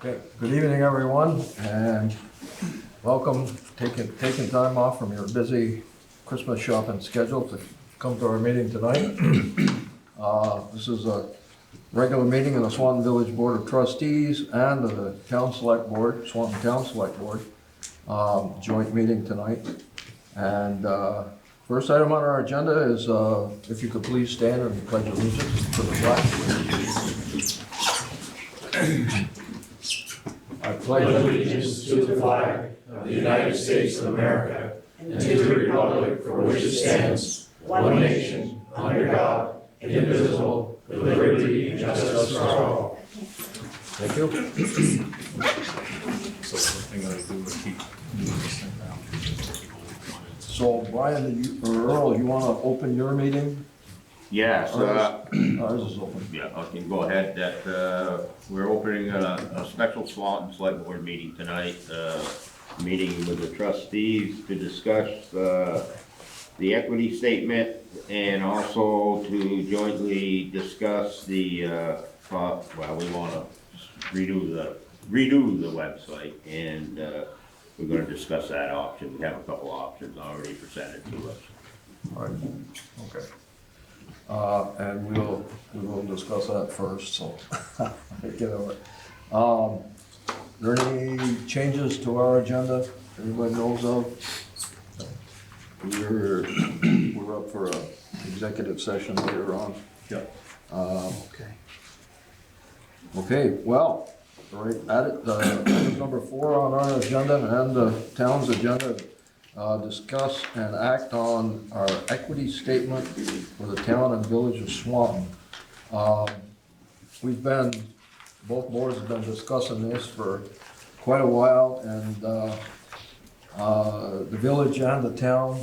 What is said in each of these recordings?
Okay, good evening, everyone, and welcome, taking time off from your busy Christmas shopping schedule to come to our meeting tonight. This is a regular meeting of the Swanton Village Board of Trustees and the Town Select Board, Swanton Town Select Board, joint meeting tonight. And first item on our agenda is if you could please stand and pledge allegiance to the flag. I pledge allegiance to the flag of the United States of America and to the republic for which it stands, one nation, under God, indivisible, with liberty and justice for all. Thank you. So the thing that I do is keep moving this thing down. So Brian, or Earl, you want to open your meeting? Yes, Ours is open. yeah, I can go ahead. That we're opening a special Swanton Selectboard meeting tonight. Meeting with the trustees to discuss the equity statement and also to jointly discuss the well, we want to redo the website, and we're going to discuss that option. We have a couple options already presented to us. All right, okay. And we will discuss that first, so. Get over it. Are there any changes to our agenda anybody knows of? We're up for an executive session later on. Yep. Okay. Okay, well, right at it, item number 4 on our agenda and the town's agenda, discuss and act on our equity statement for the town and village of Swanton. Both boards have been discussing this for quite a while, and the village and the town,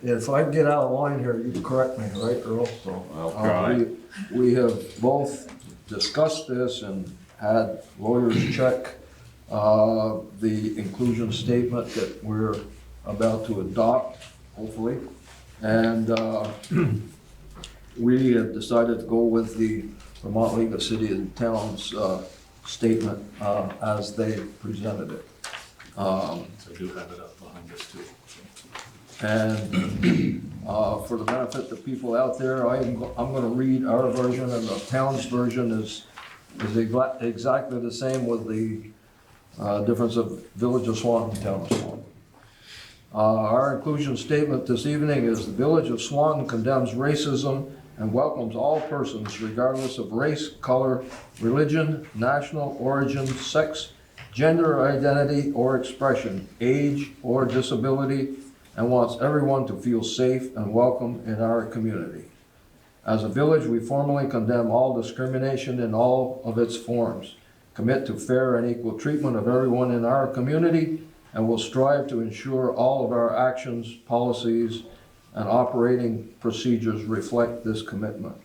if I get out of line here, you can correct me, right, Earl? So, I'll try. we have both discussed this and had lawyers check the inclusion statement that we're about to adopt, hopefully. And we have decided to go with the Vermont League of Cities and Towns statement as they presented it. So I do have it up behind us too. And for the benefit of the people out there, I'm going to read our version, and the town's version is exactly the same with the difference of Village of Swanton, Town of Swanton. Our inclusion statement this evening is: the Village of Swanton condemns racism and welcomes all persons regardless of race, color, religion, national origin, sex, gender identity or expression, age or disability, and wants everyone to feel safe and welcome in our community. As a village, we formally condemn all discrimination in all of its forms, commit to fair and equal treatment of everyone in our community, and will strive to ensure all of our actions, policies, and operating procedures reflect this commitment.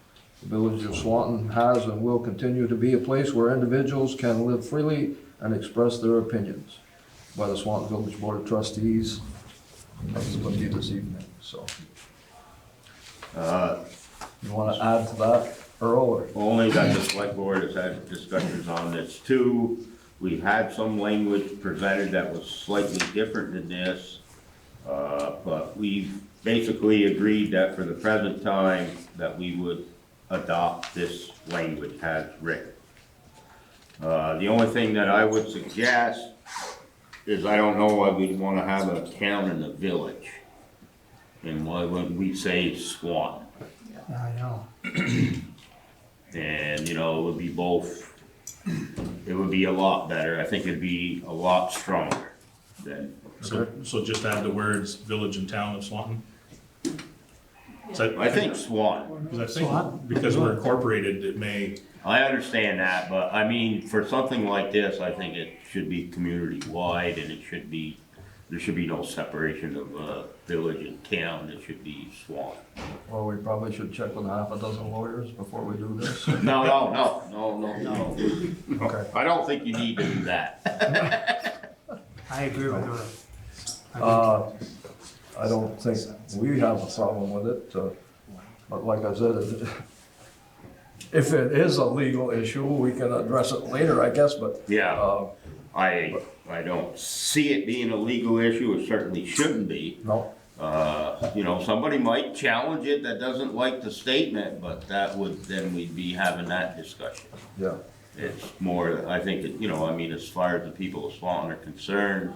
The Village of Swanton has and will continue to be a place where individuals can live freely and express their opinions. By the Swanton Village Board of Trustees, that's going to be this evening, so. You want to add to that, Earl? Or? Only that the select board has had discussions on this too. We had some language presented that was slightly different than this, but we basically agreed that for the present time that we would adopt this language as written. The only thing that I would suggest is I don't know why we'd want to have a town in the village, and why wouldn't we say Swanton? I know. And, you know, it would be both, it would be a lot better. I think it'd be a lot stronger than. So just add the words village and town of Swanton? I think Swanton. Because I think, because we're incorporated, it may, I understand that, but I mean, for something like this, I think it should be community-wide, and it should be, there should be no separation of village and town. It should be Swanton. Well, we probably should check with half a dozen lawyers before we do this. No. Okay. I don't think you need to do that. I agree with her. I don't think we have a problem with it, but like I said, if it is a legal issue, we can address it later, I guess, but, Yeah, I don't see it being a legal issue, it certainly shouldn't be. no, You know, somebody might challenge it that doesn't like the statement, but that would, then we'd be having that discussion. yeah. It's more, I think, you know, I mean, as far as the people of Swanton are concerned,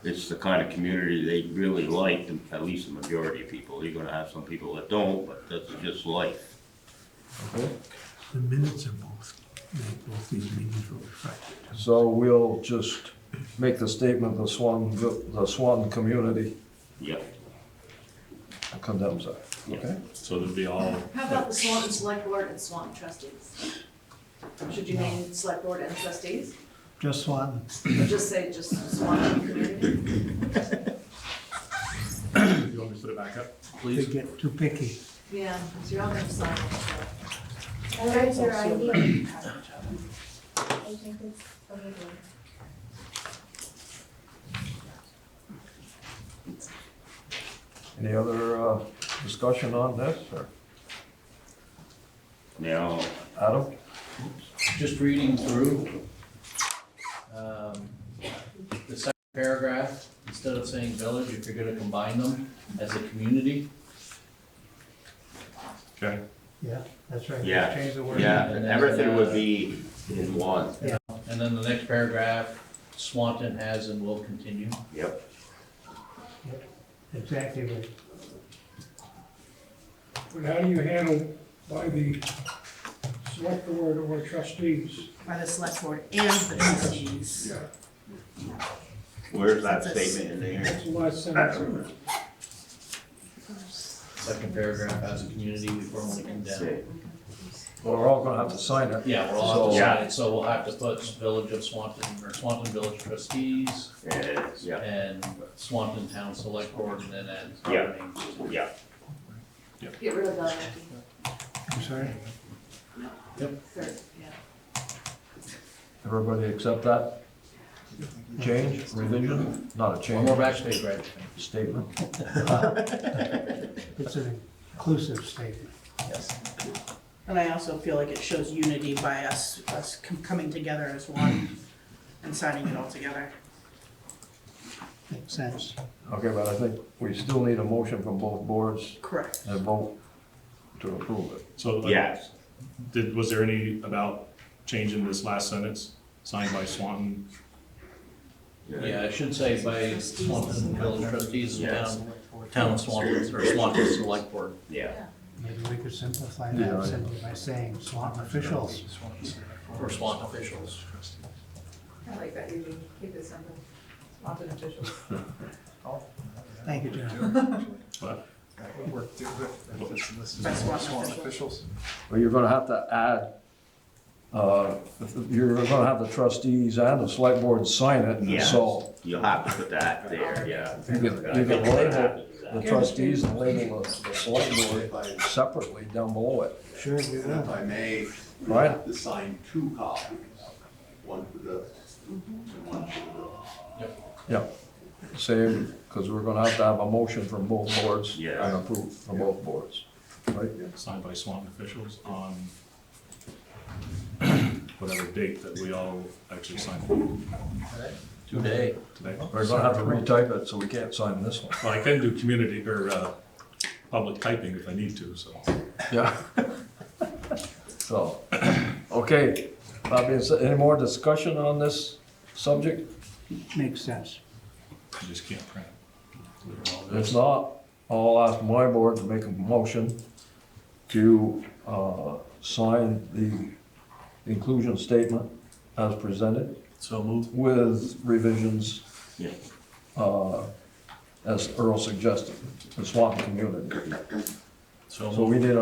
it's the kind of community they really like, at least the majority of people. You're gonna have some people that don't, but that's just life. Okay. The minutes are make both these meetings will reflect. So we'll just make the statement, the Swanton community Yep. condemns that, okay? So there'd be all, How about the Swanton Select Board and Swanton Trustees? Should you name Select Board and Trustees? Just Swanton. Or just say just Swanton Community? you want me to put it back up, They please? get too picky. Yeah, because you're all gonna sign it. Where's your ID? I think it's over there. Any other discussion on this, or Now, Adam? Just reading through, the second paragraph, instead of saying village, if you're gonna combine them as a community, Okay, Yeah, that's right. yeah, Change the word. yeah, And then, everything would be in one. and then the next paragraph, Swanton has and will continue. Yep. Exactly right. But how do you handle by the select board or trustees? By the select board and the trustees. Where's that statement in there? That's the last sentence. Second paragraph, as a community, we formally condemn. Well, we're all gonna have to sign it. Yeah, we're all have to Yeah. sign it, so we'll have to put Village of Swanton, or Swanton Village Trustees, Yeah, and Swanton Town Select Board, and then add Yeah. our names. yeah. Get rid of the I'm sorry? third, yeah. Everybody accept that? Change, revision, not a One change, more backspace, right? statement. It's an inclusive statement. Yes. And I also feel like it shows unity by us coming together as one and signing it all together. Makes sense. Okay, but I think we still need a motion from both boards Correct. and vote to approve it. so like, Yes. was there any about changing this last sentence, signed by Swanton? Yeah, I should say by Swanton Village Trustees and Town of Swanton, or Swanton Select Board. Yeah. Maybe we could simplify Yeah, that I- simply by saying Swanton officials. Or Swanton officials. I like that, you keep it simple. Swanton officials. Thank you, John. What? By Swanton officials. Well, you're gonna have to add, you're gonna have the trustees and the select board sign it, and Yes. so You'll have to put that there, yeah. you can label the trustees and label the select board separately down below it, Sure, we And will. if I may, you right? have to sign 2 copies, one for the, and one for Yeah, same, because we're gonna have to have a motion from both boards Yeah. and approve from both boards, right? Signed by Swanton officials on whatever date that we all actually signed Today. today. We're gonna have to retype it, so we can't sign this one. Well, I can do community, or, public typing if I need to, so. Yeah. So, okay, that being said, any more discussion on this subject? Makes sense. I just can't print it. If not, I'll ask my board to make a motion to sign the inclusion statement as presented So move. with revisions Yeah. as Earl suggested, the Swanton community. So So we need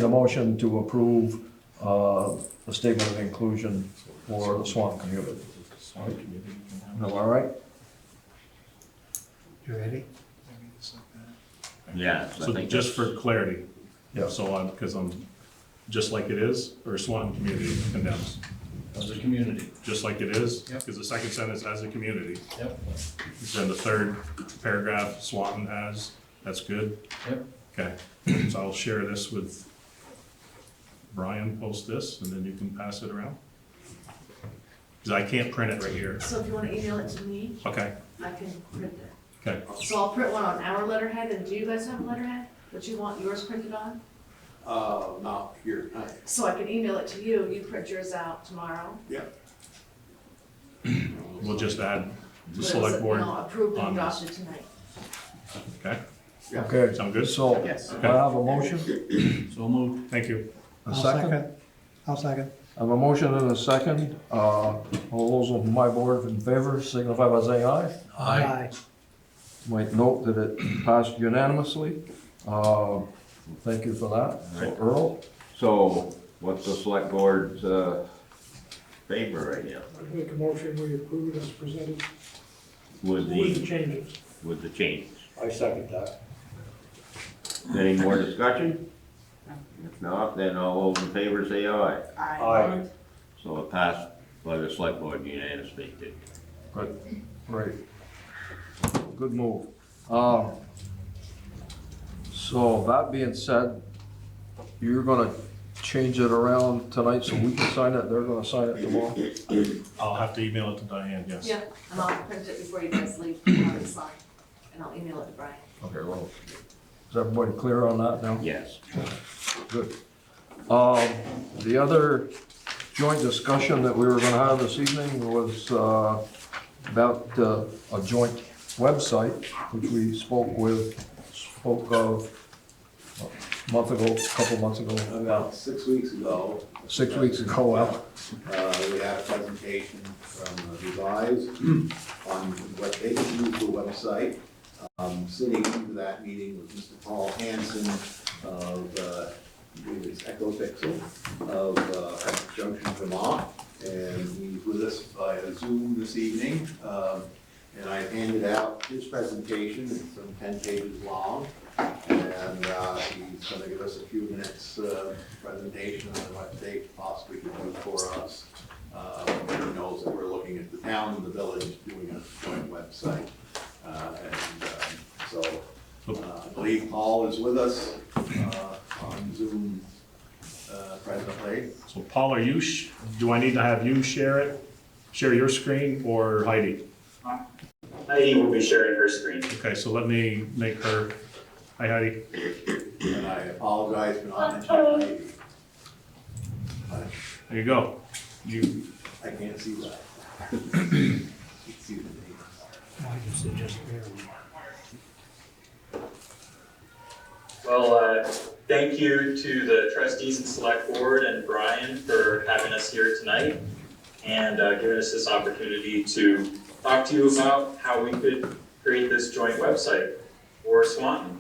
a motion to approve the statement of inclusion for the Swanton community. Swanton community can have- Am I right? You ready? Yes, I So think just that's- for clarity, Yeah. so because I'm, just like it is, or Swanton community condemns, as a community. just like it is? Yep. Because the second sentence has a community, Yep. then the third paragraph Swanton has, that's good? Yep. Okay, so I'll share this with Brian post this, and then you can pass it around? Because I can't print it right here. So if you wanna email it to me, Okay, I can print it. okay. So I'll print one on our letterhead, and do you guys have a letterhead that you want yours printed on? Not here tonight. So I can email it to you, you print yours out tomorrow. We'll just add the But select it's, board. approved on and this. adopted tonight. Okay, Okay, sound good? so Yes. I have a motion, So moved. Thank you. a second. I'll second. I have a motion and a second. All those on my board in favor signify by saying aye. Aye. Might note that it passed unanimously. Thank you for that. So Earl, So what's the select board's, favor right now I make a motion, we approve it as presented with with the the, changes. with the changes? I second that. Any more discussion? If not, then all those in favor say aye. I, So it passed by the select board unanimously. good, great. Good move. So that being said, you're gonna change it around tonight so we can sign it, they're gonna sign it tomorrow? I'll have to email it to Diane, yes. Yeah, and I'll print it before you guys leave, have it signed, and I'll email it to Brian. Okay, well, is everybody clear on that now? Yes. Good. The other joint discussion that we were gonna have this evening was, about, a joint website, which we spoke of a month ago, a couple months ago, About 6 weeks ago. 6 weeks ago, well, We had a presentation from Revise on what they can do for a website. Sitting into that meeting was Mr. Paul Hansen of, I believe it's EchoPixel of Junction, Vermont. And he's with us via Zoom this evening. And I handed out his presentation, it's some 10 pages long. And he's going to give us a few minutes presentation on what they possibly can do for us. He knows that we're looking at the town and the village doing a joint website. So I believe Paul is with us on Zoom presently. So Paul, are you, do I need to have you share it? Share your screen or Heidi? Heidi will be sharing her screen. Okay, so let me make her, hi Heidi. And I apologize for not mentioning Heidi. There you go. You, I can't see that. See the name. I just suggest barely. Well, thank you to the trustees and select board and Brian for having us here tonight and giving us this opportunity to talk to you about how we could create this joint website for Swanton.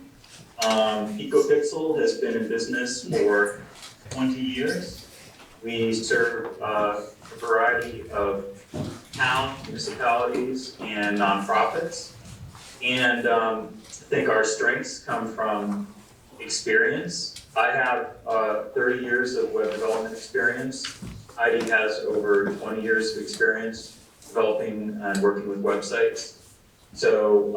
EcoPixel has been in business for 20 years. We serve a variety of town, municipalities, and nonprofits. And I think our strengths come from experience. I have 30 years of web development experience. Heidi has over 20 years of experience developing and working with websites. So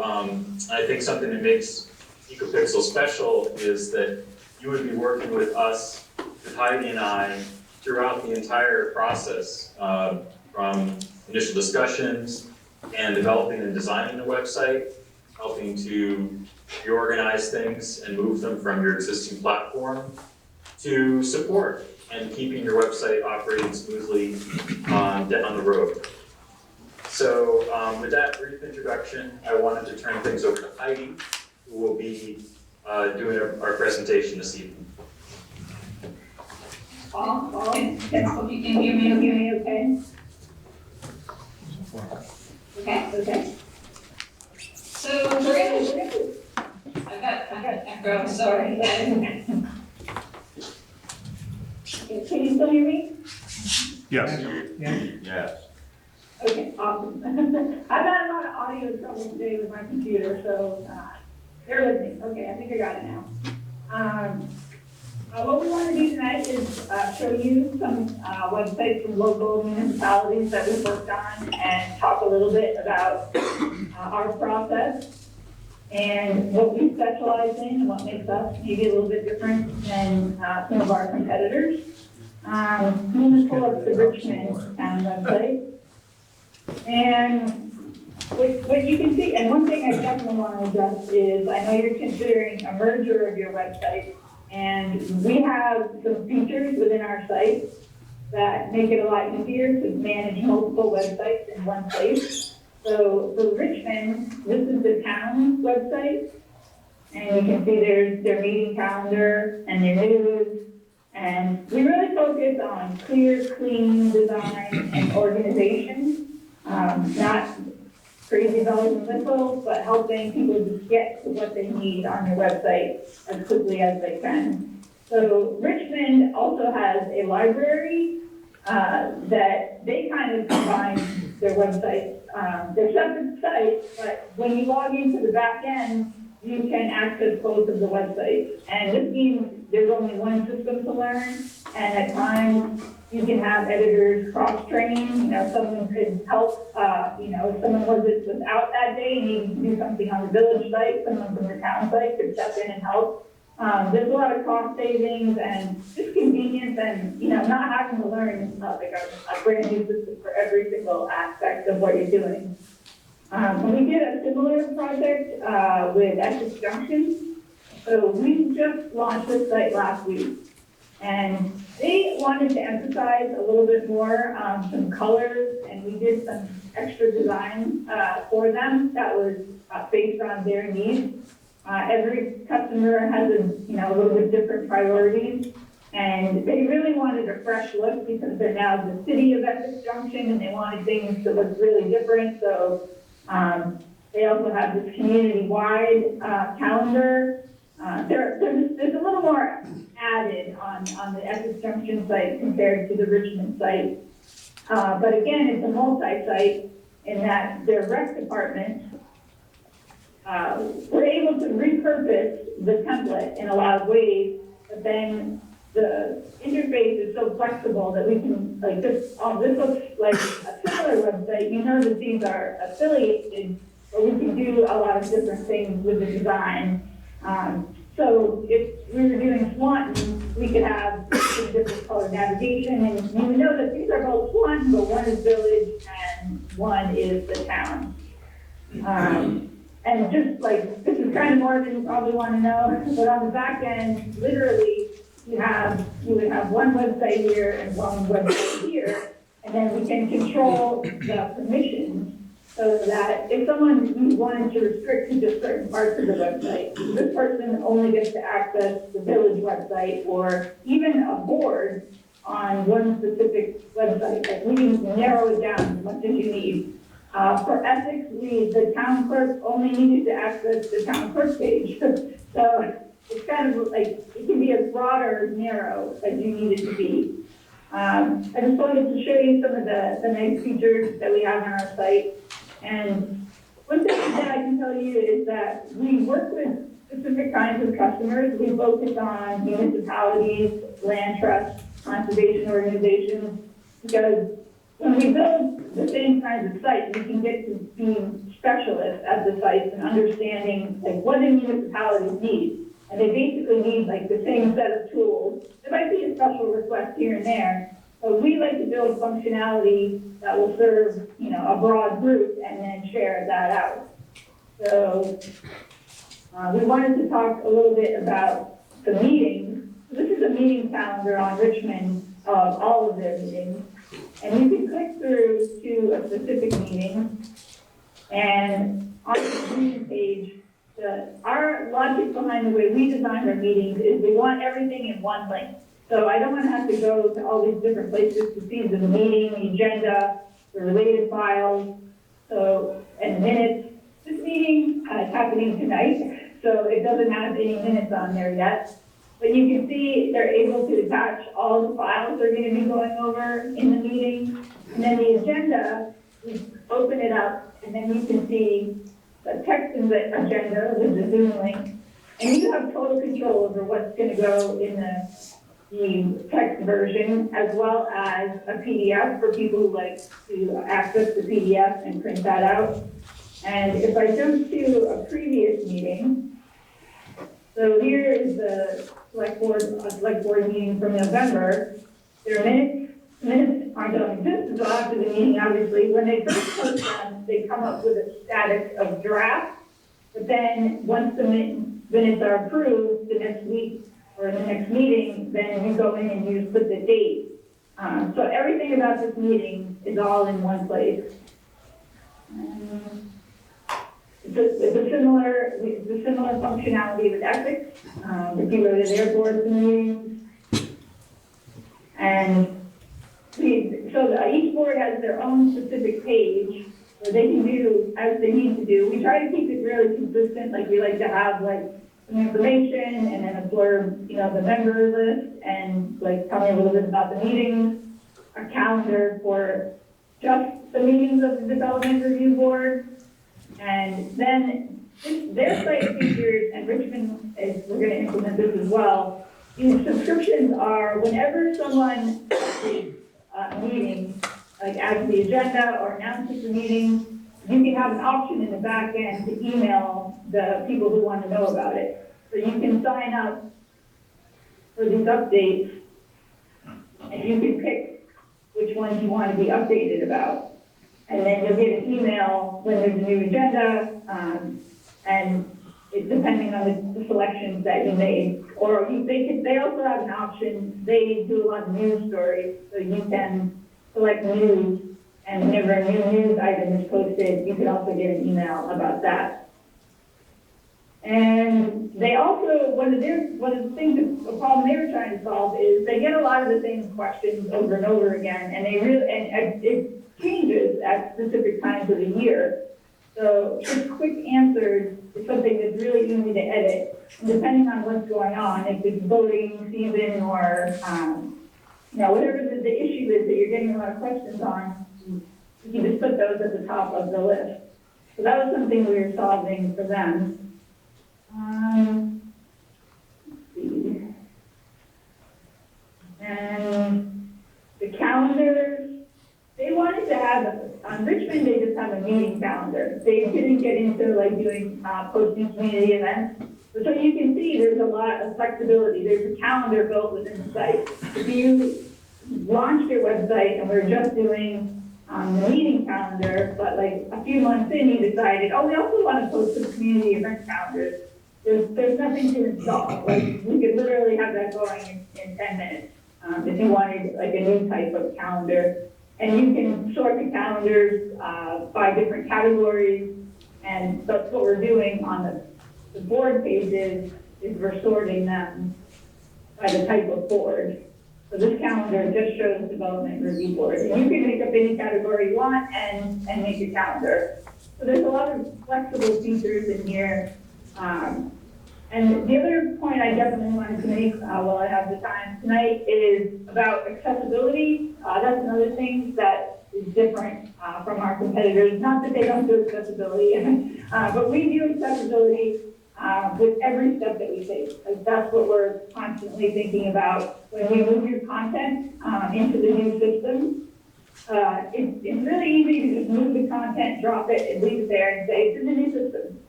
I think something that makes EcoPixel special is that you would be working with us, with Heidi and I, throughout the entire process, from initial discussions and developing and designing the website, helping to reorganize things and move them from your existing platform to support and keeping your website operating smoothly down the road. So with that brief introduction, I wanted to turn things over to Heidi, who will be doing our presentation this evening. You can hear me okay? Okay. So we're gonna, I got echo, I'm sorry. Can you still hear me? yes. Yes. Okay, awesome. I've had a lot of audio trouble today with my computer, so bear with me. Okay, I think I got it now. What we want to do tonight is show you some websites from local municipalities that we've worked on and talk a little bit about our process and what we specialize in and what makes us maybe a little bit different than some of our competitors. I'm gonna pull up the Richmond town website. And what you can see, and one thing I definitely want to address is, I know you're considering a merger of your website, and we have some features within our site that make it a lot easier to manage multiple websites in one place. So for Richmond, this is the town website, and you can see their meeting calendar and their news. And we really focus on clear, clean design and organization, not crazy bells and whistles, but helping people just get to what they need on their website as quickly as they can. So Richmond also has a library that they kind of combine their websites. They're separate sites, but when you log into the back end, you can access both of the websites. And this means there's only one system to learn, and at times you can have editors cross-train. Someone could help, if someone was out that day and needed to do something on the village site, someone from the town site could step in and help. There's a lot of cost savings and just convenience and, not having to learn like a brand new system for every single aspect of what you're doing. We did a similar project with Essex Junction. So we just launched this site last week. And they wanted to emphasize a little bit more some colors, and we did some extra design for them that was based on their needs. Every customer has a little bit different priorities, and they really wanted a fresh look because they're now the city of Essex Junction, and they wanted things to look really different. So they also have this community-wide calendar. There's a little more added on the Essex Junction site compared to the Richmond site. But again, it's a multi-site in that their rec department we're able to repurpose the template in a lot of ways, but then the interface is so flexible that we can, like this looks like a similar website. That these are affiliated, but we can do a lot of different things with the design. So if we were doing Swanton, we could have different color navigation, and you would know that these are both Swanton, but one is village and one is the town. And just like, this is kind of more than you probably want to know, but on the back end, literally, you would have one website here and one website here, and then we can control the permissions so that if someone wanted to restrict to just certain parts of the website, this person only gets to access the village website, or even a board on one specific website. Like, we can narrow it down as much as you need. For Essex, the town clerk only needed to access the town clerk page. So it's kind of like, it can be as broad or as narrow as you need it to be. I just wanted to show you some of the nice features that we have on our site. And one thing that I can tell you is that we work with specific kinds of customers. We focus on municipalities, land trusts, conservation organizations, because when we build the same kinds of sites, we can get to being specialists at the sites and understanding like what do municipalities need. And they basically need like the same set of tools. There might be a special request here and there, but we like to build functionality that will serve, a broad group and then share that out. So we wanted to talk a little bit about the meetings. This is a meeting calendar on Richmond of all of their meetings. And you can click through to a specific meeting, and on the meeting page, our logic behind the way we design our meetings is we want everything in one link. So I don't want to have to go to all these different places to see the meeting, the agenda, the related files, and minutes. This meeting is happening tonight, so it doesn't have any minutes on there yet. But you can see they're able to attach all the files they're going to be going over in the meeting. And then the agenda, we open it up, and then you can see the text in the agenda with the Zoom link. And you have total control over what's going to go in the text version, as well as a PDF for people who like to access the PDF and print that out. And if I jump to a previous meeting, so here is the select board meeting from November. Their minutes don't exist until after the meeting, obviously. When they first post them, they come up with a status of draft. But then, once the minutes are approved, the next week or the next meeting, then you go in and you just put the date. So everything about this meeting is all in one place. It's a similar functionality with ethics. If you go to their boards and meetings. And each board has their own specific page where they can do as they need to do. We try to keep it really consistent, like we like to have like some information and then a blurb, the member list and like tell me a little bit about the meetings, a calendar for just the meetings of the development review board. And then their site features, and Richmond we're going to implement this as well. These subscriptions are whenever someone updates a meeting, like adds the agenda or announces the meeting, you can have an option in the back end to email the people who want to know about it. So you can sign up for these updates, and you can pick which ones you want to be updated about. And then you'll get an email when there's a new agenda, and it's depending on the selections that you made. Or they also have an option, they do a lot of news stories, so you can select news, and whenever a new news item is posted, you can also get an email about that. And they also, one of the things, the problem they were trying to solve is they get a lot of the same questions over and over again, and it changes at specific times of the year. So just quick answers is something that's really easy to edit. And depending on what's going on, if it's voting season or, whatever the issue is that you're getting a lot of questions on, you can just put those at the top of the list. So that was something we were solving for them. Let's see. And the calendars, they wanted to have, on Richmond, they just have a meeting calendar. They didn't get into like doing posting community events. But so you can see there's a lot of flexibility. There's a calendar built within the site. If you launched your website and we're just doing the meeting calendar, but like a few months in, you decided, we also want to post some community event calendars. There's nothing to install. Like we could literally have that going in 10 minutes if you wanted like a new type of calendar. And you can sort the calendars by different categories, and that's what we're doing on the board pages is we're sorting them by the type of board. So this calendar just shows development review board. And you can make up any category you want and make a calendar. So there's a lot of flexible features in here. And the other point I definitely wanted to make while I have the time tonight is about accessibility. That's another thing that is different from our competitors. Not that they don't do accessibility, but we do accessibility with every step that we take. Like that's what we're constantly thinking about when we move your content into the new system. It's really easy to just move the content, drop it, and leave it there and say it's in the new system.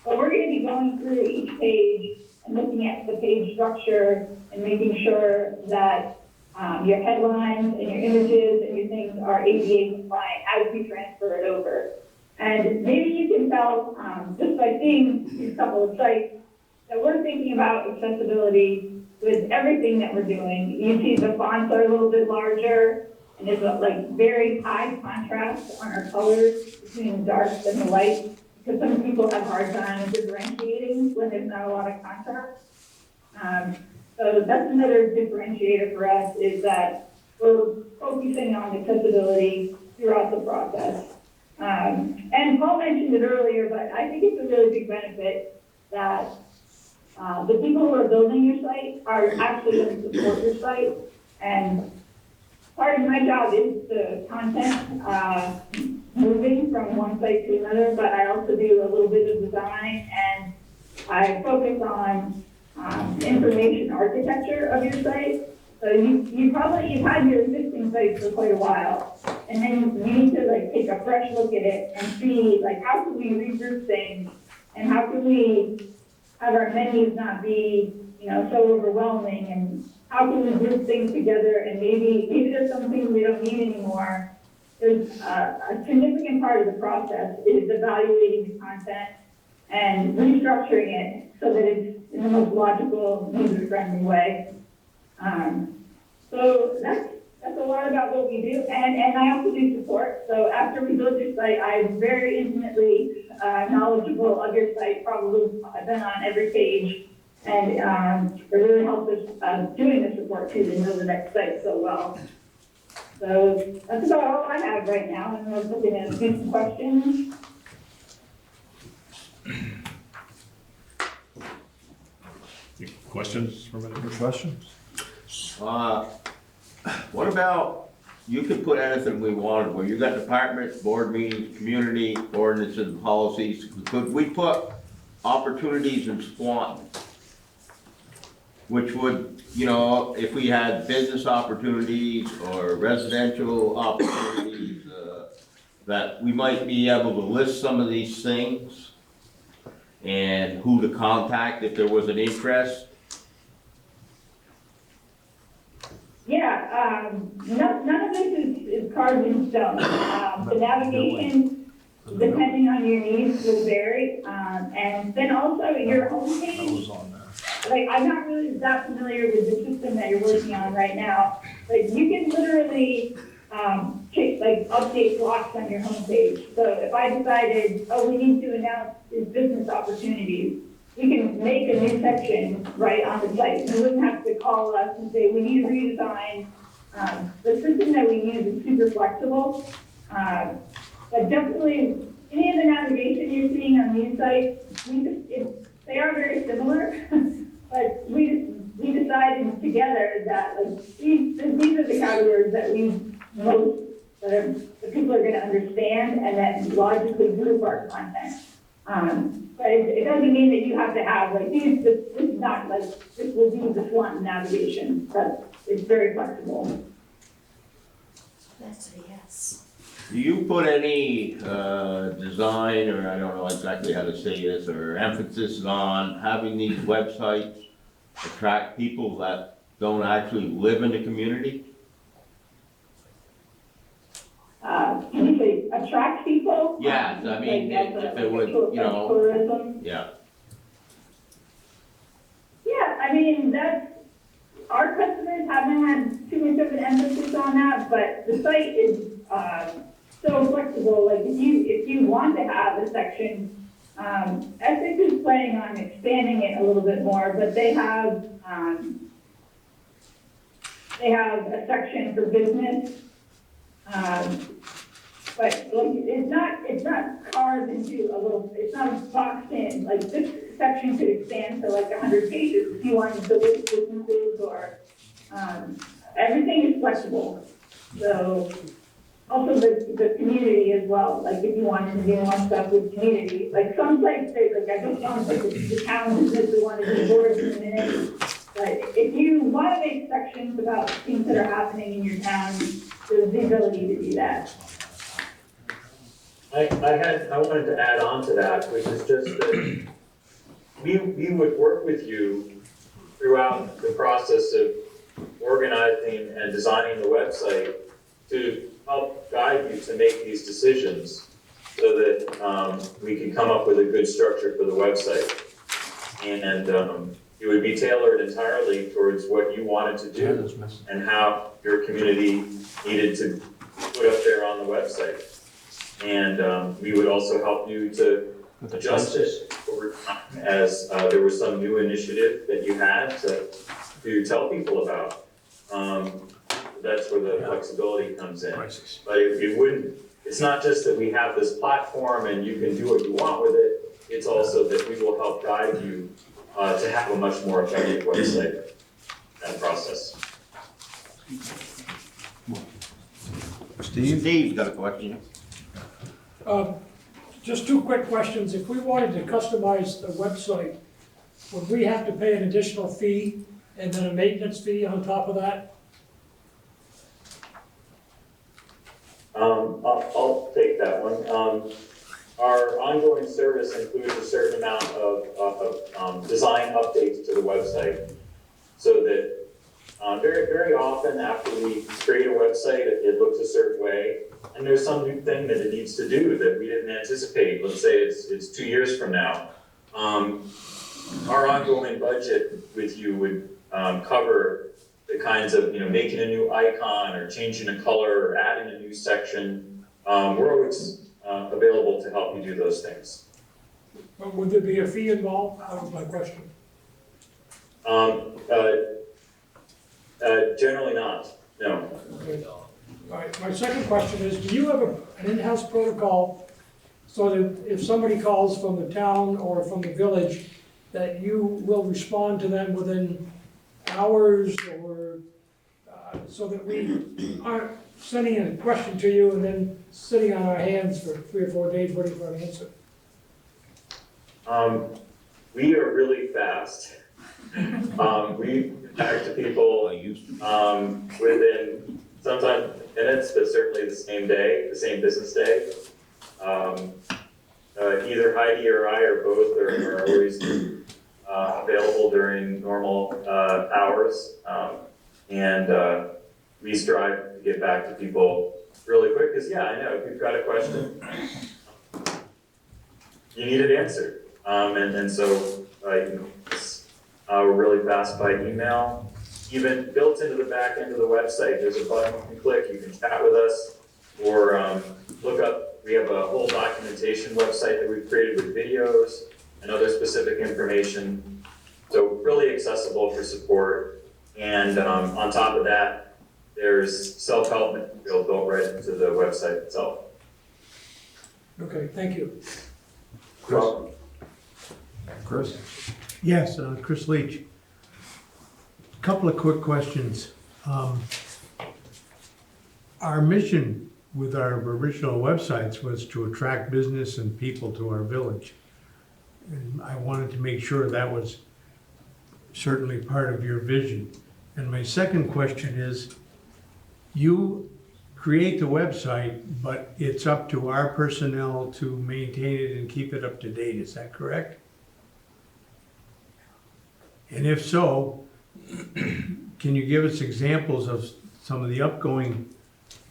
But we're going to be going through each page and looking at the page structure and making sure that your headlines and your images and your things are ADA compliant as we transfer it over. And maybe you can tell just by seeing these couple of sites that we're thinking about accessibility with everything that we're doing. You see the fonts are a little bit larger, and there's like very high contrast on our colors between the darks and the lights. Because some people have a hard time differentiating when there's not a lot of contrast. So that's another differentiator for us is that we're focusing on accessibility throughout the process. And Paul mentioned it earlier, but I think it's a really big benefit that the people who are building your site are actually going to support your site. And part of my job is the content moving from one site to another, but I also do a little bit of design, and I focus on information architecture of your site. So you've had your existing site for quite a while, and then you need to like take a fresh look at it and see like how can we regroup things, and how can we have our menus not be so overwhelming, how can we group things together and maybe there's some things we don't need anymore. There's a significant part of the process is evaluating the content and restructuring it so that it's in the most logical, user-friendly way. So that's a lot about what we do, and I also do support. So after we build your site, I'm very intimately knowledgeable of your site. Probably I've been on every page, and it really helps us doing the support too to know the next site so well. So that's about all I have right now, and I was looking at some questions. Any questions from any? Questions? What about, you could put anything we wanted, where you got departments, board meetings, community, ordinances and policies. Could we put opportunities in Swanton? Which would, you know, if we had business opportunities or residential opportunities, that we might be able to list some of these things and who to contact if there was an interest. Yeah, none of this is carved in stone. The navigation, depending on your needs, will vary. And then also your homepage, like I'm not really that familiar with the system that you're working on right now, but you can literally update blocks on your homepage. So if I decided, oh, we need to announce these business opportunities, we can make a new section right on the site. You wouldn't have to call us and say, we need a redesign. The system that we use is super flexible. But definitely, any of the navigation you're seeing on these sites, they are very similar. But we decided together that these are the categories that the people are going to understand, and then logically group our content. But it doesn't mean that you have to have, this is not this will be the Swanton navigation, but it's very flexible. That's a yes. Do you put any design, or I don't know exactly how to say this, or emphasis on having these websites attract people that don't actually live in the community? Can you say attract people? Yeah, I mean, if it would, you know, tourism? yeah. Yeah, I mean, our customers haven't had too much of an emphasis on that, but the site is so flexible. Like if you want to have a section, Essex is planning on expanding it a little bit more, but they have a section for business. But it's not carved into it's not boxed in. Like this section could expand to 100 pages if you wanted to list businesses or, everything is flexible. So also the community as well, if you wanted to do more stuff with community, some sites say, I don't want the town business, we want to do boards in a minute. But if you want to make sections about things that are happening in your town, there's the ability to do that. I wanted to add on to that, which is just that we would work with you throughout the process of organizing and designing the website to help guide you to make these decisions so that we can come up with a good structure for the website. And it would be tailored entirely towards what you wanted to do and how your community needed to put up there on the website. And we would also help you to adjust it over time as there was some new initiative that you had to tell people about. That's where the flexibility comes in. But it's not just that we have this platform and you can do what you want with it, it's also that we will help guide you to have a much more effective website and process. Steve's got a question. Just two quick questions. If we wanted to customize the website, would we have to pay an additional fee and then a maintenance fee on top of that? I'll take that one. Our ongoing service includes a certain amount of design updates to the website so that very often after we create a website, it looks a certain way, and there's some new thing that it needs to do that we didn't anticipate. Let's say it's 2 years from now. Our ongoing budget with you would cover the kinds of, making a new icon or changing a color or adding a new section. We're always available to help you do those things. But would there be a fee involved? That was my question. Generally not, no. Okay. All right, my second question is, do you have an in-house protocol so that if somebody calls from the town or from the village, that you will respond to them within hours, or so that we aren't sending a question to you and then sitting on our hands for 3 or 4 days waiting for an answer? We are really fast. We back to people within sometimes minutes, but certainly the same day, the same business day. Either Heidi or I or both are always available during normal hours, and we strive to get back to people really quick. Because I know if you've got a question, you need it answered, and so we're really fast by email. Even built into the back end of the website, there's a button you can click, you can chat with us, or look up, we have a whole documentation website that we've created with videos and other specific information. So really accessible for support. And on top of that, there's self-help material built right into the website itself. Okay, thank you. Chris? Yes, Chris Leach. Couple of quick questions. Our mission with our original websites was to attract business and people to our village. And I wanted to make sure that was certainly part of your vision. And my second question is, you create the website, but it's up to our personnel to maintain it and keep it up to date, is that correct? And if so, can you give us examples of some of the upcoming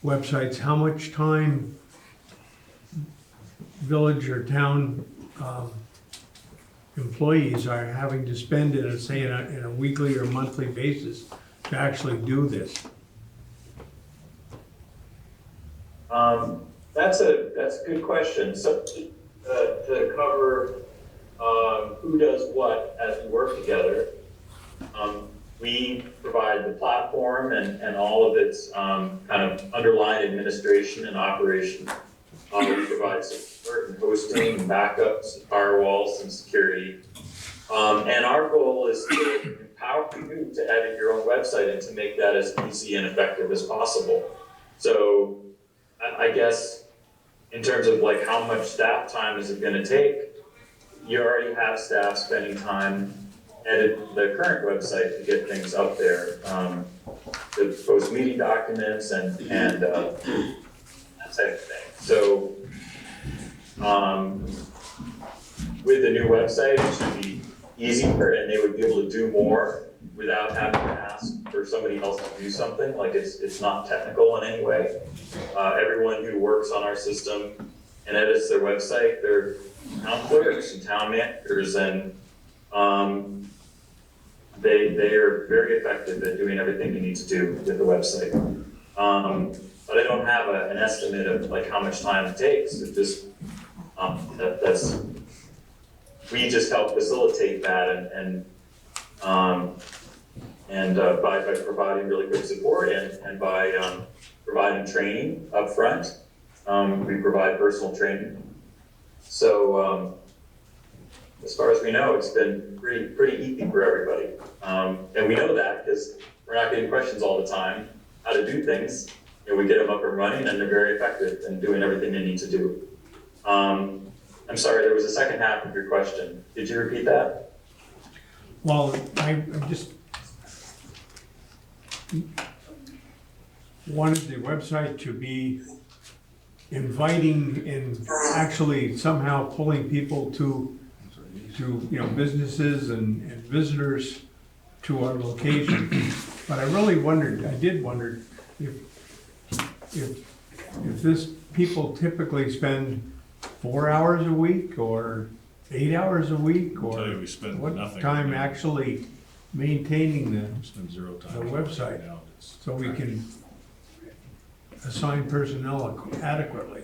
websites, how much time village or town employees are having to spend in a weekly or monthly basis to actually do this? That's a good question. So to cover who does what as we work together, we provide the platform and all of its kind of underlying administration and operation. We provide support and hosting and backups, and firewalls, and security. And our goal is to empower you to edit your own website and to make that as easy and effective as possible. So I guess in terms of like how much staff time is it going to take, you already have staff spending time edit the current website to get things up there, to post meeting documents and that type of thing. So with the new website, it should be easier and they would be able to do more without having to ask for somebody else to do something. Like it's not technical in any way. Everyone who works on our system and edits their website, they're town clerks and town managers, and they are very effective at doing everything you need to do with the website. But I don't have an estimate of like how much time it takes. It just we just help facilitate that by providing really good support and by providing training up front. We provide personal training. So as far as we know, it's been pretty easy for everybody. And we know that because we're not getting questions all the time how to do things. We get them up and running and they're very effective in doing everything they need to do. I'm sorry, there was a second half of your question. Did you repeat that? Well, I just wanted the website to be inviting and actually somehow pulling people to businesses and visitors to our location. But I really wondered, I did wonder if this, people typically spend 4 hours a week or 8 hours a week, I'll or tell you, we spend what nothing. time actually maintaining We spend zero time. the website. Right now. It's- so we can assign personnel adequately.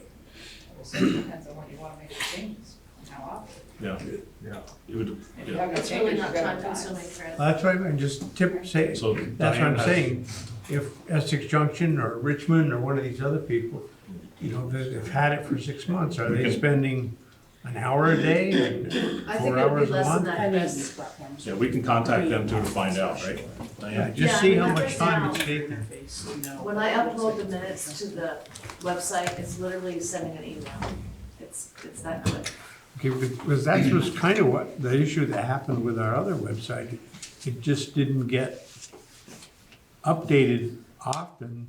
So it depends on what you wanna make the changes, how often. Yeah. Yeah. It would, If you yeah. have no It's really changes, not you time gotta consuming, Fred. That's right, and just say, So that's what Diane I'm has- saying. If Essex Junction or Richmond or one of these other people, you know, they've had it for 6 months, are they spending an hour a day and I 4 think it would hours be a less than month? that. I mean, Chris. these platforms. Yeah, we can contact them too to find out, right? Yeah, Diane? just Yeah, see I how mean, much right time now- it's taking. Interface, you know. When I upload the minutes to the website, it's literally sending an email. It's that quick. Okay, because that was kind of what, the issue that happened with our other website. It just didn't get updated often.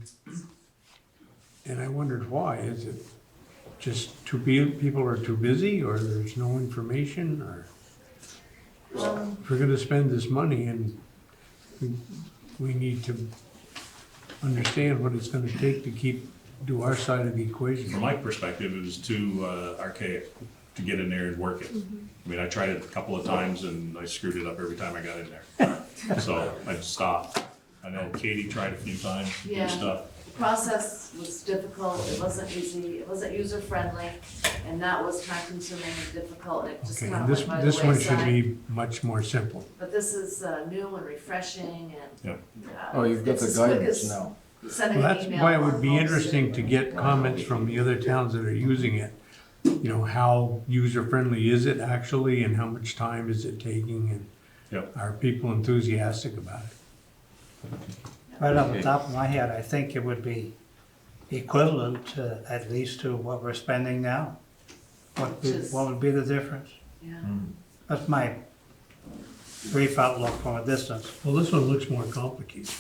And I wondered why. Is it just people are too busy, or there's no information, or? If we're gonna spend this money, and we need to understand what it's gonna take to do our side of the equation. From my perspective, it was too archaic to get in there and work it. I mean, I tried it a couple of times and I screwed it up every time I got in there. So I just stopped. I know Katie tried a few times to do Yeah. stuff. The process was difficult, it wasn't easy, it wasn't user-friendly, and that was time-consuming and difficult, and it just Okay, kind of and went by the this one should wayside. be much more simple. But this is new and refreshing, and. Oh, you've got it's the as quick guidance as now. Sending Well, an that's email why it on would be home interesting to get comments from the other towns that are using it. You know, how user-friendly is it actually, and how much time is it taking, and Yep. are people enthusiastic about it? Right off the top of my head, I think it would be equivalent to, at least to what we're spending now. What would be the difference? Yeah. That's my brief outlook from a distance. Well, this one looks more complicated,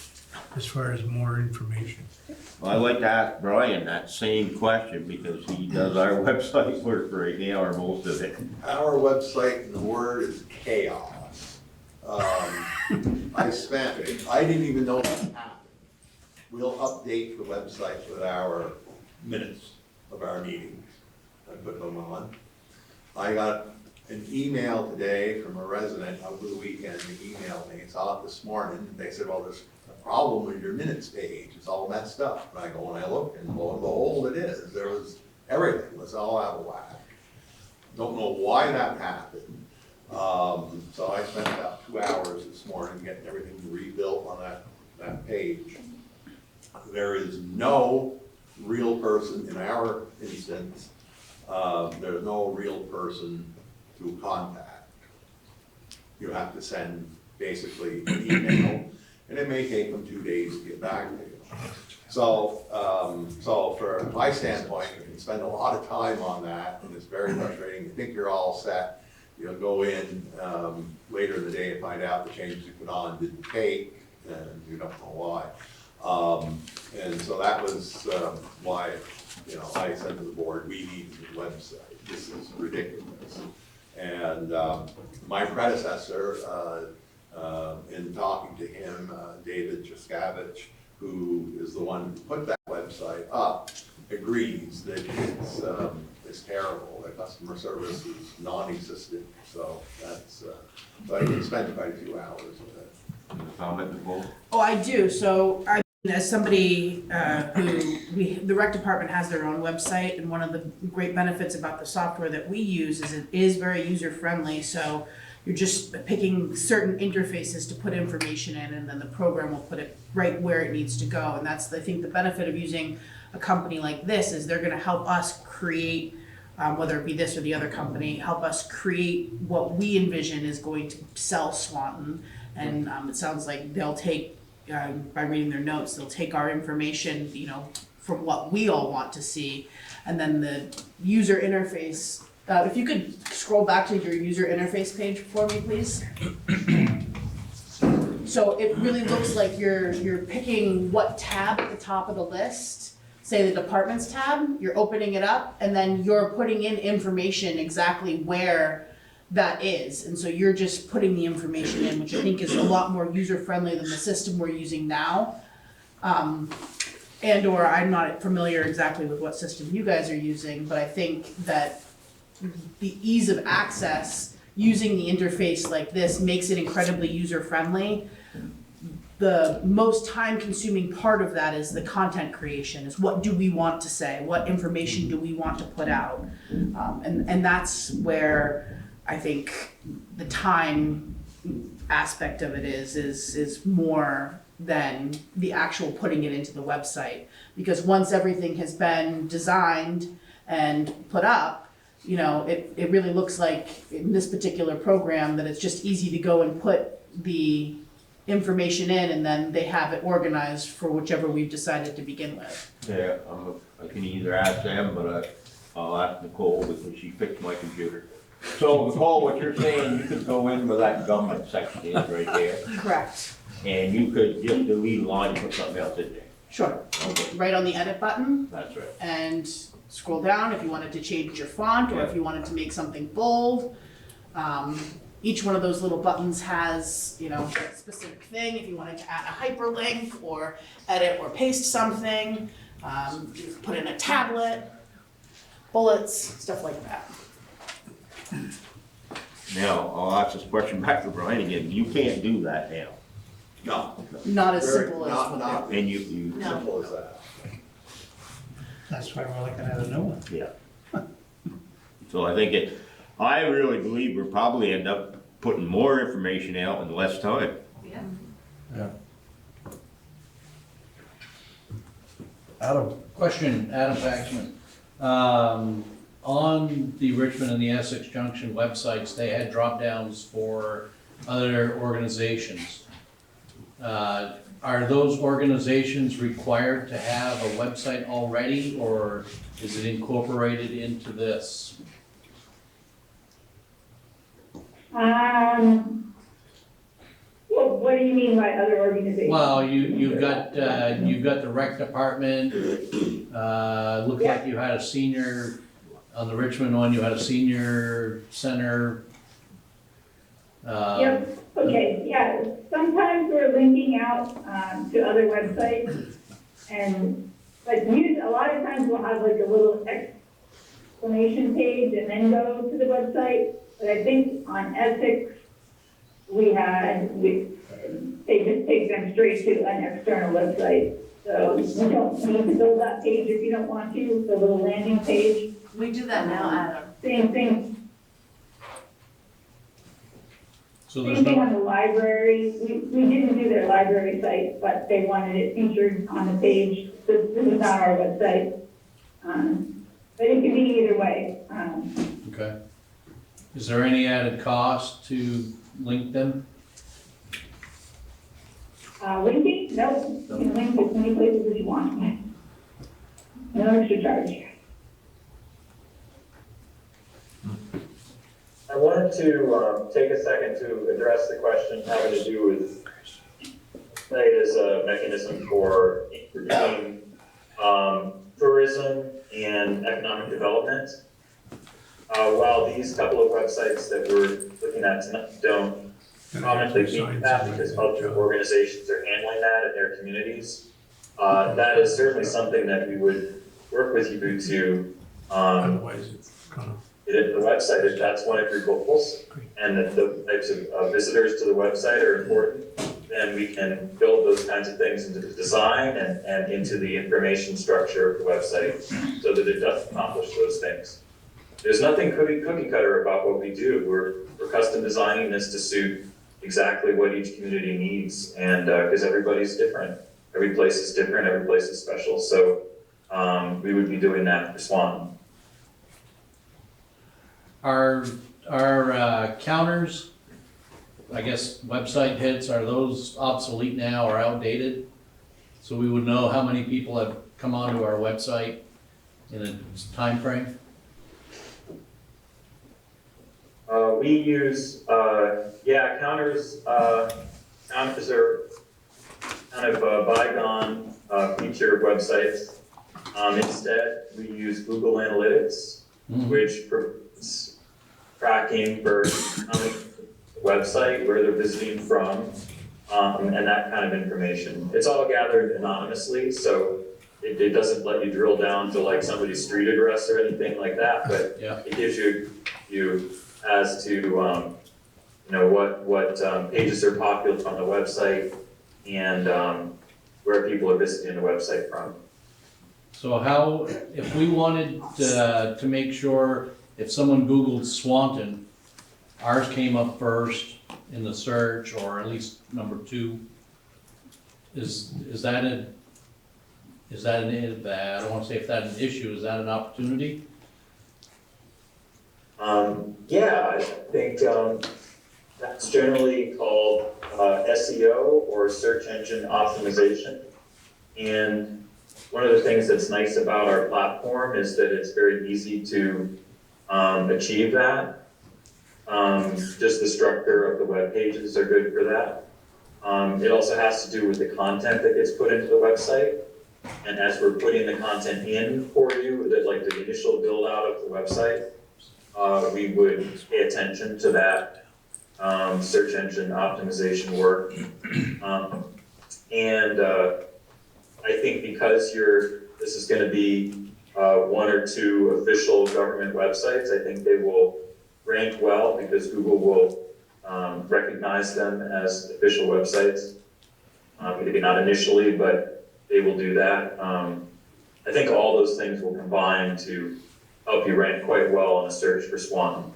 as far as more information. Well, I'd like to ask Brian that same question because he does our website work right now, or most of it. Our website, and the word is chaos. I didn't even know that happened. We'll update the website with our minutes of our meetings. I put them on. I got an email today from a resident over the weekend. They emailed me, it's out this morning. They said, well, there's a problem with your minutes page. It's all messed up. And I go, and I look, and lo and behold, it is. Everything was all out of whack. Don't know why that happened. So I spent about 2 hours this morning getting everything rebuilt on that page. There is no real person in our instance. There's no real person to contact. You have to send basically an email, and it may take them 2 days to get back to you. So from my standpoint, you can spend a lot of time on that, and it's very frustrating. You think you're all set, you'll go in later in the day and find out the changes you put on didn't take, and you don't know why. And so that was why, I said to the board, we need a website. This is ridiculous. And my predecessor, in talking to him, David Juskavich, who is the one who put that website up, agrees that it's terrible. The customer service is non-existent. So that's, so I spent quite a few hours with it. Comment, Nicole? Oh, I do. So as somebody the rec department has their own website, and one of the great benefits about the software that we use is it is very user-friendly. So you're just picking certain interfaces to put information in, and then the program will put it right where it needs to go. And that's, I think, the benefit of using a company like this is they're going to help us create, whether it be this or the other company, help us create what we envision is going to sell Swanton. And it sounds like they'll take, by reading their notes, they'll take our information, from what we all want to see. And then the user interface, if you could scroll back to your user interface page for me, please. So it really looks like you're picking what tab at the top of the list, say the departments tab, you're opening it up, and then you're putting in information exactly where that is. And so you're just putting the information in, which I think is a lot more user-friendly than the system we're using now. And or I'm not familiar exactly with what system you guys are using, but I think that the ease of access using the interface like this makes it incredibly user-friendly. The most time-consuming part of that is the content creation, is what do we want to say? What information do we want to put out? And that's where I think the time aspect of it is more than the actual putting it into the website. Because once everything has been designed and put up, you know, it really looks like in this particular program that it's just easy to go and put the information in, and then they have it organized for whichever we've decided to begin with. Yeah, I can either ask them, but I'll ask Nicole because she fixed my computer. So Nicole, what you're saying, you could go in where that government section is right there, Correct. and you could just delete a line and put something else in there. Sure. Right on the edit button, That's right. and scroll down if you wanted to change your font or if you wanted to make something bold. Each one of those little buttons has, you know, a specific thing. If you wanted to add a hyperlink or edit or paste something, you could put in a tablet, bullets, stuff like that. Now, I'll ask this question back to Brian again. You can't do that now. No. Not as Very- simple as. Not And you. No. simple as that. That's why we're looking at a new one. Yeah. So I think I really believe we'll probably end up putting more information out in less time. Yeah. Yeah. Adam? Question, Adam Paxman. On the Richmond and the Essex Junction websites, they had drop downs for other organizations. Are those organizations required to have a website already, or is it incorporated into this? Well, what do you mean by other organizations? Well, you've got the rec department, looked like you had a senior, on the Richmond one, you had a senior center. Yep, okay, yeah, sometimes we're linking out, to other websites, and, like, a lot of times we'll have like a little explanation page and then go to the website, but I think on Essex, they just take them straight to an external website, so you don't need to build that page if you don't want to, the little landing page. We do that now, Adam. Same thing. So there's Same thing no, on the library, we didn't do their library site, but they wanted it featured on the page, this is not our website. But it can be either way. okay. Is there any added cost to link them? Linking, no, you can link as many places as you want. No extra charge. I wanted to take a second to address the question having to do with play as a mechanism for introducing tourism and economic development. While these couple of websites that we're looking at tonight don't prominently feature that because other organizations are handling that in their communities, that is certainly something that we would work with you to Otherwise, it's kind of. the website, if that's one of your goals, and that the types of visitors to the website are important, then we can build those kinds of things into the design and into the information structure of the website so that it does accomplish those things. There's nothing cookie cutter about what we do. We're custom designing this to suit exactly what each community needs, and because everybody's different. Every place is different, every place is special, so we would be doing that for Swanton. Our counters, I guess, website hits, are those obsolete now or outdated? So we would know how many people have come onto our website in a time frame? We use, counters are kind of bygone feature websites. Instead, we use Google Analytics, which provides tracking for coming to the website, where they're visiting from, and that kind of information. It's all gathered anonymously, so it doesn't let you drill down to like somebody's street address or anything like that, but Yeah. it gives you as to, what pages are popular on the website and where people are visiting the website from. So how, if we wanted to make sure, if someone Googled Swanton, ours came up first in the search, or at least number 2, is that I don't wanna say if that's an issue, is that an opportunity? Yeah, I think that's generally called SEO, or search engine optimization. And one of the things that's nice about our platform is that it's very easy to achieve that. Just the structure of the web pages are good for that. It also has to do with the content that gets put into the website. And as we're putting the content in for you, that like the initial build out of the website, we would pay attention to that search engine optimization work. I think because this is going to be 1 or 2 official government websites, I think they will rank well because Google will recognize them as official websites. Maybe not initially, but they will do that. I think all those things will combine to help you rank quite well on a search for Swanton.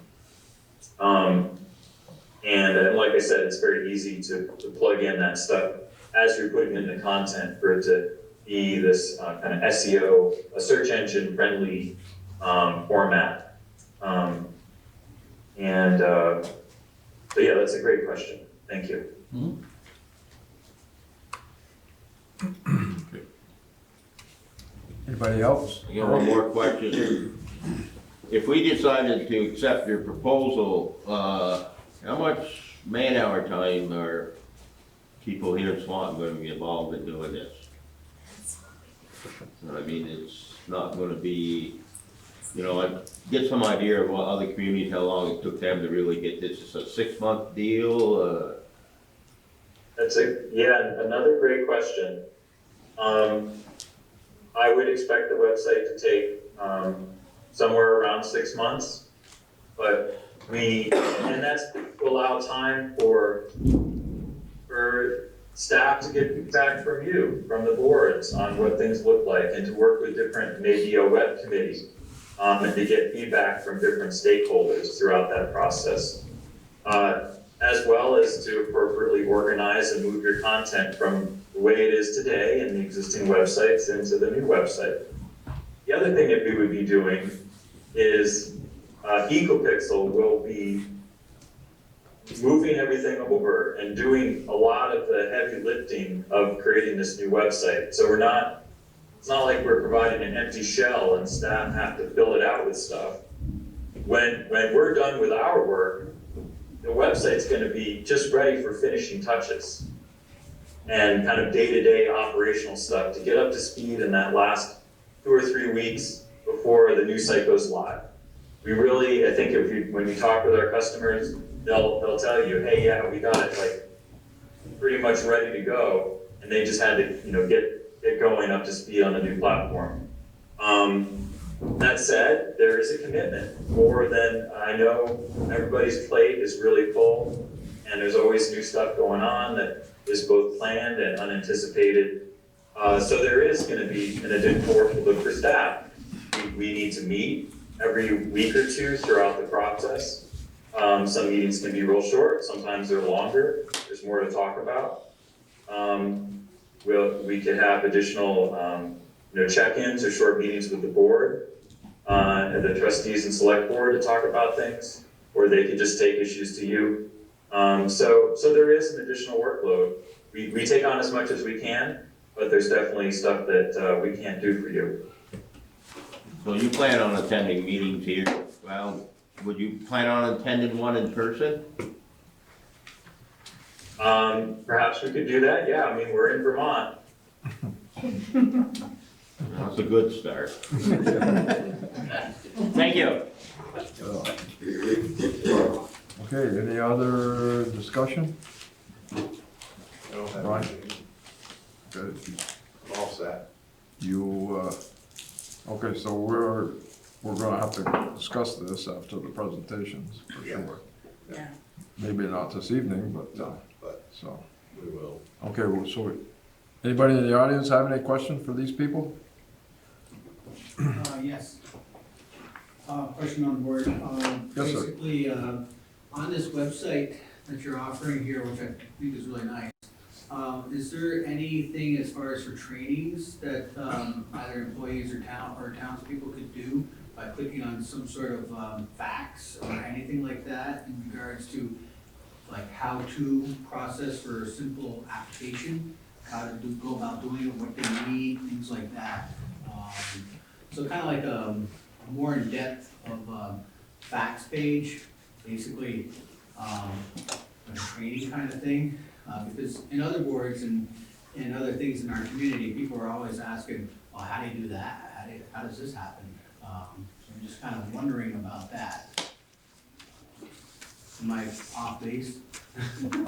And like I said, it's very easy to plug in that stuff as you're putting in the content for it to be this kind of SEO, a search engine friendly format. But yeah, that's a great question. Thank you. Mhm. Anybody else? I got one more question. If we decided to accept your proposal, how much man-hour time are people here in Swanton going to be involved in doing this? I mean, it's not going to be, get some idea of what other communities, how long it took them to really get this. It's a 6-month deal? That's another great question. I would expect the website to take somewhere around 6 months, but and that's to allow time for staff to get feedback from you, from the boards, on what things look like, and to work with different, maybe a web committee, and to get feedback from different stakeholders throughout that process, as well as to appropriately organize and move your content from the way it is today in the existing websites into the new website. The other thing that we would be doing is EcoPixel will be moving everything over and doing a lot of the heavy lifting of creating this new website. So it's not like we're providing an empty shell and staff have to fill it out with stuff. When we're done with our work, the website's going to be just ready for finishing touches and kind of day-to-day operational stuff to get up to speed in that last 2 or 3 weeks before the new site goes live. We really, I think when you talk with our customers, they'll tell you, hey, yeah, we got it like pretty much ready to go, and they just had to get going up to speed on the new platform. That said, there is a commitment. More than I know, everybody's plate is really full, and there's always new stuff going on that is both planned and unanticipated. So there is going to be an additional workload for staff. We need to meet every week or 2 throughout the process. Some meetings can be real short, sometimes they're longer. There's more to talk about. We could have additional check-ins or short meetings with the board and the trustees and select board to talk about things, or they could just take issues to you. So there is an additional workload. We take on as much as we can, but there's definitely stuff that we can't do for you. So you plan on attending meetings here? Well, would you plan on attending one in person? Perhaps we could do that, yeah. I mean, we're in Vermont. That's a good start. Thank you. Okay, any other discussion? Right. Good. All set. You, okay, so we're gonna have to discuss this after the presentations, for Yeah. sure. Yeah. Maybe not this evening, but, But so, we will. okay, well, so, anybody in the audience have any questions for these people? Yes. Question on board. Yes, sir. Basically, on this website that you're offering here, which I think is really nice, is there anything as far as for trainings that either employees or townspeople could do by clicking on some sort of facts or anything like that in regards to like how to process for a simple application, how to go about doing it, what they need, things like that. So kind of like a more in-depth of facts page, basically a training kind of thing. Because in other boards and other things in our community, people are always asking, well, how do you do that? How does this happen? So I'm just kind of wondering about that. Am I off base?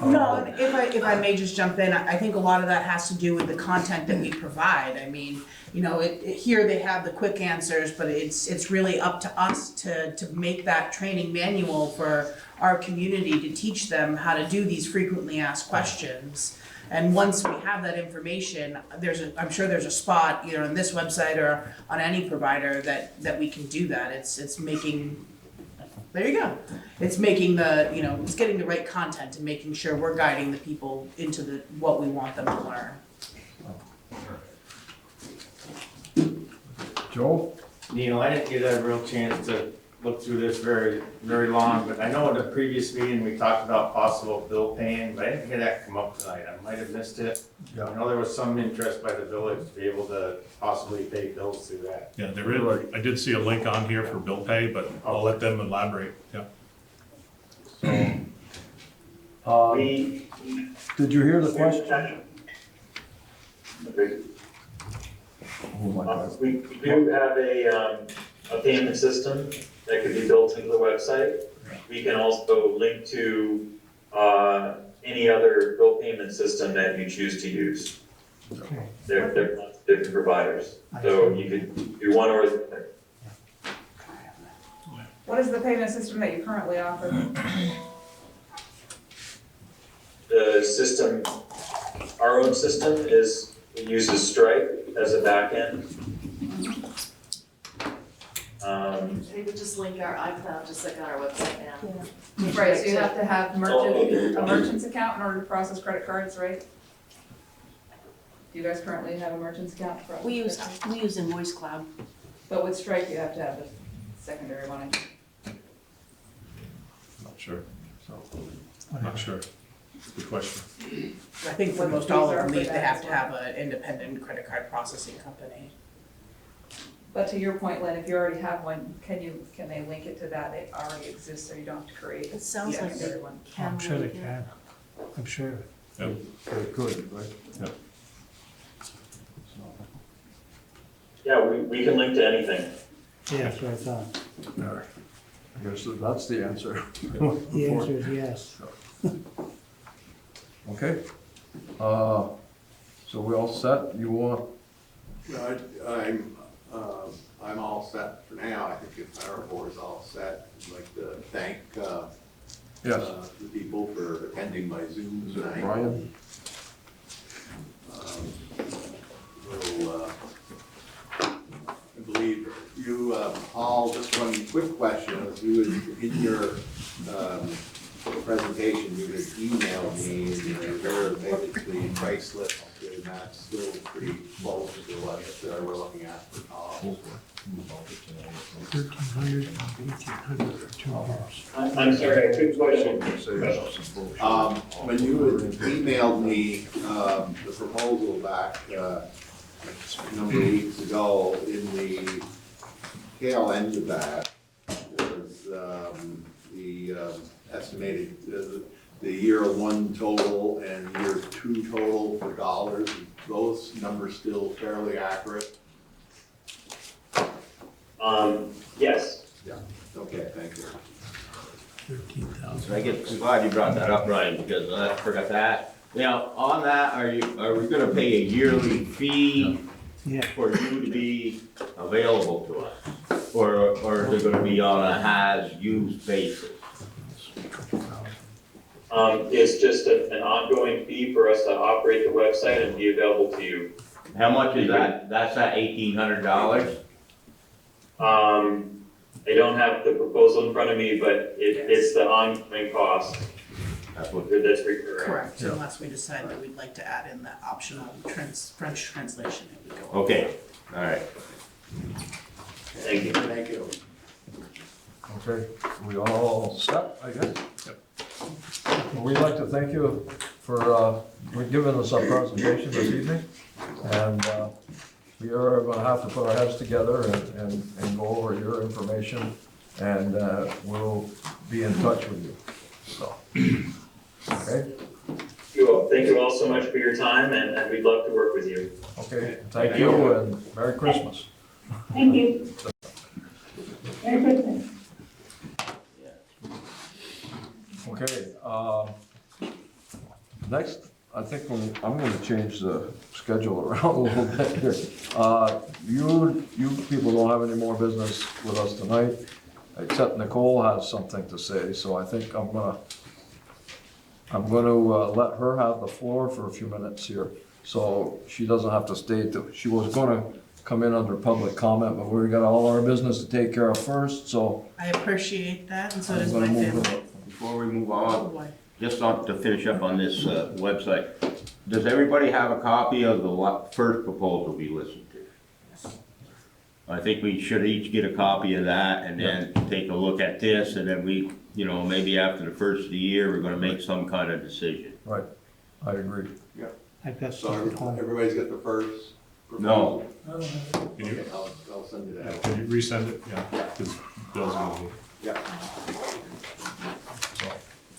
No, if I may just jump in, I think a lot of that has to do with the content that we provide. I mean, you know, here they have the quick answers, but it's really up to us to make that training manual for our community to teach them how to do these frequently asked questions. And once we have that information, I'm sure there's a spot either on this website or on any provider that we can do that. It's making, there you go. It's making it's getting the right content and making sure we're guiding the people into what we want them to learn. Joel? Neil, I didn't get a real chance to look through this very, very long, but I know at the previous meeting, we talked about possible bill paying, but I didn't hear that come up tonight. I might have missed it. I know there was some interest by the village to be able to possibly pay bills through that. Yeah, there is, I did see a link on here for bill pay, but I'll let them elaborate, yeah. Did you hear the question? Oh my God. We do have a payment system that could be built into the website. We can also link to any other bill payment system that you choose to use. They're different providers, so you could do one or the other. What is the payment system that you currently offer? The system, our own system uses Stripe as a backend. They would just link our iCloud, just like on our website now. Right, so you have to have a merchant's account in order to process credit cards, right? Do you guys currently have a merchant's account? We use Invoice Cloud. But with Stripe, you have to have a secondary one. Not sure, so, not sure. Good question. I think for most all of them, they have to have an independent credit card processing company. But to your point, Lynn, if you already have one, can they link it to that? It already exists, so you don't have to create. It sounds a like secondary one. I'm sure they can. I'm sure. Yep. They could, right? Yep. Yeah, we can link to anything. Yeah, that's what I thought. All right. I guess that's the answer. The answer is yes. Okay. So we all set? You want? I'm all set for now. I think if our board is all set, I'd like to thank Yes. the people for attending my Zoom Is it tonight. Brian? I believe you, Paul, just one quick question. As you had, in your presentation, you had emailed me, and there basically price list, and that's still pretty close to what we're looking at for Paul. 1,300 and 1,800 for 2 years. I'm sorry, I couldn't question. When you had emailed me the proposal back a number of weeks ago, in the tail end of that was the estimated, the year one total and year two total for dollars. Those numbers still fairly accurate? Yes. Yeah, okay, thank you. $13,000. I'm glad you brought that up, Brian, because I forgot that. Now, on that, are we gonna pay a yearly fee Yeah. for you to be available to us? Or is it gonna be on a has-used basis? It's just an ongoing fee for us to operate the website and be available to you. How much is that? That's at $1,800? I don't have the proposal in front of me, but it's the ongoing cost That's what, that's recurring. Correct, unless we decide that we'd like to add in the optional French translation. It would go. okay, all right. Thank you. Thank you. Okay, we all set, I guess? Yep. We'd like to thank you for giving us a presentation this evening. And we are gonna have to put our heads together and go over your information, and we'll be in touch with you, so. Okay, Thank you all so much for your time, and we'd love to work with you. okay, thank you, and Merry Christmas. Thank you. Merry Christmas. Okay, next, I think I'm gonna change the schedule around a little bit here. You people don't have any more business with us tonight, except Nicole has something to say, so I think I'm gonna let her have the floor for a few minutes here, so she doesn't have to stay. She was gonna come in under public comment, but we got all our business to take care of first, so. I appreciate that, and so I'm does gonna my move family. Before we move Oh, on, boy. just to finish up on this website, does everybody have a copy of the first proposal we listened to? I think we should each get a copy of that and then take a look at this, and then we, maybe after the first of the year, we're gonna make some kind of decision. Right, I agree. I've got So stuff at home. everybody's got the first? No. Can you, I'll send it out. can you resend it? Yeah, because Bill's gonna be. Yeah.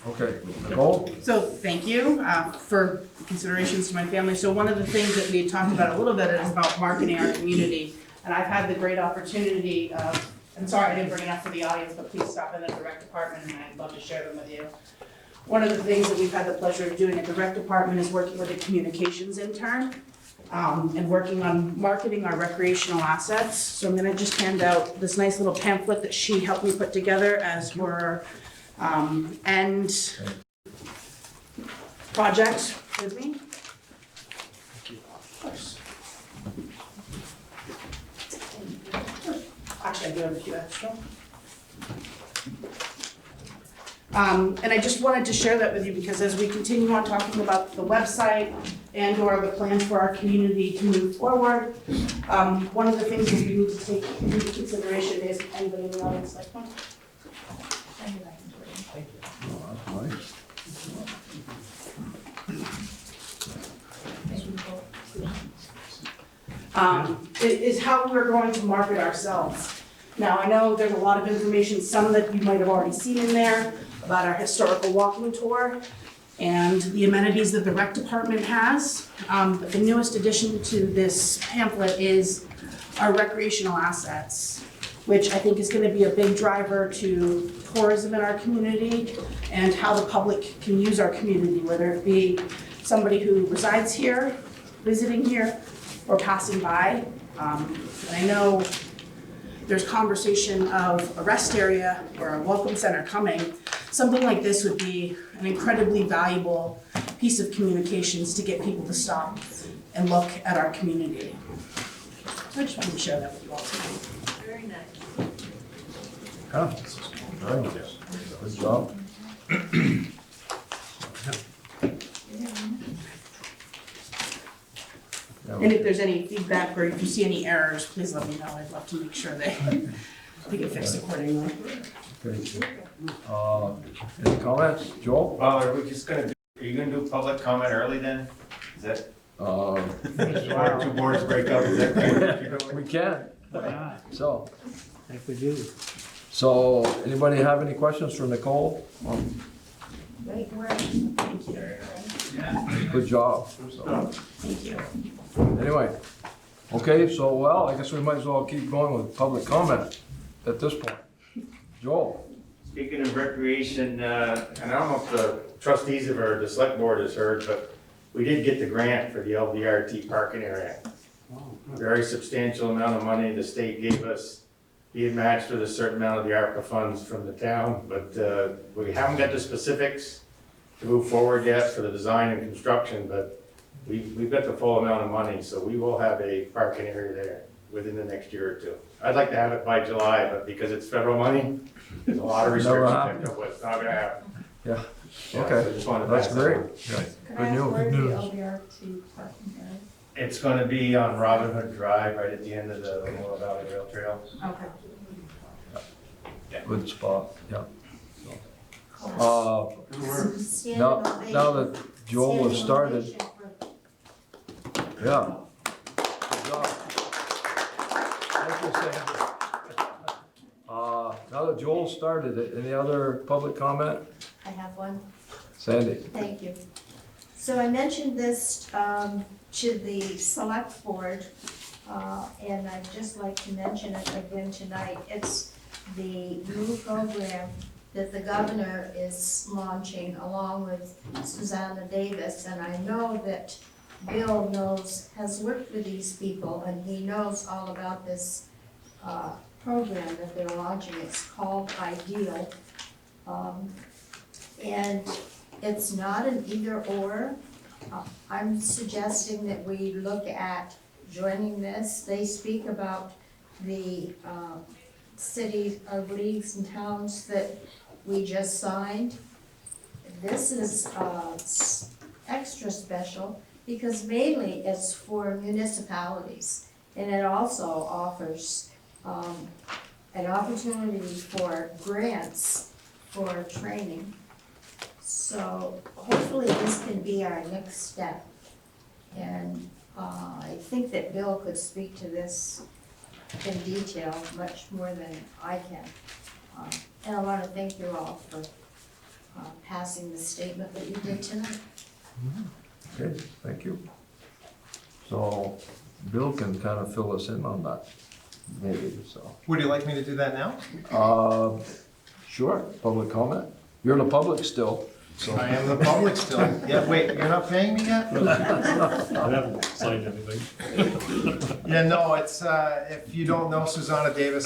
Okay, Nicole? So thank you for considerations to my family. So one of the things that we had talked about a little bit is about marketing our community. And I've had the great opportunity of, I'm sorry I didn't bring it up for the audience, but please stop in at the rec department and I'd love to share them with you. One of the things that we've had the pleasure of doing at the rec department is working with a communications intern and working on marketing our recreational assets. So I'm gonna just hand out this nice little pamphlet that she helped me put together as her end project with me. Of course. Actually, I do have a few extra. And I just wanted to share that with you because as we continue on talking about the website and or the plan for our community to move forward, one of the things that we need to take into consideration is anybody in the audience like one? Nice. Is how we're going to market ourselves. Now, I know there's a lot of information, some that you might have already seen in there about our historical walking tour and the amenities that the rec department has. But the newest addition to this pamphlet is our recreational assets, which I think is going to be a big driver to tourism in our community and how the public can use our community, whether it be somebody who resides here, visiting here, or passing by. And I know there's conversation of a rest area or a welcome center coming. Something like this would be an incredibly valuable piece of communications to get people to stop and look at our community. So I just wanted to share that with you all tonight. Very nice. Yeah, very nice. Good job. And if there's any feedback or if you see any errors, please let me know. I'd love to make sure they get fixed accordingly. Okay. Any comments, Joel? Are we just gonna are you gonna do public comment early then? Is that, Uh, two boards break up, is that right? We can, Ah, so, I think we do. so, anybody have any questions for Nicole? Thank you. Good job, so, Thank you. anyway. Okay, so, well, I guess we might as well keep going with public comment at this point. Joel? Speaking of recreation, and I don't know if the trustees or the select board has heard, but we did get the grant for the LVRT parking area. Very substantial amount of money the state gave us, being matched with a certain amount of the ARPA funds from the town, but we haven't got the specifics to move forward yet for the design and construction, but we've got the full amount of money, so we will have a parking area there within the next year or two. I'd like to have it by July, but because it's federal money, there's a lot of restrictions that it's not gonna happen. Yeah, Yeah, okay, so I just wanted to that's pass that great. on. Could I Good ask news. where Good the news. LVRT parking area? It's gonna be on Robin Hood Drive, right at the end of the Laurel Valley Rail Trail. Okay. Good spot, yeah. Now that Joel has started, yeah. Good job. Thank you, Sandy. Now that Joel started, any other public comment? I have one. Sandy? Thank you. So I mentioned this to the select board, and I'd just like to mention it again tonight. It's the new program that the governor is launching along with Susanna Davis, and I know that Bill has worked with these people, and he knows all about this program that they're launching. It's called Ideal. And it's not an either or. I'm suggesting that we look at joining this. They speak about the cities or leagues and towns that we just signed. This is extra special because mainly it's for municipalities, and it also offers an opportunity for grants for training. So hopefully this can be our next step. And I think that Bill could speak to this in detail much more than I can. And I want to thank you all for passing the statement that you did tonight. Okay, thank you. So Bill can kind of fill us in on that, maybe, so. Would you like me to do that now? Sure, public comment. You're in the public still, so. I am the public still. Yeah, wait, you're not paying me yet? I haven't signed anything. Yeah, no, it's, if you don't know Susanna Davis,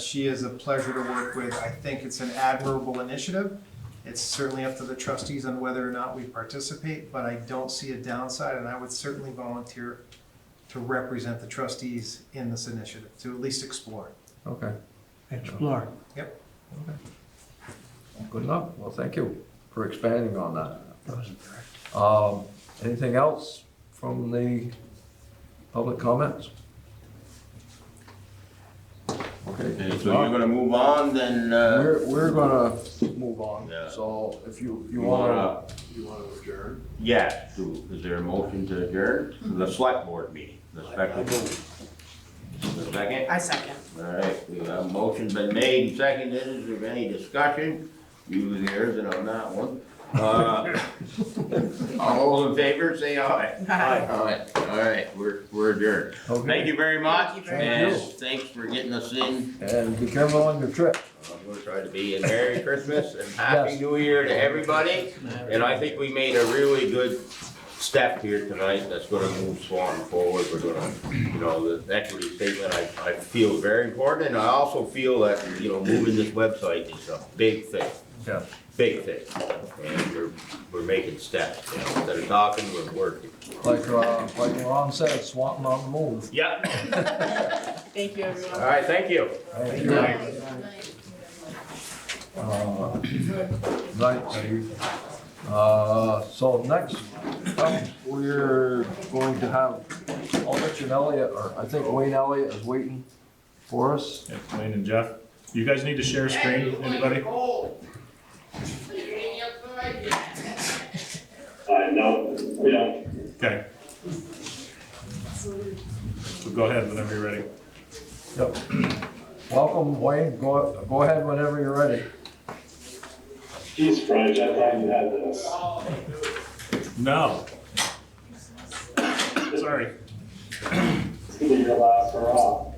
she is a pleasure to work with. I think it's an admirable initiative. It's certainly up to the trustees on whether or not we participate, but I don't see a downside, and I would certainly volunteer to represent the trustees in this initiative, to at least explore. Okay. Explore. Yep. Good enough. Well, thank you for expanding on that. That wasn't correct. Anything else from the public comments? Okay. Okay, so you're gonna move on, then, We're gonna move on, Yeah. so if you you wanna. wanna adjourn? Yeah, is there a motion to adjourn the select board meeting, the special? The second? I second. All right, we have a motion been made and seconded, is there any discussion? You was yours and on that one. All in favor, say aye. Aye. All right, we're adjourned. Okay. Thank you very much, Thank you very and much. thanks for getting us in. And be careful on your trip. I'm gonna try to be, and Merry Christmas and Happy Yes. New Year to everybody. And I think we made a really good step here tonight that's gonna move Swanton forward. We're gonna, you know, the equity statement, I feel very important, and I also feel that, you know, moving this website is a big thing. Yeah. Big thing, and we're making steps, you know, instead of talking, we're working. Like Ron said, Swanton on the move. Yeah, Thank you, everyone. all right, thank you. Thank you. Night, Steve. So next up, we're going to have Aldrich and Elliott, or I think Wayne Elliott is waiting for us. Yeah, Wayne and Jeff, you guys need to share a screen, anybody? No, we don't. Okay. So go ahead whenever you're ready. Yep. Welcome, Wayne. Go ahead whenever you're ready. Geez, French, I thought you had this. No. Sorry. It's gonna be your last hurrah.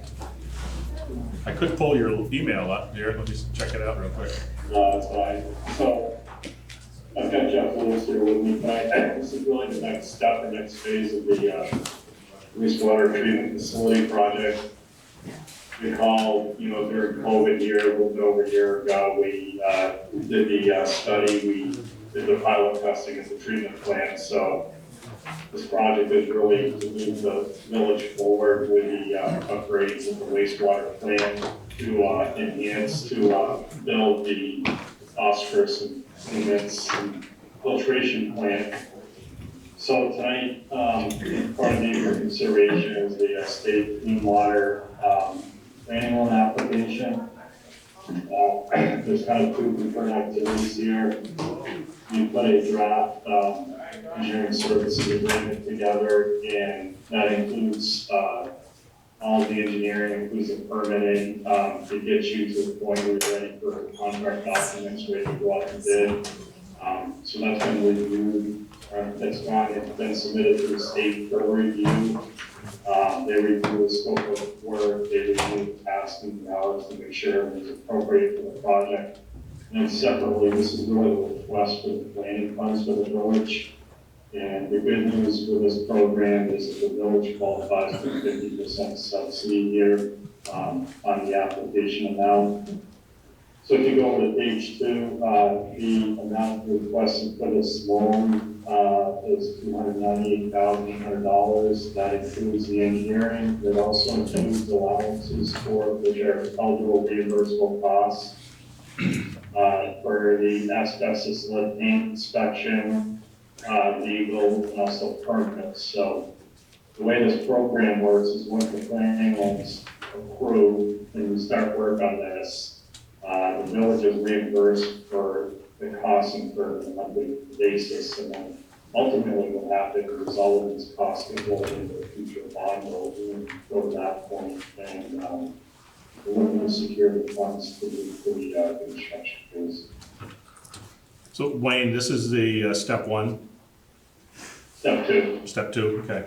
I could pull your email up here. Let me just check it out real quick. That's fine. So, I've got Jeff Lewis here with me tonight. This is really the next step, the next phase of the wastewater treatment facility project. Recall, during COVID here, a little bit over a year ago, we did the study, we did the pilot testing at the treatment plant. So this project is really to move the village forward with the upgrades of the wastewater plant to enhance, to build the phosphorus and cements and filtration plant. So tonight, part of the consideration is the state clean water planning loan application. There's kind of two different activities here. We put a draft engineering services agreement together, and that includes all the engineering, includes the permitting, to get you to the point where you're ready for contract documents, ready to go out and bid. So that's been reviewed, it's been submitted to the state for review. They review the scope of work, they review the asking hours to make sure everything's appropriate for the project. And then separately, this is really the request for the planning funds for the village. And the good news for this program is that the village qualifies for 50% subsidy here on the application amount. So if you go over to page 2, the amount requested for this loan is $298,800. That includes the engineering. It also includes allowances for which are eligible reimbursable costs for the asbestos lead paint inspection, legal, and also permits. So the way this program works is when the planning loans approved and we start work on this, the village is reimbursed for the costs incurred on a monthly basis, and then ultimately what happens is all of these costs can go into the future bond loan and go to that point, and we're looking to secure the funds to the construction phase. So Wayne, this is the step 1? Step 2. Step 2, okay.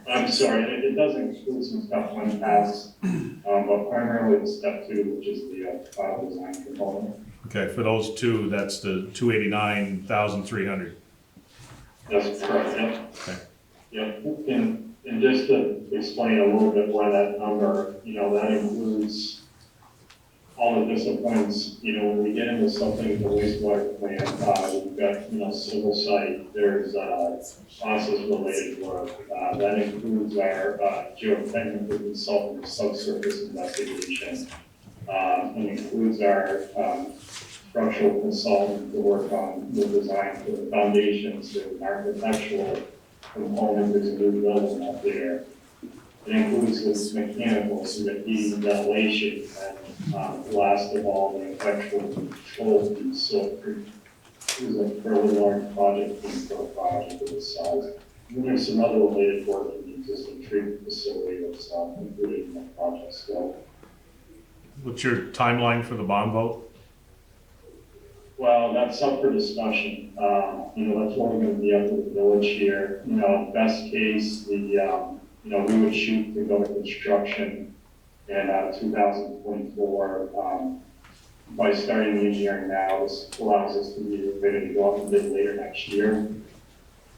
I'm sorry, it does include some stuff when passed, but primarily the step 2, which is the file design component. Okay, for those two, that's the 289,300. That's correct, yeah. Okay. Yeah, and just to explain a little bit why that number, that includes all the disciplines, when we get into something in the wastewater plant, we've got, civil site, there's process-related work. That includes our geotechnical consultant subsurface investigation. And includes our structural consultant to work on the design for the foundations, the architectural component, there's a new building up there. It includes this mechanical, so the heating and ventilation, and last of all, the electrical control piece. So it was a fairly large project for a project of this size. And then there's some other related work in the existing treatment facility that's included in the project scope. What's your timeline for the bond vote? Well, that's up for discussion. That's only going to be up to the village here. Best case, we would shoot to go to construction in 2024. By starting the engineering now, this allows us to be ready to go out and bid later next year.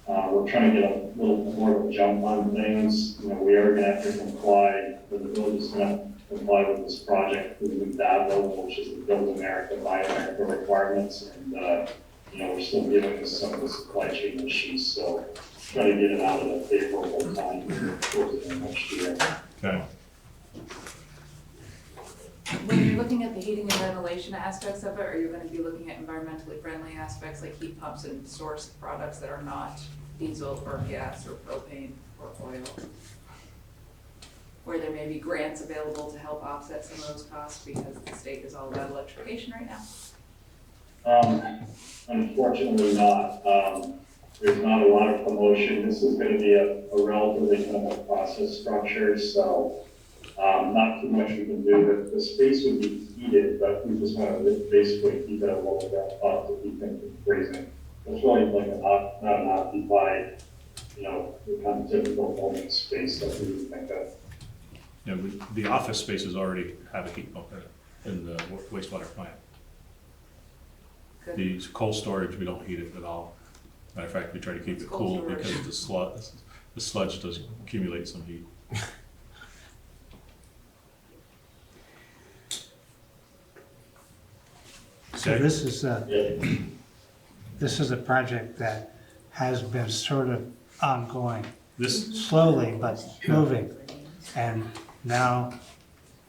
We're trying to get a little more of a jump on things. We are going to have to comply, but the village is going to comply with this project with the DAVO, which is the Build America, Buy America requirements, and we're still dealing with some of the supply chain issues, so try to get it out at a favorable time towards the next year. Okay. When you're looking at the heating and ventilation aspects of it, are you gonna be looking at environmentally friendly aspects like heat pumps and source products that are not diesel or gas or propane or oil? Where there may be grants available to help offset some of those costs because the state is all about electrification right now? Unfortunately not. There's not a lot of promotion. This is gonna be a relatively minimal process structure, so not too much we can do. The space would be heated, but we just want to basically keep it a little bit up to keep things from freezing. It's really like not an occupied, the kind of typical building space that we would think of. Yeah, the office spaces already have a heat pump in it. in the wastewater plant. Good. The cold storage, we don't heat it at all. Matter of fact, we try to keep it Cold cool storage. because the sludge does accumulate some heat. So Okay. this is a project that has been sort of ongoing, This, slowly but moving. And now,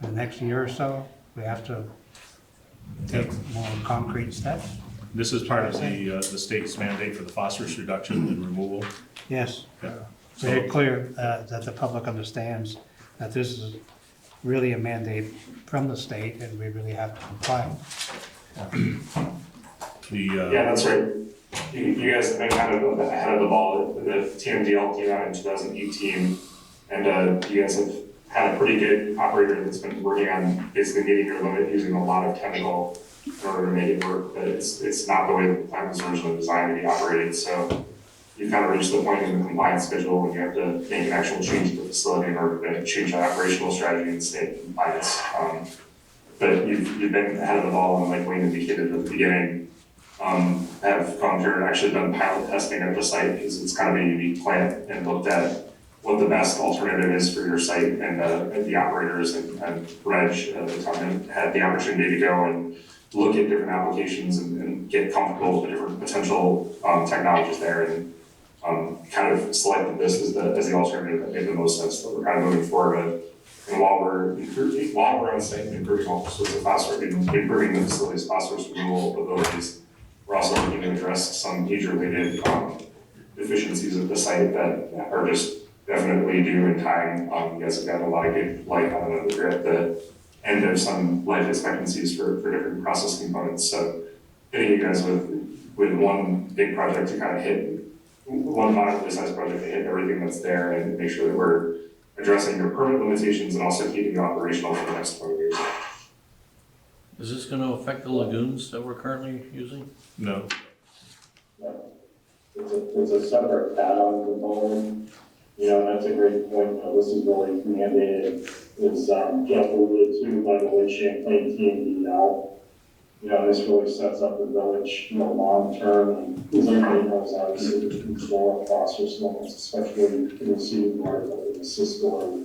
the next year or so, we have to take more concrete steps. this is part of the state's mandate for the phosphorus reduction and removal. Yes, Yeah. very So, clear that the public understands that this is really a mandate from the state and we really have to comply. Yeah, that's right. You guys have been kind of ahead of the ball. The TMDL came out in 2018, and you guys have had a pretty good operator that's been working on basically meeting your limit using a lot of chemical in order to make it work, but it's not the way the plant was originally designed to be operated. So you've kind of reached the point in the compliance schedule when you have to make an actual change to the facility in order to change our operational strategy and stay in compliance. But you've been ahead of the ball, and like Wayne indicated at the beginning, have gone through and actually done pilot testing at the site because it's kind of a unique plant, and looked at what the best alternative is for your site, and the operators and Reg at the time had the opportunity to go and look at different applications and get comfortable with the different potential technologies there, and kind of selected this as the alternative that made the most sense that we're kind of moving forward with. And while we're on site and improving all sorts of phosphorus, improving the facility's phosphorus removal abilities, we're also looking to address some age-related deficiencies at the site that are just definitely due in time. You guys have got a lot of good light on it. We're at the end of some life expectancies for different process components. So hitting you guys with one big project to kind of hit, one moderately sized project to hit everything that's there and make sure that we're addressing your permit limitations and also keeping you operational for the next 20 years. Is this gonna affect the lagoons that we're currently using? no, It's a separate add-on component, and that's a great point. This is really mandated, is Jeff alluded to by the way Champlain TMDL. This really sets up the village, long-term, and as everybody knows, obviously, the control of phosphorus levels, especially in the receiving part of the Cisco,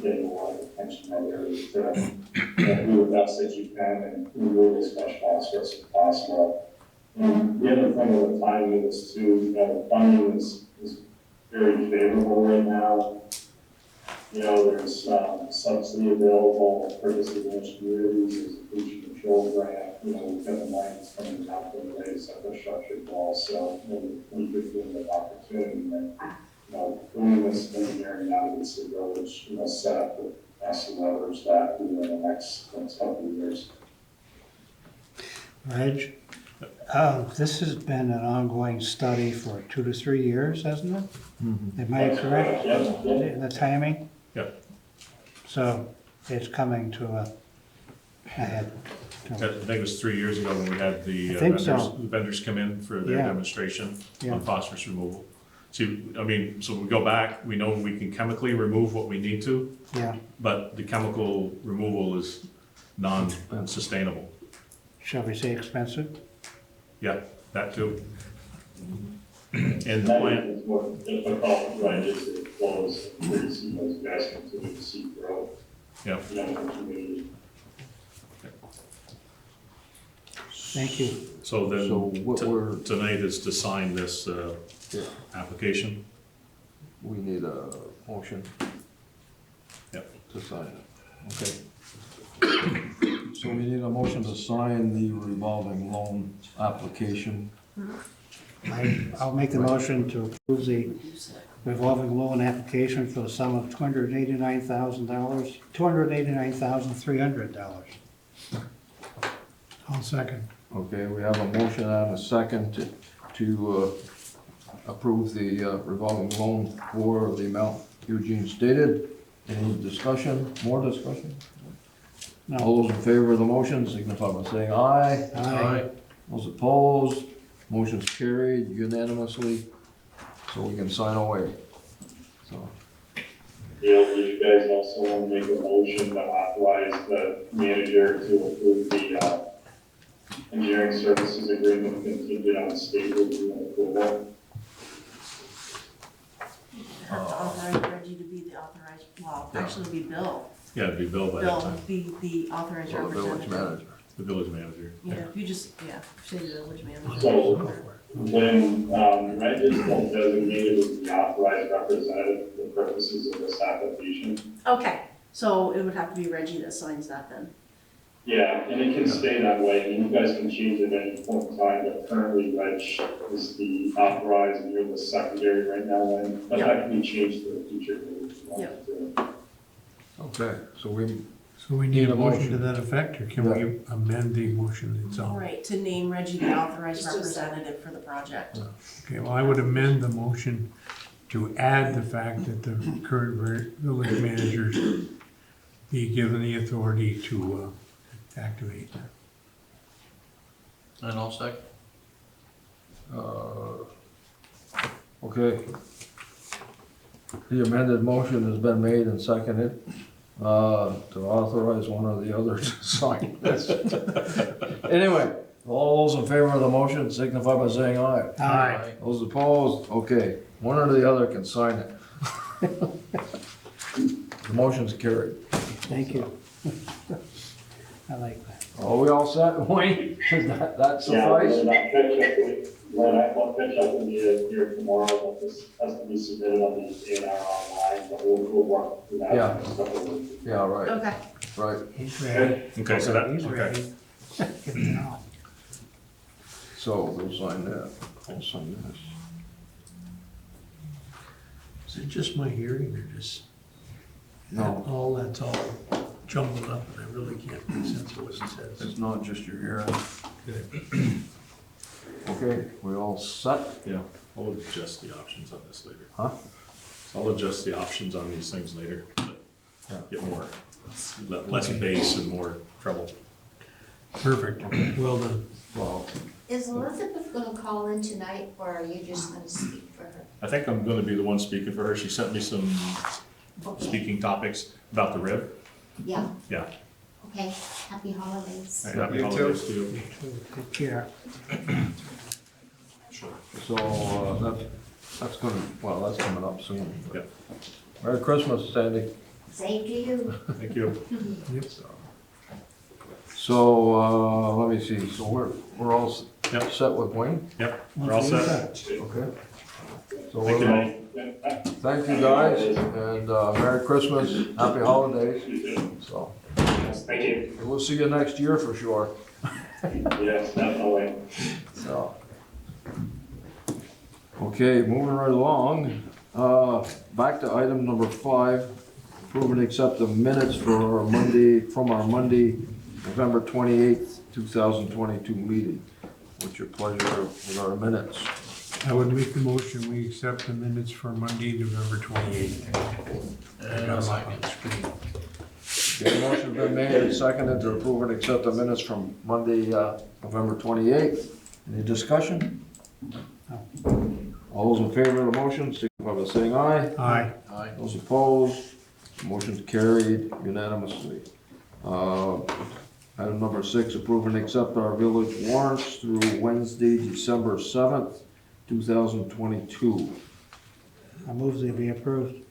getting a lot of attention in that area to do the best that you can and remove as much phosphorus as possible. And the other thing with the timing of this too, the funding is very favorable right now. There's subsidy available for disadvantaged communities, there's a pollution control grant, we've got the money that's coming out from the latest infrastructure bill, so we could give an opportunity that, doing this engineering now gets the village, set up with us and others that in the next couple of years. Reg, this has been an ongoing study for 2 to 3 years, hasn't it? Mm-hmm. Am I correct Yep. in the timing? Yep. So it's coming to a head. I think it was 3 years ago when we had the I think so. vendors come in for their Yeah. demonstration Yeah. on phosphorus removal. See, so we go back, we know we can chemically remove what we need to, Yeah, but the chemical removal is non-sustainable. shall we say expensive? Yeah, that too. And the plant, It's more difficult, right, just to close, to see those guys continue to see growth. yeah. In the community. Thank you. So then, So what we're, tonight is to sign this Yeah. application. we need a motion. Yep. To sign it, okay. So we need a motion to sign the revolving loan application. I'll make the motion to approve the revolving loan application for the sum of $289,000, $289,300. I'll second. Okay, we have a motion and a second to approve the revolving loan for the amount Eugene stated. Any discussion, more discussion? No. All those in favor of the motion signify by saying aye. Aye. Those opposed, motion's carried unanimously, so we can sign away. So, Dale, do you guys also want to make a motion to authorize the manager to approve the engineering services agreement contingent on state review and approval? Have to authorize Reggie to be the authorized, well, actually it'll be Bill. Yeah, it'd be Bill by that Bill time, would be the authorized Or village representative. manager. the village manager. Yeah, if you just, say the village manager. So then, Reggie is designated as the authorized representative for the purposes of this application. Okay, so it would have to be Reggie that signs that then. Yeah, and it can stay that way, and you guys can change it at any point in time, but currently Reg is the authorized, and you're the secondary right now, Lynn. But that can be changed to a future date if you want to. Okay, so we, So we need a motion to that effect, or can we amend the motion All itself? right, to name Reggie the authorized representative for the project. Okay, well, I would amend the motion to add the fact that the current village managers be given the authority to activate. And I'll second. okay. The amended motion has been made and seconded, to authorize one or the other to sign this. Anyway, all those in favor of the motion signify by saying aye. Aye. Those opposed, okay, one or the other can sign it. The motion's carried. Thank you. I like that. Are we all set, Wayne? Does that suffice? I'll pitch up with you here tomorrow, but this has to be submitted on the A&R online, but we'll work through that. Yeah. in a couple of weeks. Yeah, right, Okay. right. He's ready. Okay, so that, He's okay. ready. Give him all. So we'll sign that, I'll sign this. Is it just my hearing, or just? No. All that's all jumbled up, and I really can't make sense of what it says. It's not just your hearing. Okay, we all set? Yeah, I'll adjust the options on this later. Huh? I'll adjust the options on these things later, but Yeah. get more, less bass and more treble. Perfect, well done. Well, Is Elizabeth gonna call in tonight, or are you just gonna speak for her? I think I'm gonna be the one speaking for her. She sent me some Okay. speaking topics about the rib. Yeah, Yeah. okay, happy holidays. Happy You holidays to you. Take care. so, that's gonna, well, that's coming up soon. but- Yep. Merry Christmas, Sandy. Same to you. Thank you. So, let me see, so we're all Yep. set with Wayne? Yep, we're all set. Okay. So Thank you, we're, Nate. thank you guys, and, Merry Christmas, Happy Holidays, so. Thank you. We'll see you next year for sure, Yes, definitely. so. Okay, moving right along, back to item number 5, approve and accept the minutes for our Monday, November 28th, 2022 meeting. What's your pleasure with our minutes? I would make the motion, we accept the minutes for Monday, November 28th. And I'll second. Okay, motion's been made and seconded to approve and accept the minutes from Monday, November 28th. Any discussion? All those in favor of the motion, signify by saying aye. Aye. Aye. Those opposed, motion's carried unanimously. Item number 6, approve and accept our village warrants through Wednesday, December 7th, 2022. I move they be approved.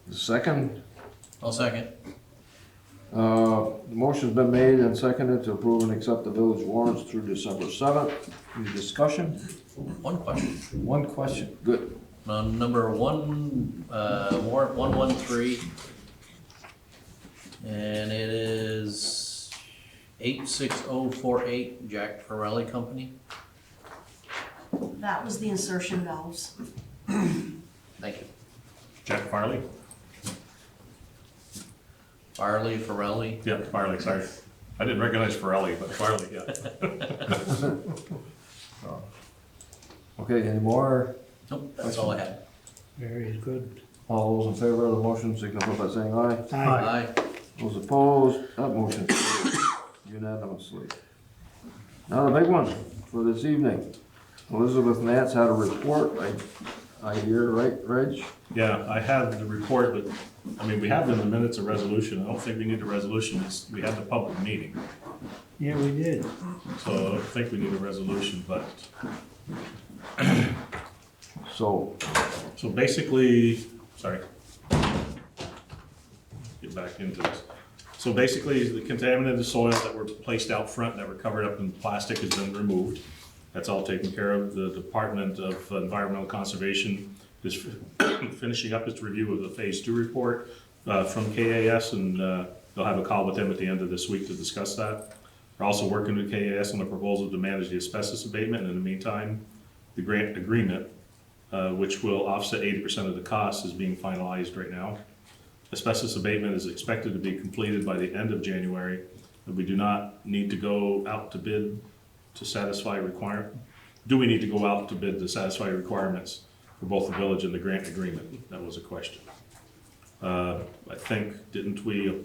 The second, I'll second. the motion's been made and seconded to approve and accept the village warrants through December 7th. Any discussion? One question. One question, good. Number one, warrant 113. And it is 86048 Jack Farrelly Company. That was the insertion valves. Thank you. Jack Farley? Farley, Farrelly. Yeah, Farley, sorry. I didn't recognize Farley, but Farley, yeah. Okay, any more? Nope, that's all I had. Very good. All those in favor of the motion, signify by saying aye. Aye. Those opposed, that motion carries unanimously. Now the big one for this evening. Elizabeth Nance had a report. I hear, right, Reg? Yeah, I have the report, but, I mean, we have in the minutes a resolution. I don't think we need a resolution. We had the public meeting. Yeah, we did. So I don't think we need a resolution, but, So, so basically, sorry. Get back into this. So basically, the contaminated soil that were placed out front that were covered up in plastic has been removed. That's all taken care of. The Department of Environmental Conservation is finishing up its review of the Phase 2 report from KAS, and they'll have a call with them at the end of this week to discuss that. We're also working with KAS on a proposal to manage the asbestos abatement. In the meantime, the grant agreement, which will offset 80% of the cost, is being finalized right now. Asbestos abatement is expected to be completed by the end of January, and we do not need to go out to bid to satisfy requirement. Do we need to go out to bid to satisfy requirements for both the village and the grant agreement? That was a question. I think, didn't we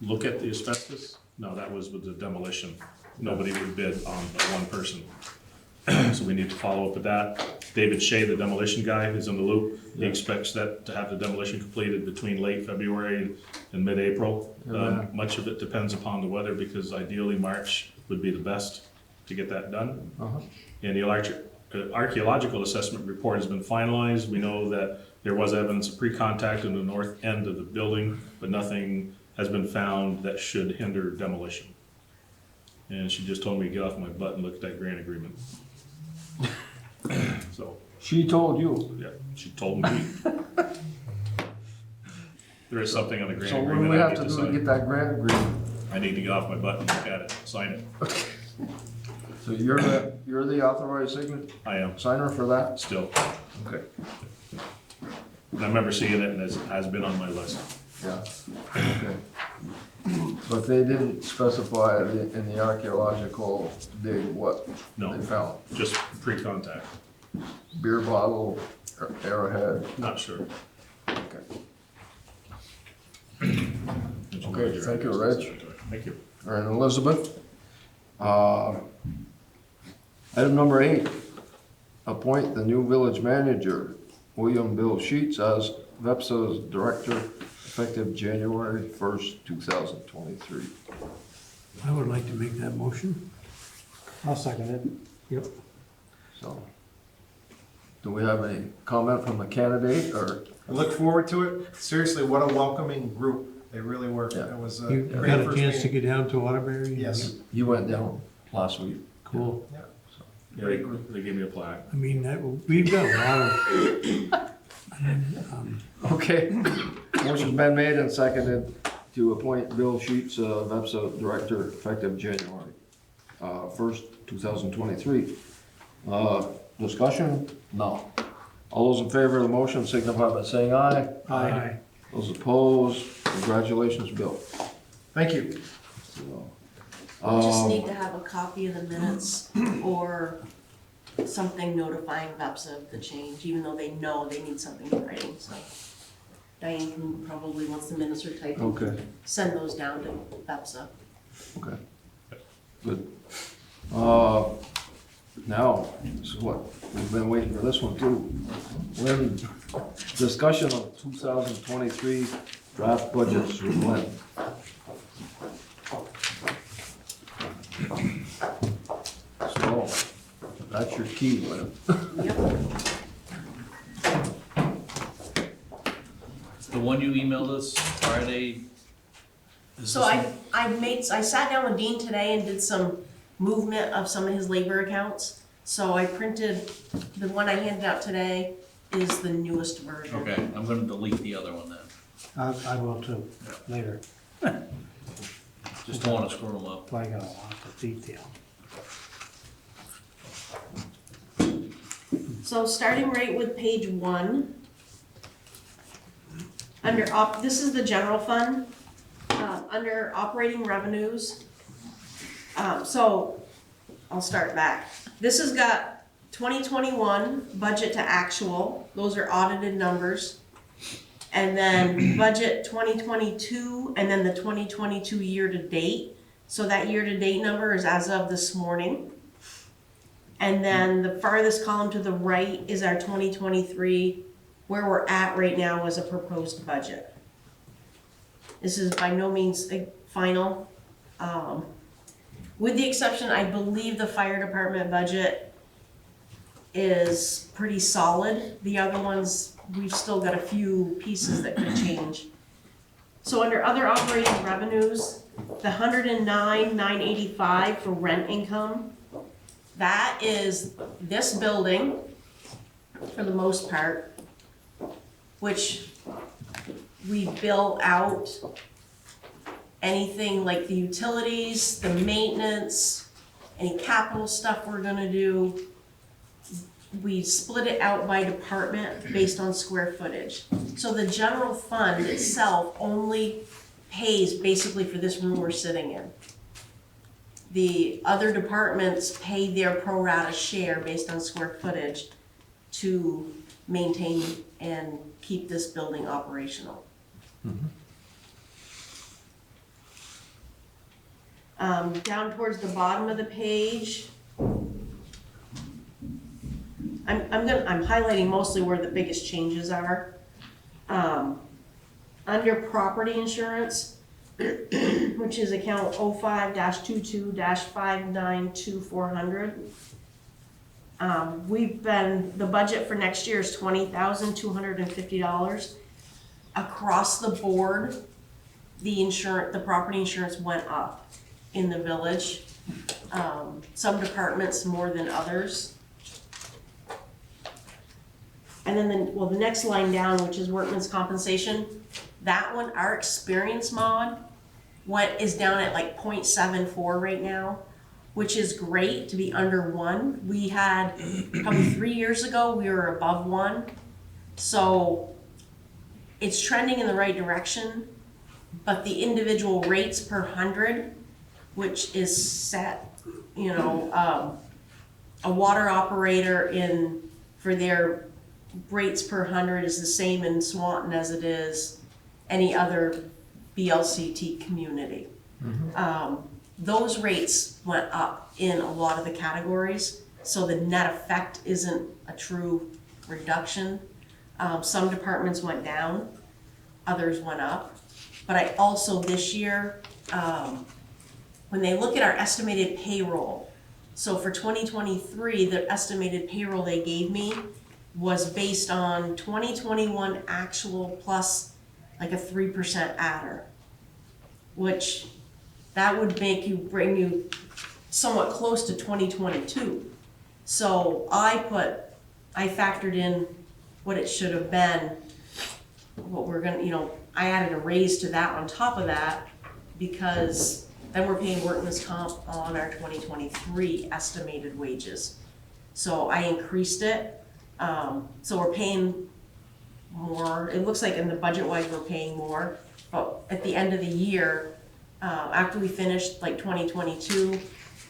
look at the asbestos? No, that was with the demolition. Nobody would bid on but one person. So we need to follow up with that. David Shea, the demolition guy, is in the loop. He expects that to have the demolition completed between late February and mid-April. Much of it depends upon the weather, because ideally March would be the best to get that done. And the archaeological assessment report has been finalized. We know that there was evidence of pre-contact in the north end of the building, but nothing has been found that should hinder demolition. And she just told me to get off my butt and look at that grant agreement. So. She told you? Yeah, she told me. There is something on the grant So what do agreement we I have need to to do to sign. get that grant agreement? I need to get off my butt and look at it, sign it. So you're the authorized I am, signer for that? still. Okay. And I remember seeing it, and it has been on my list. Yeah, okay. But they didn't specify in the archaeological dig what No. they found? Just pre-contact. Beer bottle, or arrowhead? Not sure. Okay. Okay, thank you, Reg. Thank you. All right, Elizabeth. Item number 8, appoint the new village manager, William Bill Sheets, as VEPSA's director, effective January 1st, 2023. I would like to make that motion. I'll second it. Yep. So, do we have any comment from the candidate, or? I look forward to it. Seriously, what a welcoming group. They really were. Yeah. It was a You great got a first chance to meeting. get down to Waterbury? Yes. You went down last week. Cool. Yeah. Yeah, they gave me a plaque. I mean, we've got a lot of, Okay. Motion's been made and seconded to appoint Bill Sheets, VEPSA director, effective January 1st, 2023. Discussion? No. All those in favor of the motion signify by saying aye. Aye. Those opposed, congratulations, Bill. Thank you. We just need to have a copy of the minutes or something notifying VEPSA of the change, even though they know they need something in writing, so. Diane can probably, once the minutes are typed, Okay, send those down to VEPSA. okay. Good. Now, this is what, we've been waiting for this one too. When discussion of 2023 draft budgets with Lynn. So, that's your key, Lynn. The one you emailed us Friday. is So this I sat down with Dean today and did some movement of some of his labor accounts. So I printed, the one I handed out today is the newest version. one? Okay, I'm gonna delete the other one then. I will too, later. Just don't wanna screw them up. I got a lot of detail. So starting right with page 1. This is the general fund, under operating revenues. So I'll start back. This has got 2021 budget to actual, those are audited numbers. And then budget 2022, and then the 2022 year to date. So that year to date number is as of this morning. And then the farthest column to the right is our 2023, where we're at right now as a proposed budget. This is by no means a final. With the exception, I believe the fire department budget is pretty solid. The other ones, we've still got a few pieces that could change. So under other operating revenues, the 109,985 for rent income, that is this building for the most part, which we bill out anything like the utilities, the maintenance, any capital stuff we're gonna do. We split it out by department based on square footage. So the general fund itself only pays basically for this room we're sitting in. The other departments pay their pro rata share based on square footage to maintain and keep this building operational. Down towards the bottom of the page, I'm highlighting mostly where the biggest changes are. Under property insurance, which is account 05-22-592-400. The budget for next year is $20,250. Across the board, the property insurance went up in the village. Some departments more than others. And then the next line down, which is workman's compensation, that one, our experience mod, is down at like 0.74 right now, which is great to be under 1. We had, probably 3 years ago, we were above 1. So it's trending in the right direction, but the individual rates per 100, which is set, a water operator for their rates per 100 is the same in Swanton as it is any other BLCT community. Those rates went up in a lot of the categories, so the net effect isn't a true reduction. Some departments went down, others went up. But I also this year, when they look at our estimated payroll, so for 2023, the estimated payroll they gave me was based on 2021 actual plus like a 3% adder, which that would bring you somewhat close to 2022. So I factored in what it should have been, what we're gonna, I added a raise to that on top of that, because then we're paying workman's comp on our 2023 estimated wages. So I increased it. So we're paying more. It looks like in the budget-wise we're paying more, but at the end of the year, after we finished like 2022,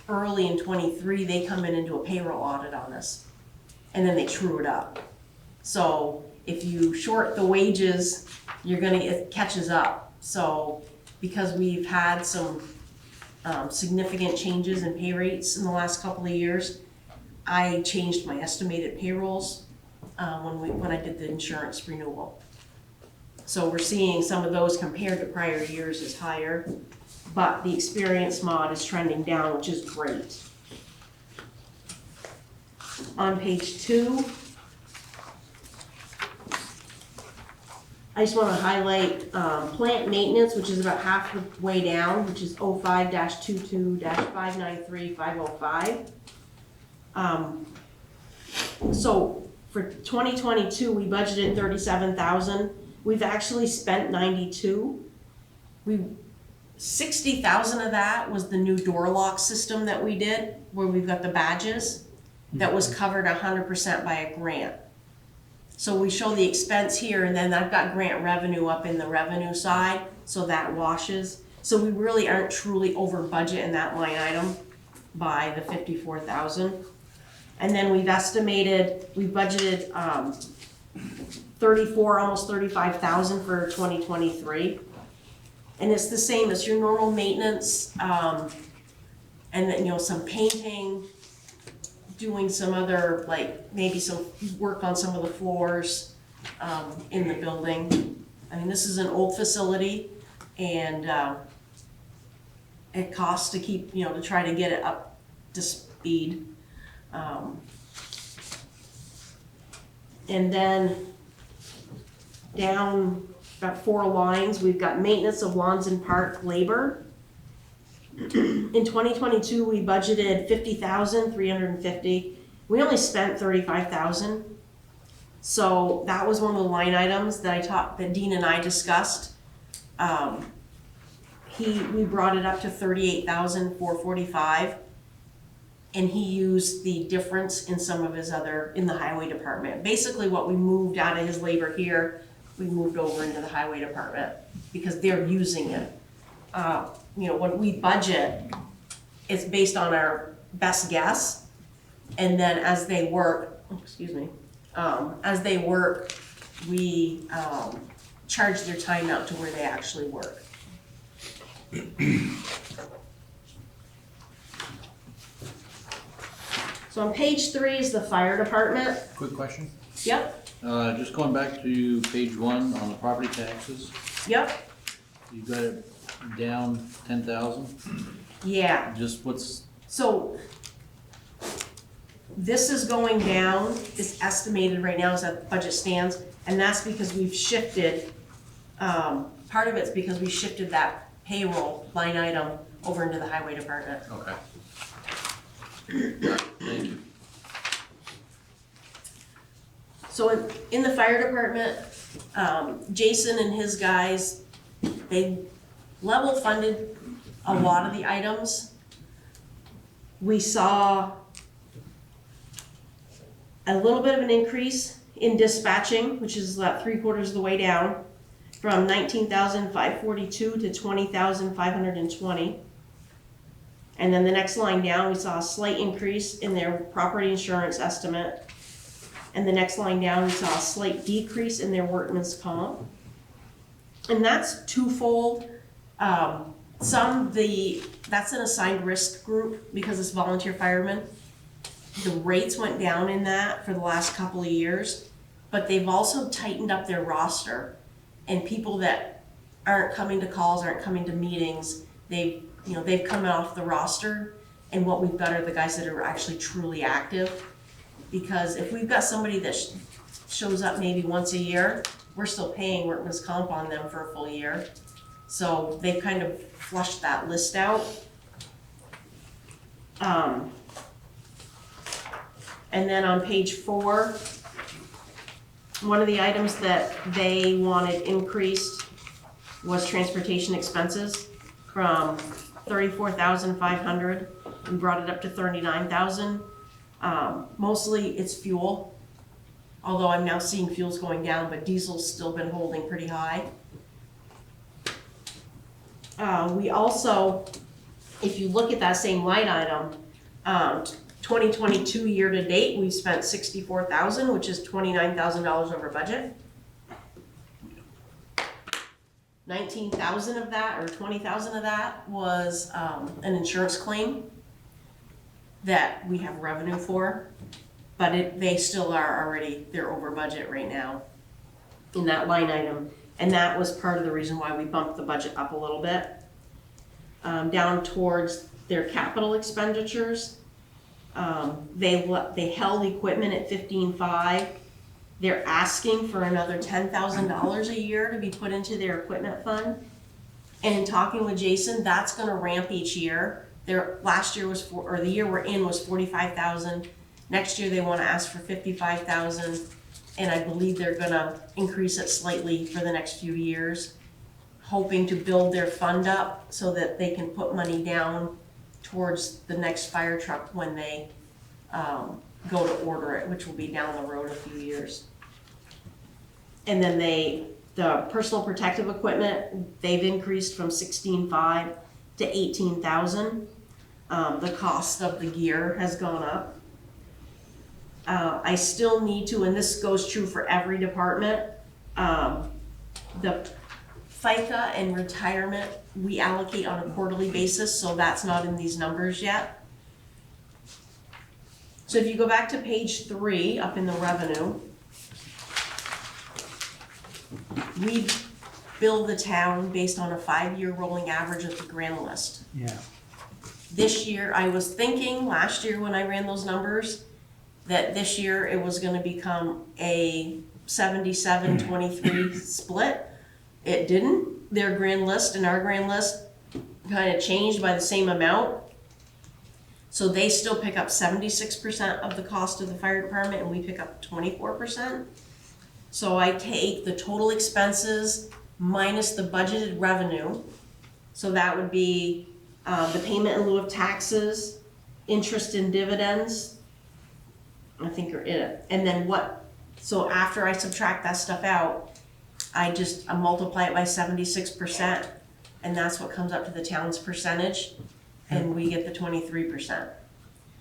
early in 23, they come in and do a payroll audit on us, and then they true it up. So if you short the wages, it catches up. So because we've had some significant changes in pay rates in the last couple of years, I changed my estimated payrolls when I did the insurance renewal. So we're seeing some of those compared to prior years is higher, but the experience mod is trending down, which is great. On page 2, I just want to highlight plant maintenance, which is about halfway down, which is 05-22-593-505. So for 2022, we budgeted 37,000. We've actually spent 92. 60,000 of that was the new door lock system that we did, where we've got the badges. That was covered 100% by a grant. So we show the expense here, and then I've got grant revenue up in the revenue side, so that washes. So we really aren't truly over budget in that line item by the 54,000. And then we budgeted 34, almost 35,000 for 2023. And it's the same as your normal maintenance, and then, some painting, doing some other, like, maybe some work on some of the floors, in the building. I mean, this is an old facility, and, it costs to keep, to try to get it up to speed. And then down about 4 lines, we've got maintenance of lawns and park labor. In 2022, we budgeted $50,350. We only spent $35,000. So that was one of the line items that Dean and I discussed. We brought it up to $38,445, and he used the difference in some of his in the highway department. Basically, what we moved out of his labor here, we moved over into the highway department because they're using it. When we budget, it's based on our best guess, and then as they work, we charge their time out to where they actually work. So on page 3 is the fire department. Quick question. Yep, Just going back to page 1 on the property taxes, yep, you got it down 10,000. yeah. Just what's, So this is going down, it's estimated right now as that budget stands, and that's because we've shifted, part of it's because we shifted that payroll line item over into the highway department. okay. Thank you. So in the fire department, Jason and his guys, they level funded a lot of the items. We saw a little bit of an increase in dispatching, which is about 3/4 of the way down, from 19,542 to 20,520. And then the next line down, we saw a slight increase in their property insurance estimate. And the next line down, we saw a slight decrease in their workman's comp. And that's twofold. That's an assigned risk group because it's volunteer firemen. The rates went down in that for the last couple of years, but they've also tightened up their roster. And people that aren't coming to calls, aren't coming to meetings, they've come off the roster. And what we've got are the guys that are actually truly active. Because if we've got somebody that shows up maybe once a year, we're still paying workman's comp on them for a full year. So they've kind of flushed that list out. And then on page 4, one of the items that they wanted increased was transportation expenses from $34,500. We brought it up to $39,000. Mostly it's fuel, although I'm now seeing fuel's going down, but diesel's still been holding pretty high. We also, if you look at that same line item, 2022 year to date, we've spent $64,000, which is $29,000 over budget. 19,000 of that, or 20,000 of that, was an insurance claim that we have revenue for, but they still are they're over budget right now in that line item. And that was part of the reason why we bumped the budget up a little bit. Down towards their capital expenditures, they held equipment at 15.5. They're asking for another $10,000 a year to be put into their equipment fund. And in talking with Jason, that's gonna ramp each year. Last year was the year we're in was 45,000. Next year they wanna ask for 55,000. And I believe they're gonna increase it slightly for the next few years, hoping to build their fund up so that they can put money down towards the next fire truck when they go to order it, which will be down the road a few years. And then the personal protective equipment, they've increased from 16.5 to 18,000. The cost of the gear has gone up. I still need to, and this goes true for every department, the FICA and retirement, we allocate on a quarterly basis, so that's not in these numbers yet. So if you go back to page 3, up in the revenue, we bill the town based on a 5-year rolling average of the grand list. Yeah. This year, I was thinking, last year when I ran those numbers, that this year it was gonna become a 77-23 split. It didn't. Their grand list and our grand list kind of changed by the same amount. So they still pick up 76% of the cost of the fire department and we pick up 24%. So I take the total expenses minus the budgeted revenue. So that would be the payment in lieu of taxes, interest and dividends, I think are in it. And then so after I subtract that stuff out, I multiply it by 76%, and that's what comes up to the town's percentage, and we get the 23%.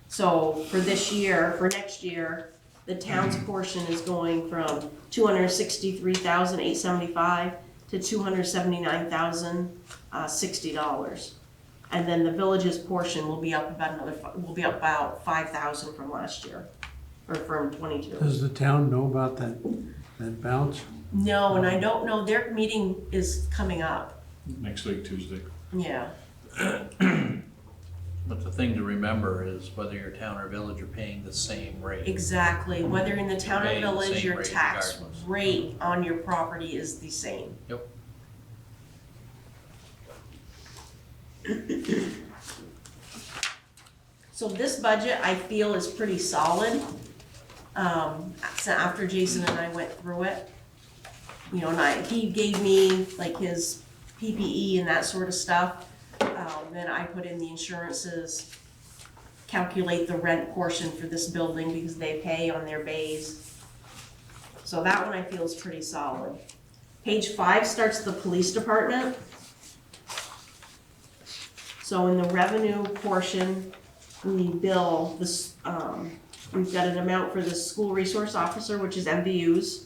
So for this year, for next year, the town's portion is going from $263,875 to $279,060. And then the village's portion will be up about $5,000 from last year, or from 22. Does the town know about that bounce? No, and I don't know, their meeting is coming up. Next week, Tuesday. Yeah. But the thing to remember is whether your town or village are paying the same rate. Exactly, whether in the town or Paying the village, same your rate tax regardless. rate on your property is the same. Yep. So this budget, I feel, is pretty solid. So after Jason and I went through it, you know, he gave me like his PPE and that sort of stuff. Then I put in the insurances, calculate the rent portion for this building because they pay on their bays. So that one I feel is pretty solid. Page 5 starts the police department. So in the revenue portion, we bill this, we've got an amount for the school resource officer, which is MVUs.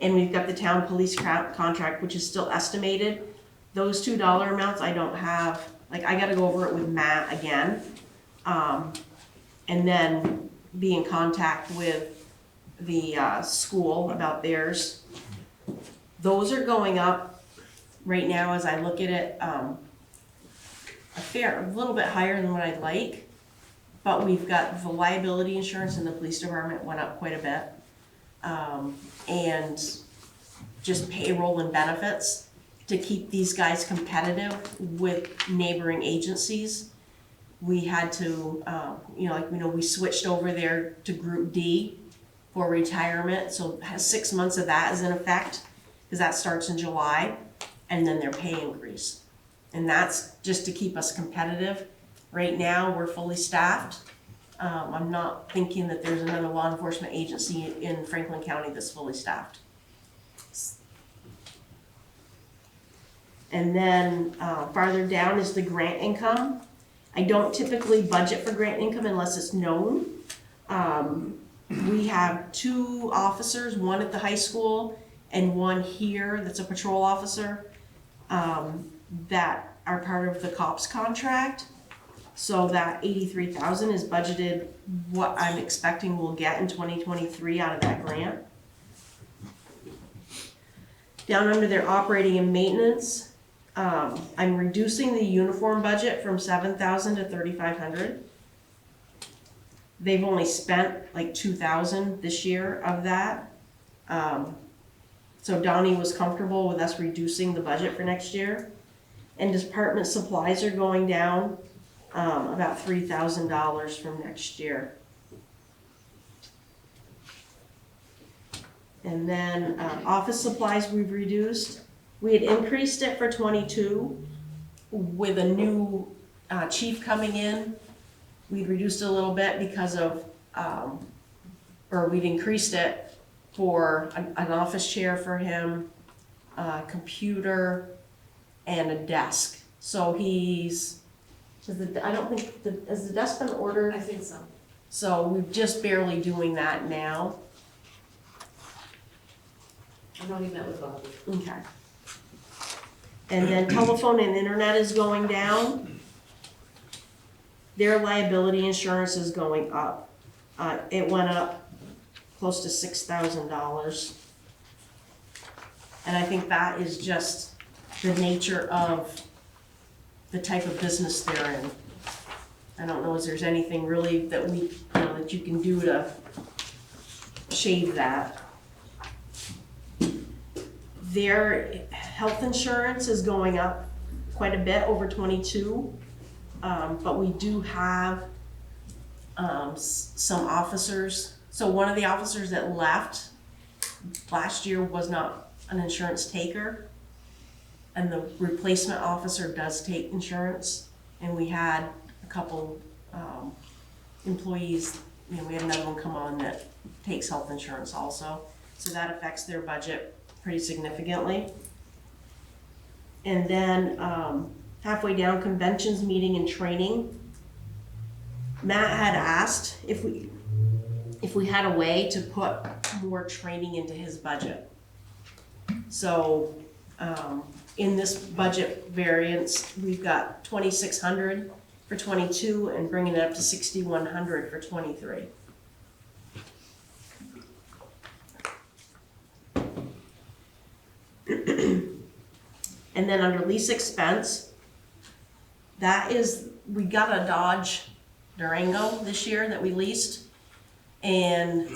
And we've got the town police contract, which is still estimated. Those $2 amounts I don't have, like I gotta go over it with Matt again. And then be in contact with the school about theirs. Those are going up right now as I look at it, a little bit higher than what I'd like. But we've got the liability insurance in the police department went up quite a bit. And just payroll and benefits to keep these guys competitive with neighboring agencies. We had to, we switched over there to Group D for retirement, so 6 months of that is in effect, because that starts in July, and then their pay increase. And that's just to keep us competitive. Right now, we're fully staffed. I'm not thinking that there's another law enforcement agency in Franklin County that's fully staffed. And then farther down is the grant income. I don't typically budget for grant income unless it's known. We have 2 officers, one at the high school and one here that's a patrol officer, that are part of the COPS contract. So that $83,000 is budgeted what I'm expecting we'll get in 2023 out of that grant. Down under their operating and maintenance, I'm reducing the uniform budget from $7,000 to $3,500. They've only spent like $2,000 this year of that. So Donnie was comfortable with us reducing the budget for next year. And department supplies are going down about $3,000 from next year. And then office supplies we've reduced. We had increased it for 22 with a new chief coming in. We'd reduced it a little bit because of, or we'd increased it for an office chair for him, a computer, and a desk. So has the desk been ordered? I think so. So we're just barely doing that now. I know he met with Bobby. Okay. And then telephone and internet is going down. Their liability insurance is going up. it went up close to $6,000. And I think that is just the nature of the type of business they're in. I don't know if there's anything really that that you can do to shave that. Their health insurance is going up quite a bit over 22, but we do have some officers. So one of the officers that left last year was not an insurance taker, and the replacement officer does take insurance. And we had a couple employees, we had another one come on that takes health insurance also. So that affects their budget pretty significantly. And then halfway down, conventions, meeting, and training. Matt had asked if we had a way to put more training into his budget. So in this budget variance, we've got 2,600 for 22 and bringing it up to 6,100 for 23. And then under lease expense, we got a Dodge Durango this year that we leased. And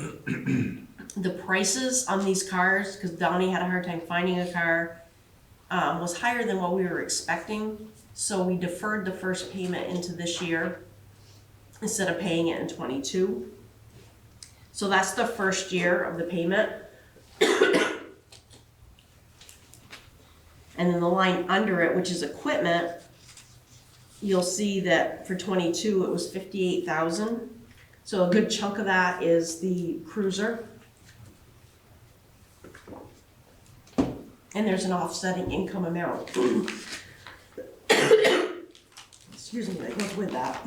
the prices on these cars, because Donnie had a hard time finding a car, was higher than what we were expecting. So we deferred the first payment into this year instead of paying it in 22. So that's the first year of the payment. And then the line under it, which is equipment, you'll see that for 22 it was 58,000. So a good chunk of that is the cruiser. And there's an offsetting income amount. Excuse me, that goes with that.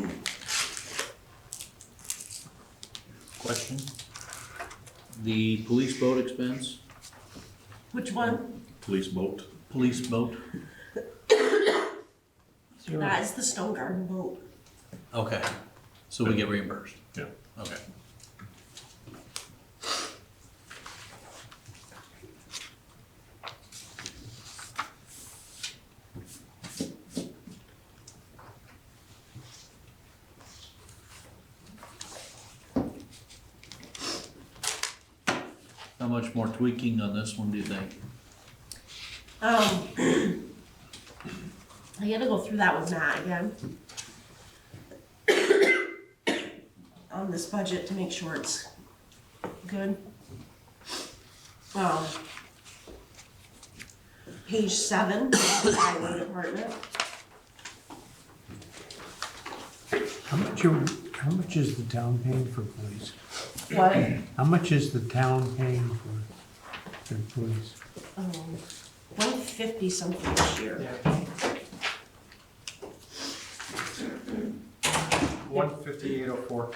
Question? The police boat expense? Which one? Police boat. Police boat? That is the Stone Garden boat. Okay, so we get reimbursed? Yeah. Okay. How much more tweaking on this one, do you think? I gotta go through that with Matt again. On this budget to make sure it's good. Page 7, the highway department. How much is the town paying for police? What? How much is the town paying for police? 150 something this year. 158.04.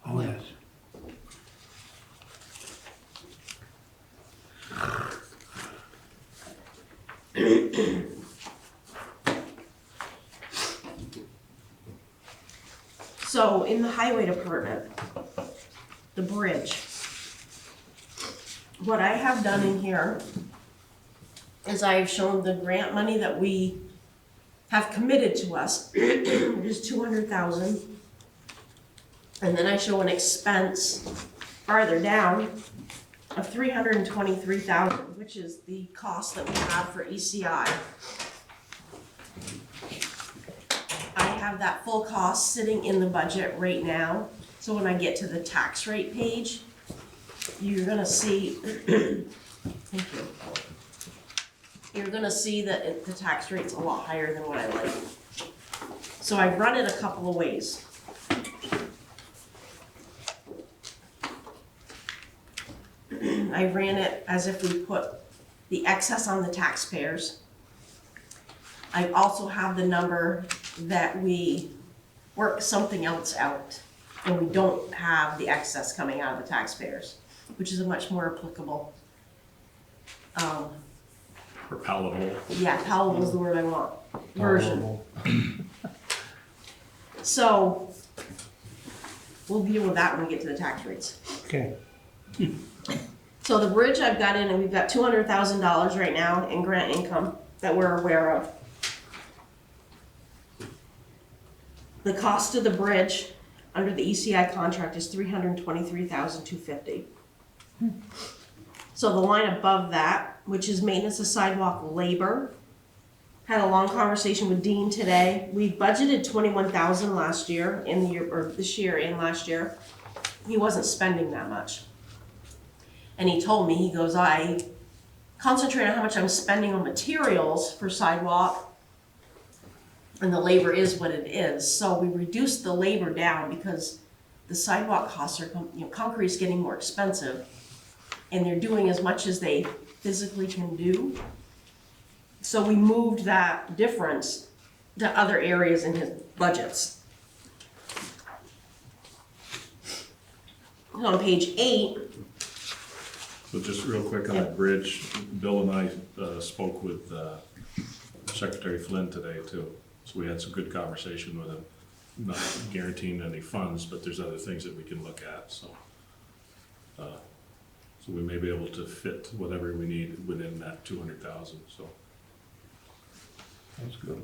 Oh, yes. So in the highway department, the bridge, what I have done in here is I've shown the grant money that we have committed to us, which is 200,000. And then I show an expense farther down of 323,000, which is the cost that we have for ECI. I have that full cost sitting in the budget right now. So when I get to the tax rate page, you're gonna see, thank you. You're gonna see that the tax rate's a lot higher than what I like. So I've run it a couple of ways. I ran it as if we put the excess on the taxpayers. I also have the number that we work something else out and we don't have the excess coming out of the taxpayers, which is a much more applicable. Or palatable. Yeah, palatable is the word I want. Version. So We'll deal with that when we get to the tax rates. Okay. So the bridge I've got in, and we've got $200,000 right now in grant income that we're aware of. The cost of the bridge under the ECI contract is $323,250. So the line above that, which is maintenance of sidewalk labor, had a long conversation with Dean today. We budgeted $21,000 last year in the year, or this year and last year. He wasn't spending that much. And he told me, he goes, I concentrate on how much I'm spending on materials for sidewalk, and the labor is what it is. So we reduced the labor down because the sidewalk costs are, concrete's getting more expensive, and they're doing as much as they physically can do. So we moved that difference to other areas in his budgets. On page 8. So just real quick on that bridge, Bill and I spoke with Secretary Flynn today too. So we had some good conversation with him, not guaranteeing any funds, but there's other things that we can look at, so. So we may be able to fit whatever we need within that 200,000, so. That's good.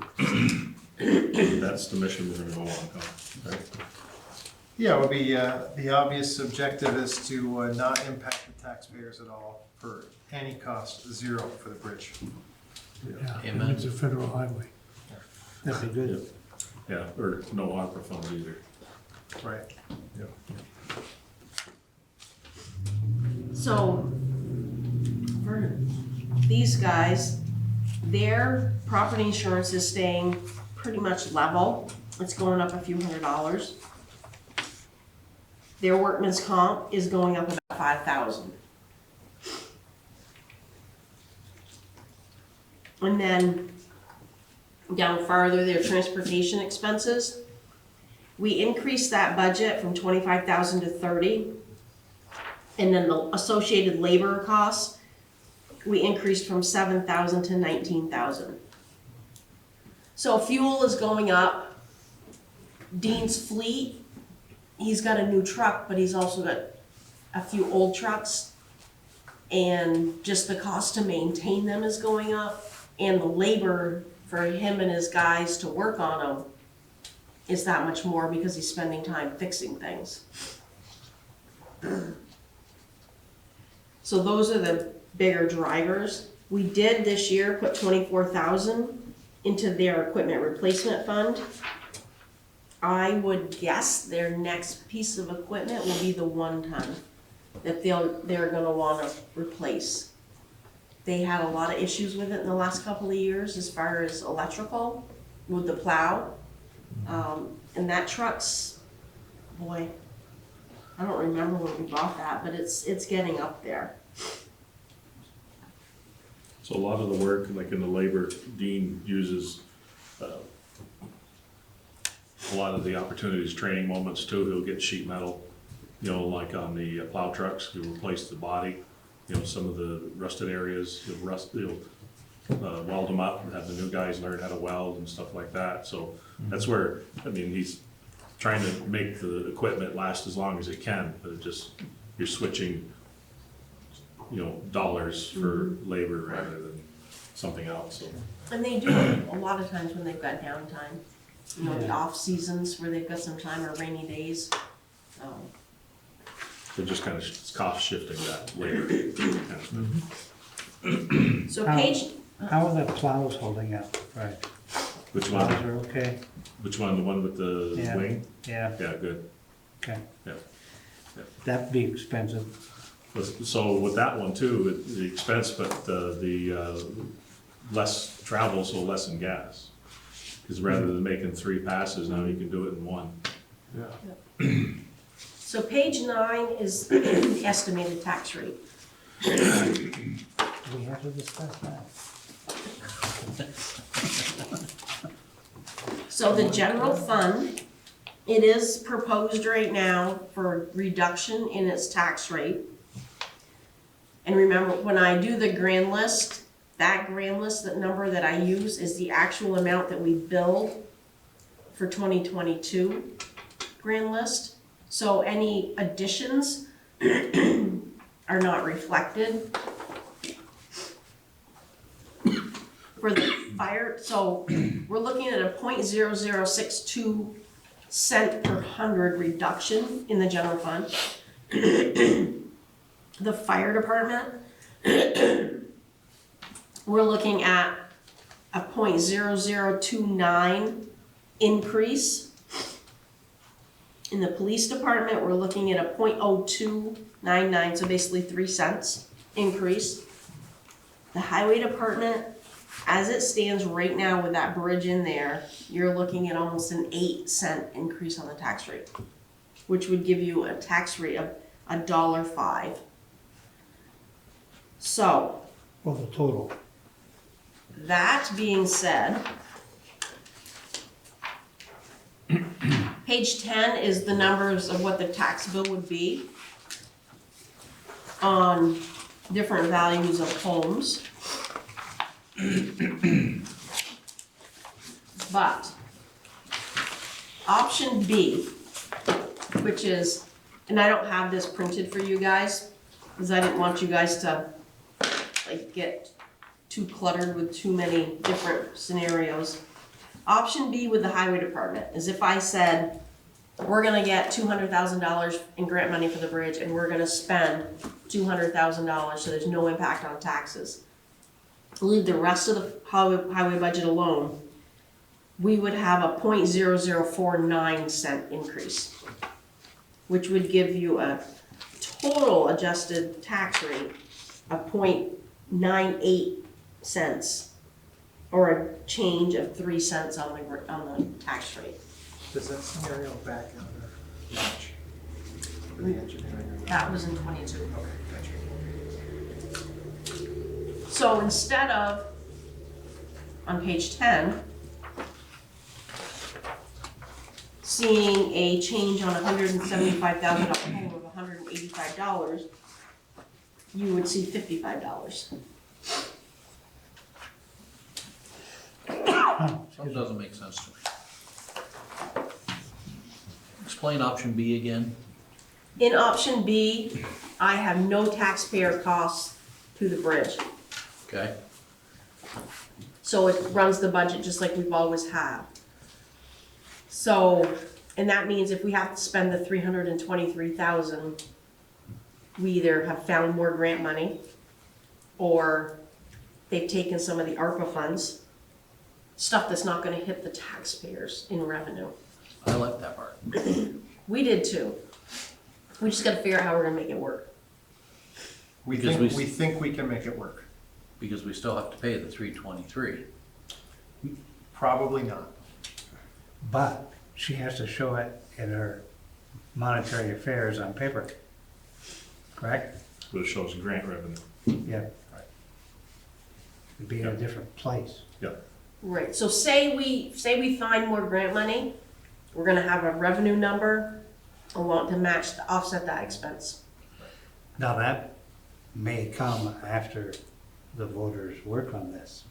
That's the mission we're gonna go on, huh? Right? Yeah, it would be, the obvious objective is to not impact the taxpayers at all for any cost, zero for the bridge. Yeah, Amen. and it's a federal highway. That'd be good. Yeah, or no ARPA funds either. Right. So, for these guys, their property insurance is staying pretty much level. It's going up a few $100s. Their workman's comp is going up about $5,000. And then down farther, their transportation expenses. We increased that budget from 25,000 to 30. And then the associated labor costs, we increased from 7,000 to 19,000. So fuel is going up. Dean's fleet, he's got a new truck, but he's also got a few old trucks. And just the cost to maintain them is going up. And the labor for him and his guys to work on them is that much more because he's spending time fixing things. So those are the bigger drivers. We did this year put 24,000 into their equipment replacement fund. I would guess their next piece of equipment will be the 1-ton that they're gonna wanna replace. They had a lot of issues with it in the last couple of years as far as electrical with the plow. And that truck's, boy, I don't remember when we bought that, but it's getting up there. So a lot of the work, like in the labor, Dean uses a lot of the opportunities, training moments too. He'll get sheet metal, like on the plow trucks, he'll replace the body, some of the rusted areas, he'll weld them up, and have the new guys learn how to weld and stuff like that. So that's where, he's trying to make the equipment last as long as it can, but it just, you're switching, dollars for labor rather than something else, so. And they do it a lot of times when they've got downtime, the off seasons where they've got some time or rainy days. So just kind of cost shifting that labor kind of thing. So P.E.G. How are the plows holding up? Right. Which one? Plows are okay? Which one? The one with the Yeah. wing? Yeah. Yeah, good. Okay. Yeah. That'd be expensive. So with that one too, the expense, but the less travel, so less in gas. Because rather than making 3 passes, now you can do it in 1. Yeah. So page 9 is the estimated tax rate. We have to discuss that. So the general fund, it is proposed right now for reduction in its tax rate. And remember, when I do the grand list, that grand list, that number that I use is the actual amount that we billed for 2022 grand list. So any additions are not reflected. For the fire, so we're looking at a 0.0062 cent per hundred reduction in the general fund. The fire department, we're looking at a 0.0029 increase. In the police department, we're looking at a 0.0299, so basically 3 cents increase. The highway department, as it stands right now with that bridge in there, you're looking at almost an 8 cent increase on the tax rate, which would give you a tax rate of $1.05. So, Well, the total. that being said, page 10 is the numbers of what the tax bill would be on different values of homes. But option B, which is, and I don't have this printed for you guys, because I didn't want you guys to like get too cluttered with too many different scenarios. Option B with the highway department is if I said, we're gonna get $200,000 in grant money for the bridge and we're gonna spend $200,000 so there's no impact on taxes. Leave the rest of the highway budget alone, we would have a 0.0049 cent increase, which would give you a total adjusted tax rate of 0.98 cents, or a change of 3 cents on the tax rate. Does that scenario back out or match? For the engineering? That was in 22. Okay, gotcha. So instead of, on page 10, seeing a change on a $175,000 home of $185, you would see $55. It doesn't make sense to me. Explain option B again. In option B, I have no taxpayer costs to the bridge. Okay. So it runs the budget just like we've always had. So, and that means if we have to spend the $323,000, we either have found more grant money or they've taken some of the ARPA funds, stuff that's not gonna hit the taxpayers in revenue. I like that part. We did too. We just gotta figure out how we're gonna make it work. We Because think we can make it work. Because we still have to pay the $323. Probably not. But she has to show it in her monetary affairs on paper. Correct? But it shows grant revenue. Yeah. Right. It'd be in a different place. Yep. Right, so say we find more grant money, we're gonna have a revenue number, to match, to offset that expense. Now that may come after the voters work on this.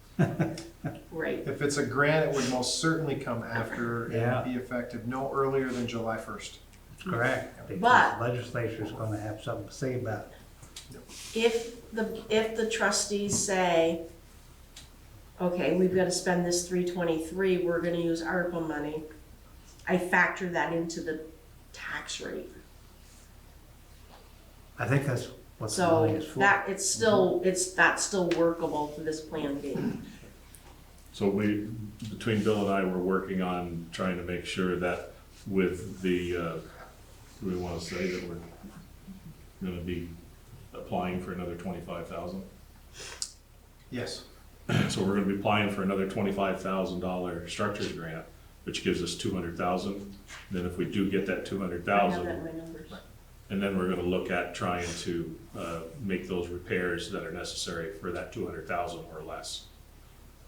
Right. If it's a grant, it would most certainly come after Yeah. and be effective no earlier than July 1st. Correct. Because But- the legislature's gonna have something to say about it. If the trustees say, okay, we've gotta spend this $323, we're gonna use ARPA money, I factor that into the tax rate. I think that's what the money is So for. that, that's still workable for this plan B. So between Bill and I, we're working on trying to make sure that with the, do we wanna say that we're gonna be applying for another 25,000? Yes. So we're gonna be applying for another $25,000 structures grant, which gives us 200,000. Then if we do get that I have 200,000, that in my numbers. and then we're gonna look at trying to make those repairs that are necessary for that 200,000 or less.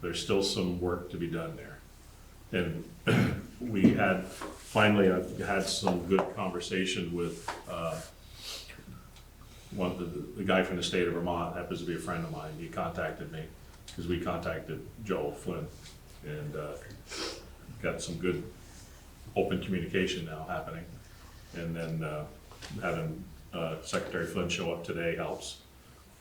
There's still some work to be done there. And I've had some good conversation with the guy from the state of Vermont, happens to be a friend of mine. He contacted me, because we contacted Joe Flynn, and got some good open communication now happening. And then having Secretary Flynn show up today helps.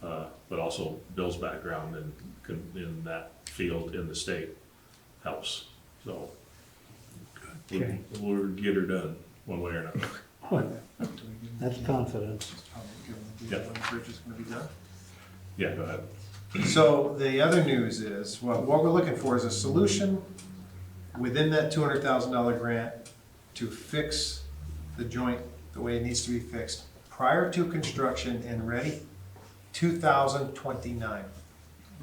But also Bill's background in that field in the state helps. So Okay. we'll get her done one way or another. That's confidence. Yeah. When the bridge is gonna be done. Yeah, go ahead. So the other news is, what we're looking for is a solution within that $200,000 grant to fix the joint the way it needs to be fixed prior to construction and ready 2029.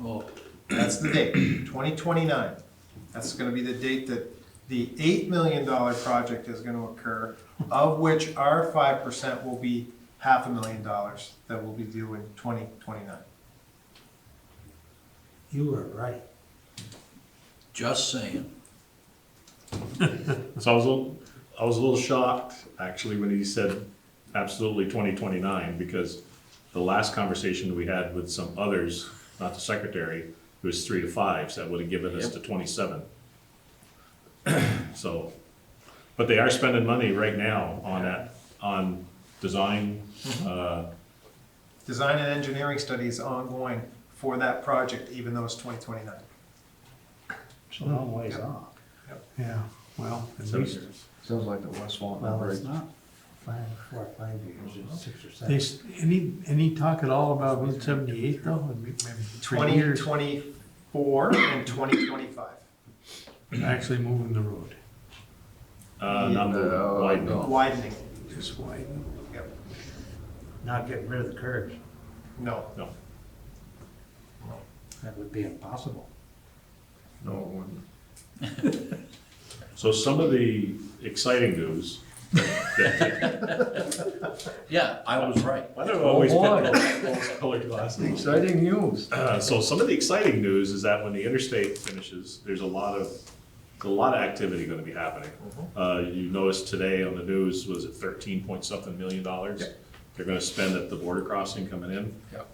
Oh, That's the date, 2029. That's gonna be the date that the $8 million project is gonna occur, of which our 5% will be $500,000 that will be due in 2029. You were right. just saying. So I was a little shocked, actually, when he said absolutely 2029, because the last conversation we had with some others, not the secretary, it was 3 to 5, so that would have given us to 27. So, but they are spending money right now on that, on design. Design and engineering studies ongoing for that project, even though it's 2029. It's a long ways off. Yeah, well, at least, Sounds like the West Swanton well, Bridge. it's not 5 years, it's 6 or 7. Any talk at all about Route 78 though? Maybe 3 years, 2024 and 2025. actually moving the road, Not moving, widening. Widening. just widen, Yep. not getting rid of the curbs. No. No. That would be impossible. No, it wouldn't. So some of the exciting news. Yeah, I was right. I don't always Oh, boy. pick those colored glasses. Exciting news. So some of the exciting news is that when the interstate finishes, there's a lot of activity gonna be happening. You noticed today on the news, was it 13 point something million dollars? Yep. They're gonna spend at the border crossing coming in. Yep.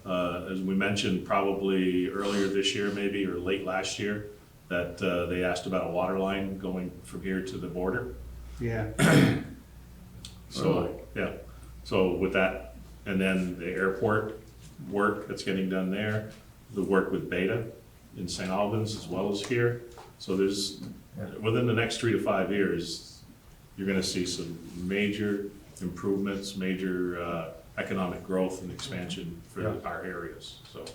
As we mentioned, probably earlier this year maybe, or late last year, that they asked about a water line going from here to the border. Yeah. So, yeah, so with that, and then the airport work that's getting done there, the work with Beta in St. Albans as well as here. So there's, within the next 3 to 5 years, you're gonna see some major improvements, major economic growth and expansion for our areas, so.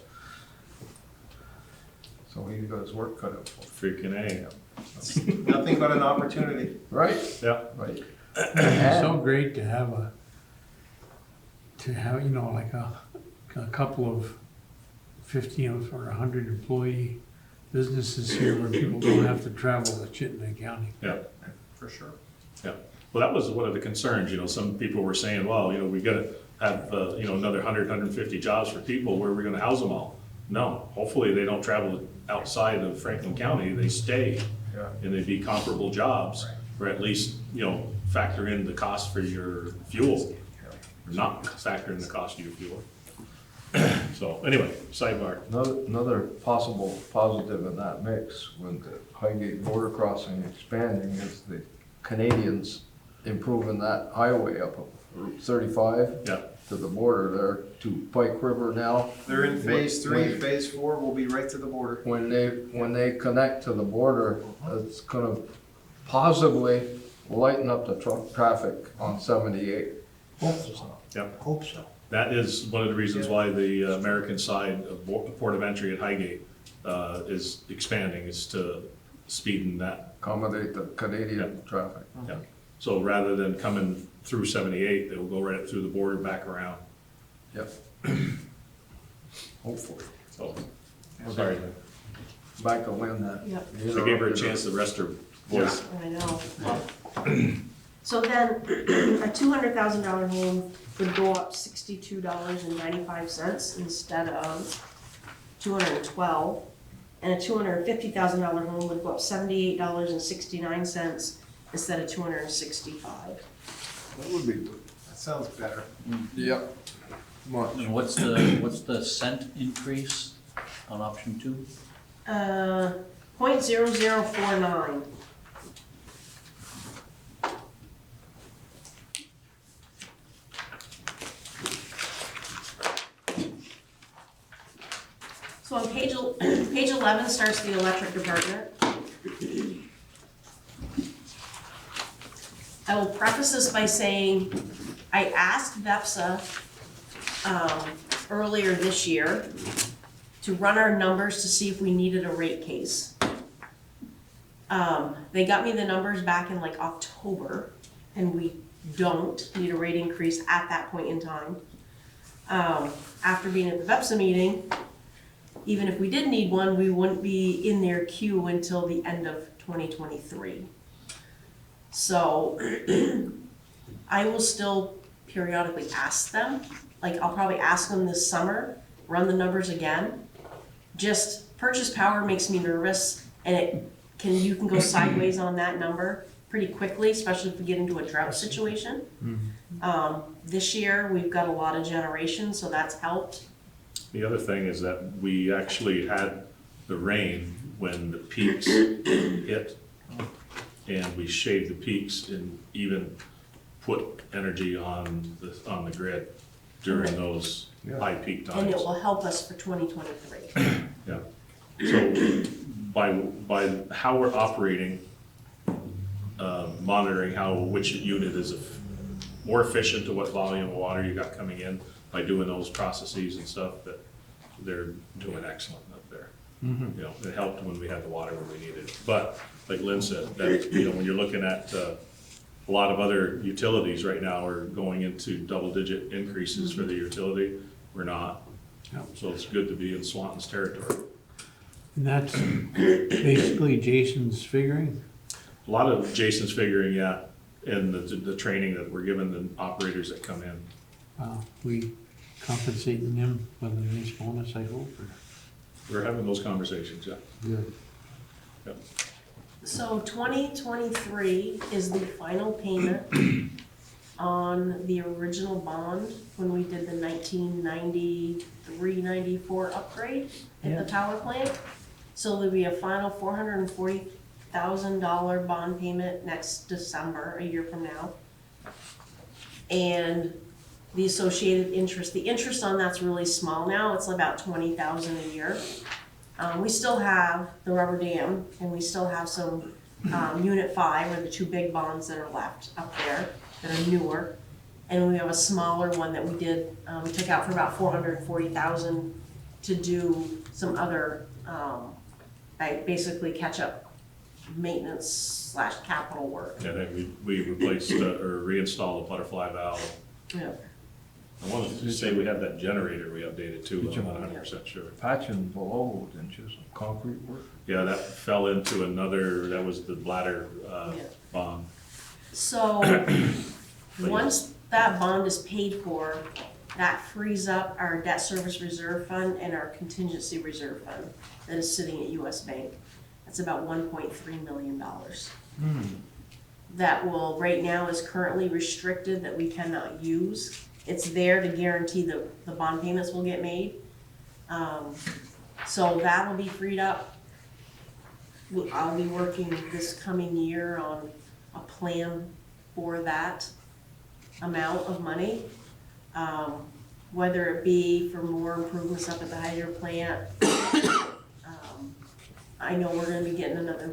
So he got his work cut out for Freaking A. Nothing but an opportunity. him. Right? Yeah. Right. It's so great to have you know, like a couple of 50 or 100 employee businesses here where people don't have to travel to Chittenden County. Yeah. For sure. Yeah, well, that was one of the concerns, some people were saying, well, we gotta have, another 100, 150 jobs for people, where are we gonna house them all? No, hopefully they don't travel outside of Franklin County, they stay, Yeah. and they'd be comparable jobs, or at least, factor in the cost for your fuel, or not factor in the cost of your fuel. So, anyway, sidebar. Another possible positive in that mix, when the Highgate border crossing expanding, is the Canadians improving that highway up Route 35 Yeah. to the border there, to Pike River now. They're in phase 3, phase 4 will be right to the border. When they connect to the border, it's gonna possibly lighten up the truck traffic on 78. Hope so. Yeah. Hope so. That is one of the reasons why the American side of Port of Entry at Highgate is expanding, is to speeden that. Accommodate the Canadian traffic. Yeah. So rather than coming through 78, they will go right up through the border, back around. Yep. Hopefully. So, sorry. Back to Lynn that. Yep. I gave her a chance to rest her voice. I know. So then, a $200,000 home would go up $62.95 instead of $212, and a $250,000 home would go up $78.69 instead of $265. That would be good. That sounds better. Yep. Much. And what's the cent increase on option 2? 0.0049. on page 11 starts the electric department. I will preface this by saying, I asked VEPSA earlier this year to run our numbers to see if we needed a rate case. They got me the numbers back in like October, and we don't need a rate increase at that point in time. After being at the VEPSA meeting, even if we did need one, we wouldn't be in their queue until the end of 2023. So I will still periodically ask them, like I'll probably ask them this summer, run the numbers again. Just purchase power makes me nervous, and you can go sideways on that number pretty quickly, especially if we get into a drought situation. This year, we've got a lot of generation, so that's helped. The other thing is that we actually had the rain when the peaks hit, and we shaved the peaks and even put energy on the grid during those high peak times. And it will help us for 2023. Yeah. So by how we're operating, monitoring which unit is more efficient to what volume of water you got coming in, by doing those processes and stuff, that they're doing excellent up there. You know, it helped when we had the water when we needed it. But like Lynn said, that, you know, when you're looking at a lot of other utilities right now are going into double-digit increases for the utility, we're not. So it's good to be in Swanton's territory. And that's basically Jason's figuring? A lot of Jason's figuring, yeah, and the training that we're giving the operators that come in. We compensating them with a nice bonus, I hope, or? We're having those conversations, yeah. Good. Yep. So 2023 is the final payment on the original bond when we did the 1993-94 upgrade at the power plant. So there'll be a final $440,000 bond payment next December, a year from now. And the associated interest, the interest on that's really small now, it's about $20,000 a year. We still have the rubber dam, and we still have some Unit 5, or the two big bonds that are left up there that are newer. And we have a smaller one that we did, we took out for about $440,000 to do some other, basically catch up maintenance / capital work. Yeah, then we replaced or reinstalled the butterfly valve. Yeah. I wanted to say we had that generator we updated too, but I'm not 100% sure. Patching below, didn't you, some concrete work? Yeah, that fell into another, that was the bladder bond. So, once that bond is paid for, that frees up our debt service reserve fund and our contingency reserve fund that is sitting at US Bank. That's about $1.3 million. That will, right now, is currently restricted, that we cannot use. It's there to guarantee the bond payments will get made. So that will be freed up. I'll be working this coming year on a plan for that amount of money. Whether it be for more improvements up at the hydro plant. I know we're gonna be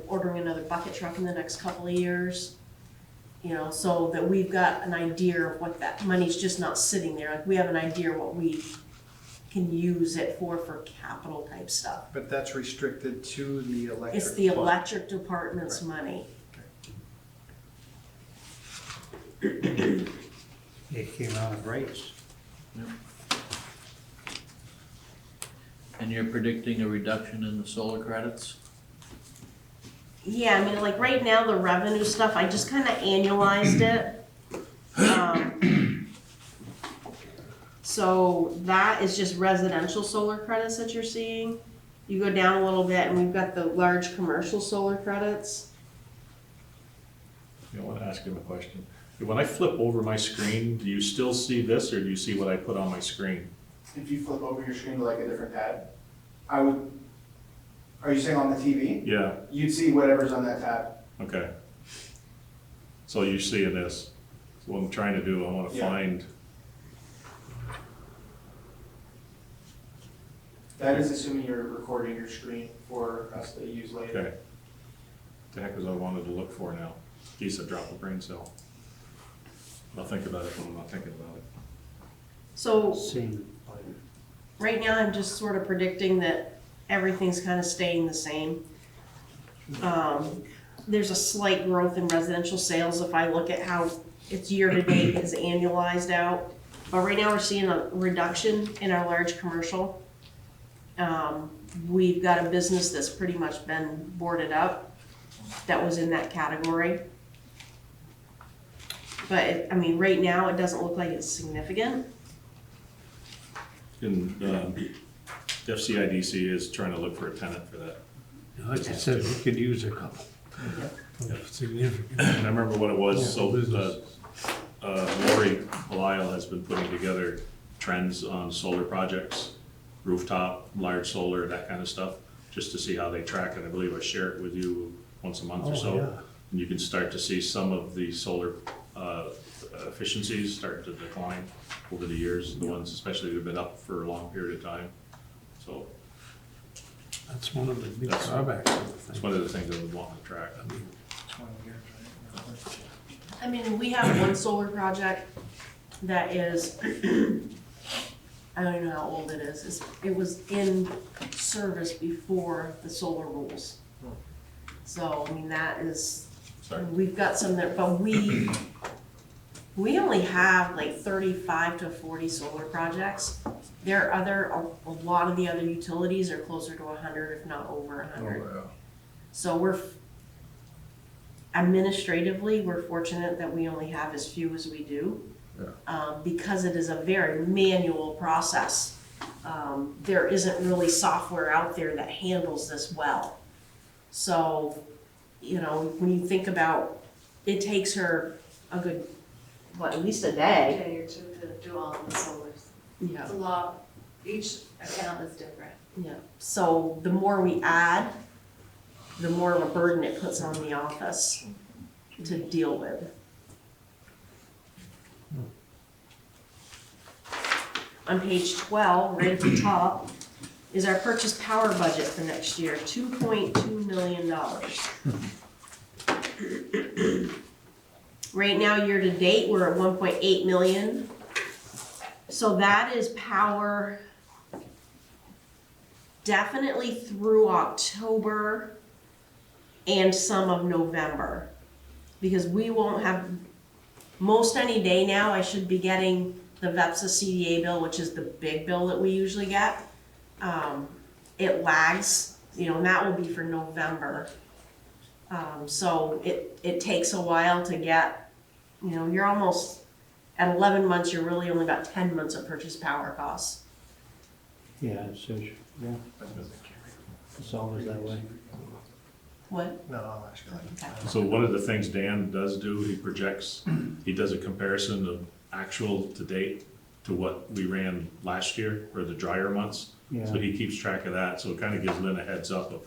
ordering another bucket truck in the next couple of years. You know, so that we've got an idea of what that money's just not sitting there. Like, we have an idea what we can use it for capital type stuff. But that's restricted to the electric. It's the electric department's money. It came out of rates. And you're predicting a reduction in the solar credits? Yeah, I mean, like right now, the revenue stuff, I just kind of annualized it. So that is just residential solar credits that you're seeing. You go down a little bit and we've got the large commercial solar credits. I want to ask him a question. When I flip over my screen, do you still see this, or do you see what I put on my screen? If you flip over your screen to like a different tab, are you saying on the TV? Yeah. You'd see whatever's on that tab. Okay. So you're seeing this. So what I'm trying to do, I want to find. That is assuming you're recording your screen for us to use later. Okay. The heck is I wanted to look for now? Geez, I dropped a brain cell. I'll think about it when I'm not thinking about it. So Same. right now, I'm just sort of predicting that everything's kind of staying the same. There's a slight growth in residential sales if I look at how it's year-to-date is annualized out. But right now, we're seeing a reduction in our large commercial. We've got a business that's pretty much been boarded up that was in that category. But, I mean, right now, it doesn't look like it's significant. And FCIDC is trying to look for a tenant for that. Like I said, we could use a couple. Significant. And I remember what it was, so Lori Belial has been putting together trends on solar projects, rooftop, large solar, that kind of stuff, just to see how they track it. I believe I share it with you once a month or so. Yeah. And you can start to see some of the solar efficiencies start to decline over the years, the ones especially that have been up for a long period of time. So That's one of the big drawbacks of the thing. that's one of the things I would want to track. I mean, we have one solar project that is, I don't even know how old it is. It was in service before the solar rules. So, I mean, that is, we've got some there, but we only have like 35 to 40 solar projects. There are a lot of the other utilities are closer to 100, if not over 100. Oh, yeah. So administratively, we're fortunate that we only have as few as we do. Yeah. Because it is a very manual process. There isn't really software out there that handles this well. So, you know, when you think about, it takes her a good, at least a day. day or two to do all of the solars. Yeah. It's a lot, each account is different. Yeah, so the more we add, the more of a burden it puts on the office to deal with. On page 12, right at the top, is our purchase power budget for next year, $2.2 million. Right now, year to date, we're at 1.8 million. So that is power definitely through October and some of November. Because we won't have, most any day now, I should be getting the VEPSA CDA bill, which is the big bill that we usually get. It lags, you know, and that will be for November. So it takes a while to get, you know, you're almost, at 11 months, you're really only about 10 months of purchase power costs. Yeah, yeah. It's always that way. What? No, I'll ask you later. So one of the things Dan does do, he projects, he does a comparison of actual to date to what we ran last year, or the drier months. Yeah. So he keeps track of that, so it kind of gives Lynn a heads up of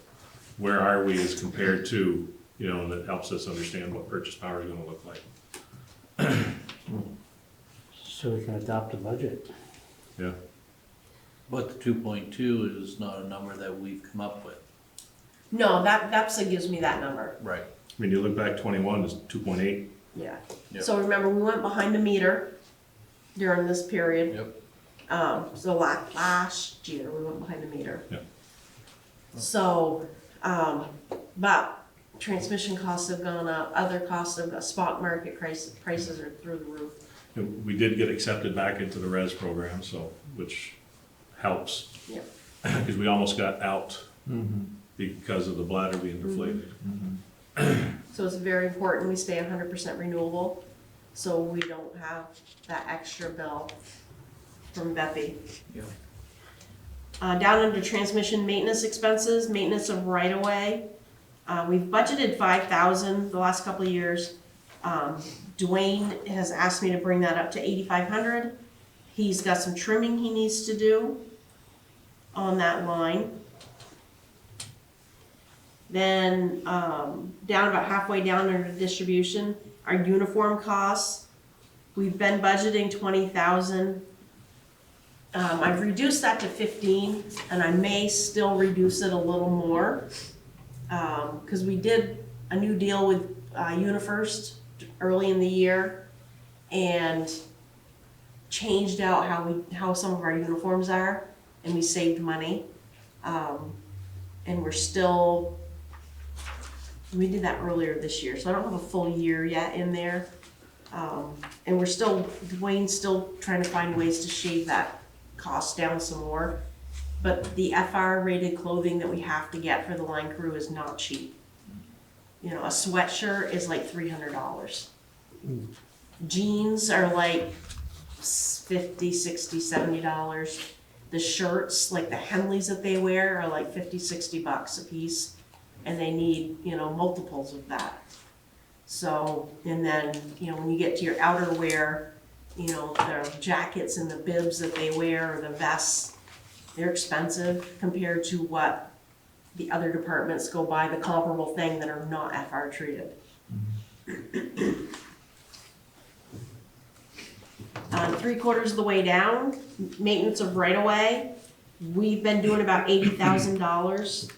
where are we as compared to, you know, and it helps us understand what purchase power is gonna look like. So we can adopt a budget. Yeah. But the 2.2 is not a number that we've come up with. No, that VEPSA gives me that number. Right. I mean, you look back 21 is 2.8. Yeah. Yep. So remember, we went behind the meter during this period. Yep. So last year, we went behind the meter. Yep. So, but transmission costs have gone up, other costs have got, spot market prices are through the roof. And we did get accepted back into the RES program, so, which helps. Yep. Because we almost got out because of the bladder being deflated. So it's very important we stay 100% renewable, so we don't have that extra bill from Beppy. Yeah. Down under transmission maintenance expenses, maintenance of right-of-way. We've budgeted 5,000 the last couple of years. Dwayne has asked me to bring that up to 8,500. He's got some trimming he needs to do on that line. Then down about halfway down under distribution, our uniform costs. We've been budgeting 20,000. I've reduced that to 15, and I may still reduce it a little more. Cause we did a new deal with UniFirst early in the year and changed out how some of our uniforms are, and we saved money. And we're still, we did that earlier this year, so I don't have a full year yet in there. And Dwayne's still trying to find ways to shave that cost down some more. But the FR rated clothing that we have to get for the line crew is not cheap. You know, a sweatshirt is like $300. Jeans are like $50, $60, $70. The shirts, like the Henleys that they wear, are like $50, $60 a piece. And they need, you know, multiples of that. So, and then, you know, when you get to your outerwear, you know, the jackets and the bibs that they wear, or the vests, they're expensive compared to what the other departments go buy, the comparable thing that are not FR treated. Three-quarters of the way down, maintenance of right-of-way, we've been doing about $80,000.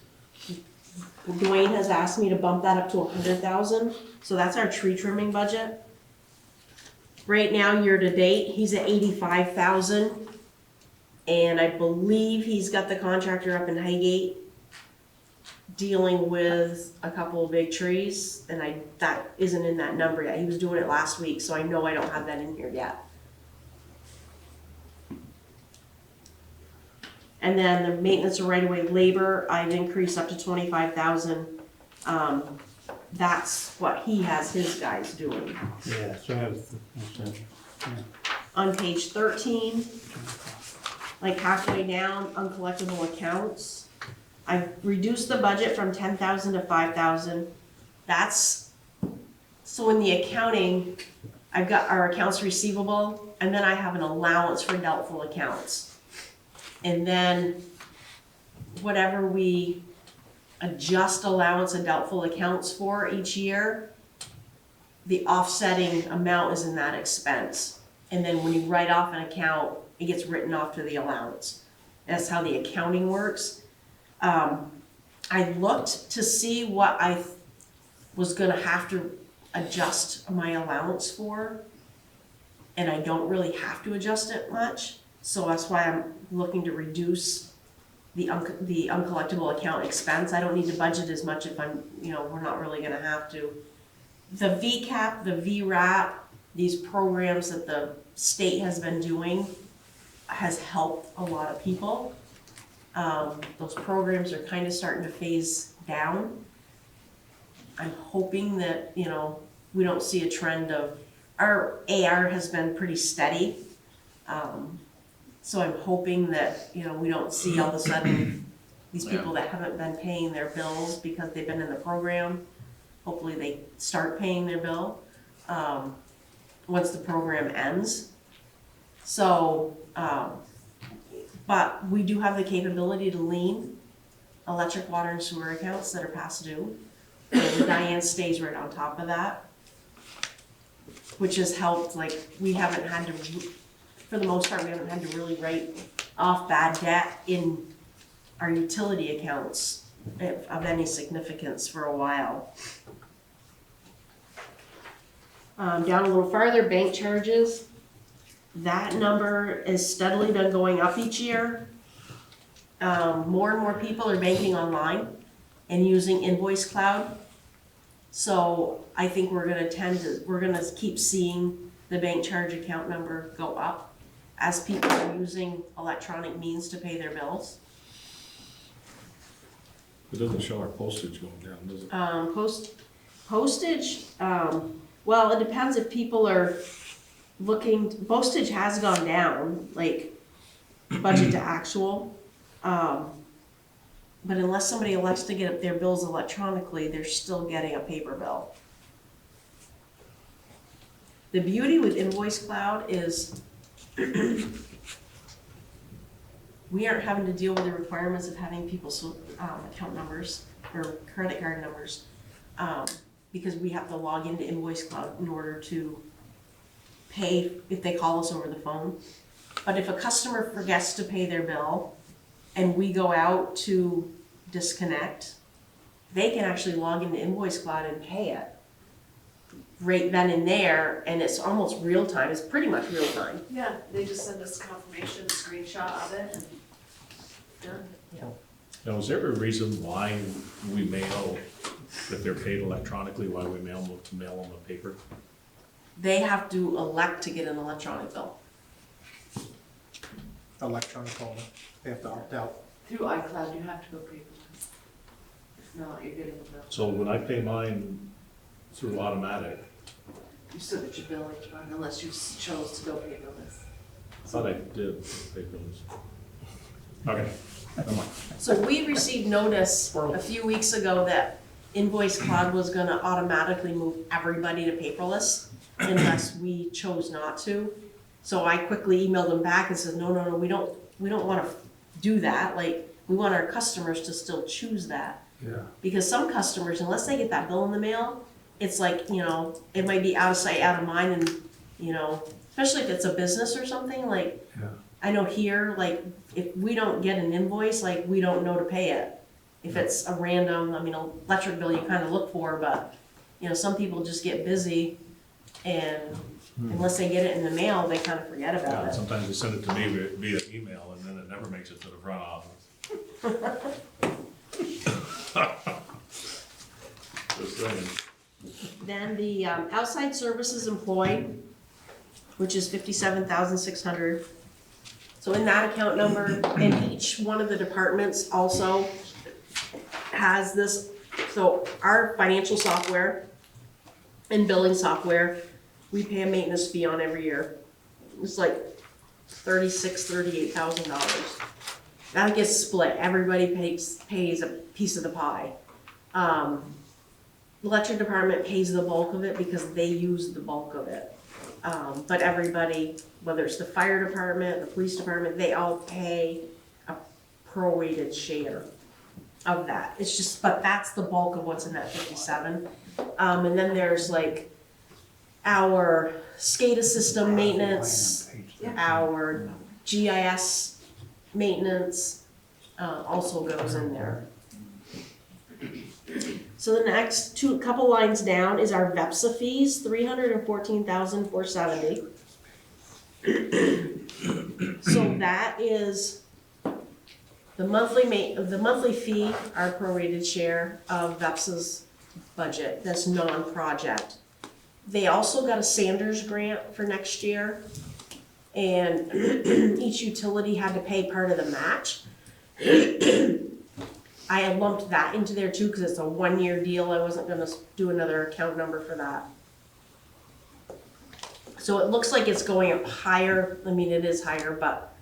Dwayne has asked me to bump that up to $100,000, so that's our tree trimming budget. Right now, year to date, he's at $85,000, and I believe he's got the contractor up in Highgate dealing with a couple of big trees, and that isn't in that number yet. He was doing it last week, so I know I don't have that in here yet. And then the maintenance of right-of-way labor, I've increased up to $25,000. That's what he has his guys doing. Yeah, so I have, On page 13, like halfway down, uncollectible accounts, I've reduced the budget from 10,000 to 5,000. That's, so in the accounting, I've got our accounts receivable, and then I have an allowance for doubtful accounts. And then whatever we adjust allowance and doubtful accounts for each year, the offsetting amount is in that expense. And then when you write off an account, it gets written off to the allowance. That's how the accounting works. I looked to see what I was gonna have to adjust my allowance for, and I don't really have to adjust it much. So that's why I'm looking to reduce the uncollectible account expense. I don't need to budget as much if we're not really gonna have to. The VCAP, the VRAP, these programs that the state has been doing has helped a lot of people. Those programs are kind of starting to phase down. I'm hoping that, we don't see a trend of, our AR has been pretty steady. So I'm hoping that, we don't see all of a sudden these people that haven't been paying their bills because they've been in the program, hopefully they start paying their bill once the program ends. So, but we do have the capability to lien electric, water, and sewer accounts that are past due. And Diane stays right on top of that, which has helped. Like, we haven't had to, for the most part, we haven't had to really write off bad debt in our utility accounts of any significance for a while. Down a little farther, bank charges. That number has steadily been going up each year. More and more people are banking online and using Invoice Cloud. So I think we're gonna keep seeing the bank charge account number go up as people are using electronic means to pay their bills. It doesn't show our postage going down, does it? Postage, well, it depends if people are looking, postage has gone down, like budget to actual. But unless somebody elects to get their bills electronically, they're still getting a paper bill. The beauty with Invoice Cloud is we aren't having to deal with the requirements of having people's account numbers or credit card numbers because we have to log into Invoice Cloud in order to pay if they call us over the phone. But if a customer forgets to pay their bill and we go out to disconnect, they can actually log into Invoice Cloud and pay it right then and there, and it's almost real time. It's pretty much real time. Yeah, they just send us confirmation, screenshot of it, and done. Now, is there a reason why we mail, if they're paid electronically, why we mail them a paper? They have to elect to get an electronic bill. Electronic only, they have to opt out. Through iCloud, you have to go paperless. If not, you're getting a bill. So when I pay mine through automatic, You still get your billing run unless you chose to go paperless. I thought I did paperless. Okay, never mind. So we received notice a few weeks ago that Invoice Cloud was gonna automatically move everybody to paperless unless we chose not to. So I quickly emailed them back and said, no, we don't wanna do that, like, we want our customers to still choose that. Yeah. Because some customers, unless they get that bill in the mail, it's like, you know, it might be out of sight, out of mind, and, you know, especially if it's a business or something, like, Yeah. I know here, like, if we don't get an invoice, like, we don't know to pay it. If it's a random, I mean, electric bill you kind of look for, but, you know, some people just get busy and unless they get it in the mail, they kind of forget Yeah, about and it. sometimes they send it to me via email, and then it never makes it to the front office. Just saying. Then the outside services employed, which is 57,600. So in that account number, and each one of the departments also has this. So our financial software and billing software, we pay a maintenance fee on every year. It's like $38,000. That gets split. Everybody pays a piece of the pie. The electric department pays the bulk of it because they use the bulk of it. But everybody, whether it's the fire department, the police department, they all pay a prorated share of that. It's just, but that's the bulk of what's in that 57. And then there's like our SCADA system maintenance, our GIS maintenance, also goes in there. So the next couple lines down is our VEPSA fees, $314,470. So that is the monthly fee, our prorated share of VEPSA's budget, that's non-project. They also got a Sanders grant for next year, and each utility had to pay part of the match. I had lumped that into there too, because it's a one-year deal. I wasn't gonna do another account number for that. So it looks like it's going up higher. I mean, it is higher, but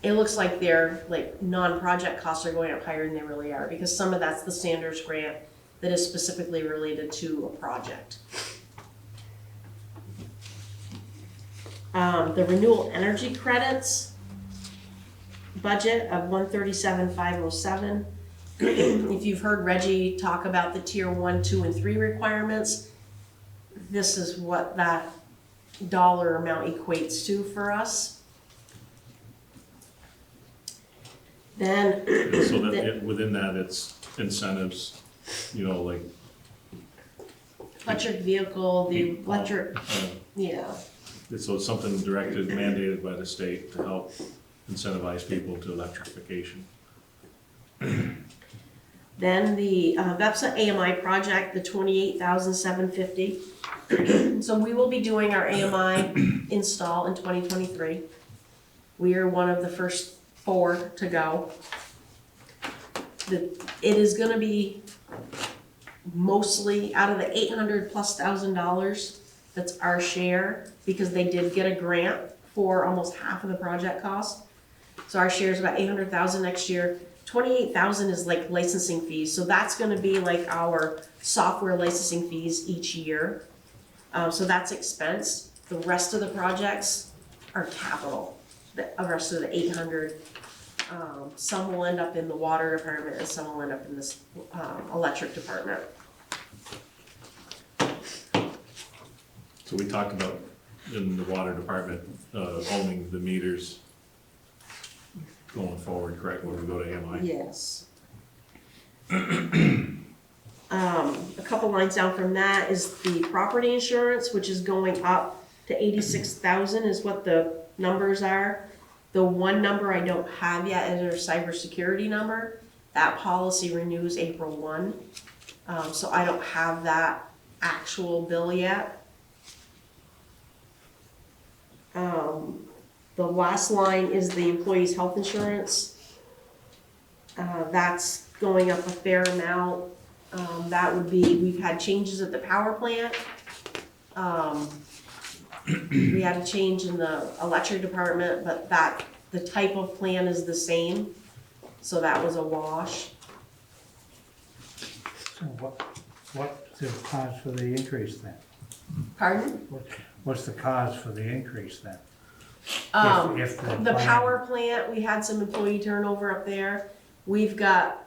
it looks like their like non-project costs are going up higher than they really are, because some of that's the Sanders grant that is specifically related to a project. The renewable energy credits budget of $137,507. If you've heard Reggie talk about the tier 1, 2, and 3 requirements, this is what that dollar amount equates to for us. Then So that within that, it's incentives, you know, like. electric vehicle, the electric, yeah. So it's something directed, mandated by the state to help incentivize people to electrification. Then the VEPSA AMI project, the $28,750. So we will be doing our AMI install in 2023. We are one of the first 4 to go. It is gonna be mostly out of the $800,000+, that's our share, because they did get a grant for almost half of the project cost. So our share is about $800,000 next year. $28,000 is like licensing fees, so that's going to be like our software licensing fees each year. So that's expense. The rest of the projects are capital. The rest of the 800, some will end up in the water department, and some will end up in this electric department. So we talked about in the water department, owning the meters going forward, correct, when we go to AMI? Yes. A couple lines down from that is the property insurance, which is going up to 86,000 is what the numbers are. The one number I don't have yet is our cybersecurity number. That policy renews April 1. So I don't have that actual bill yet. The last line is the employee's health insurance. That's going up a fair amount. That would be, we've had changes at the power plant. We had a change in the electric department, but the type of plan is the same. So that was a wash. So what's the cause for the increase then? Pardon? What's the cause for the increase then? If The plan- power plant, we had some employee turnover up there. We've got,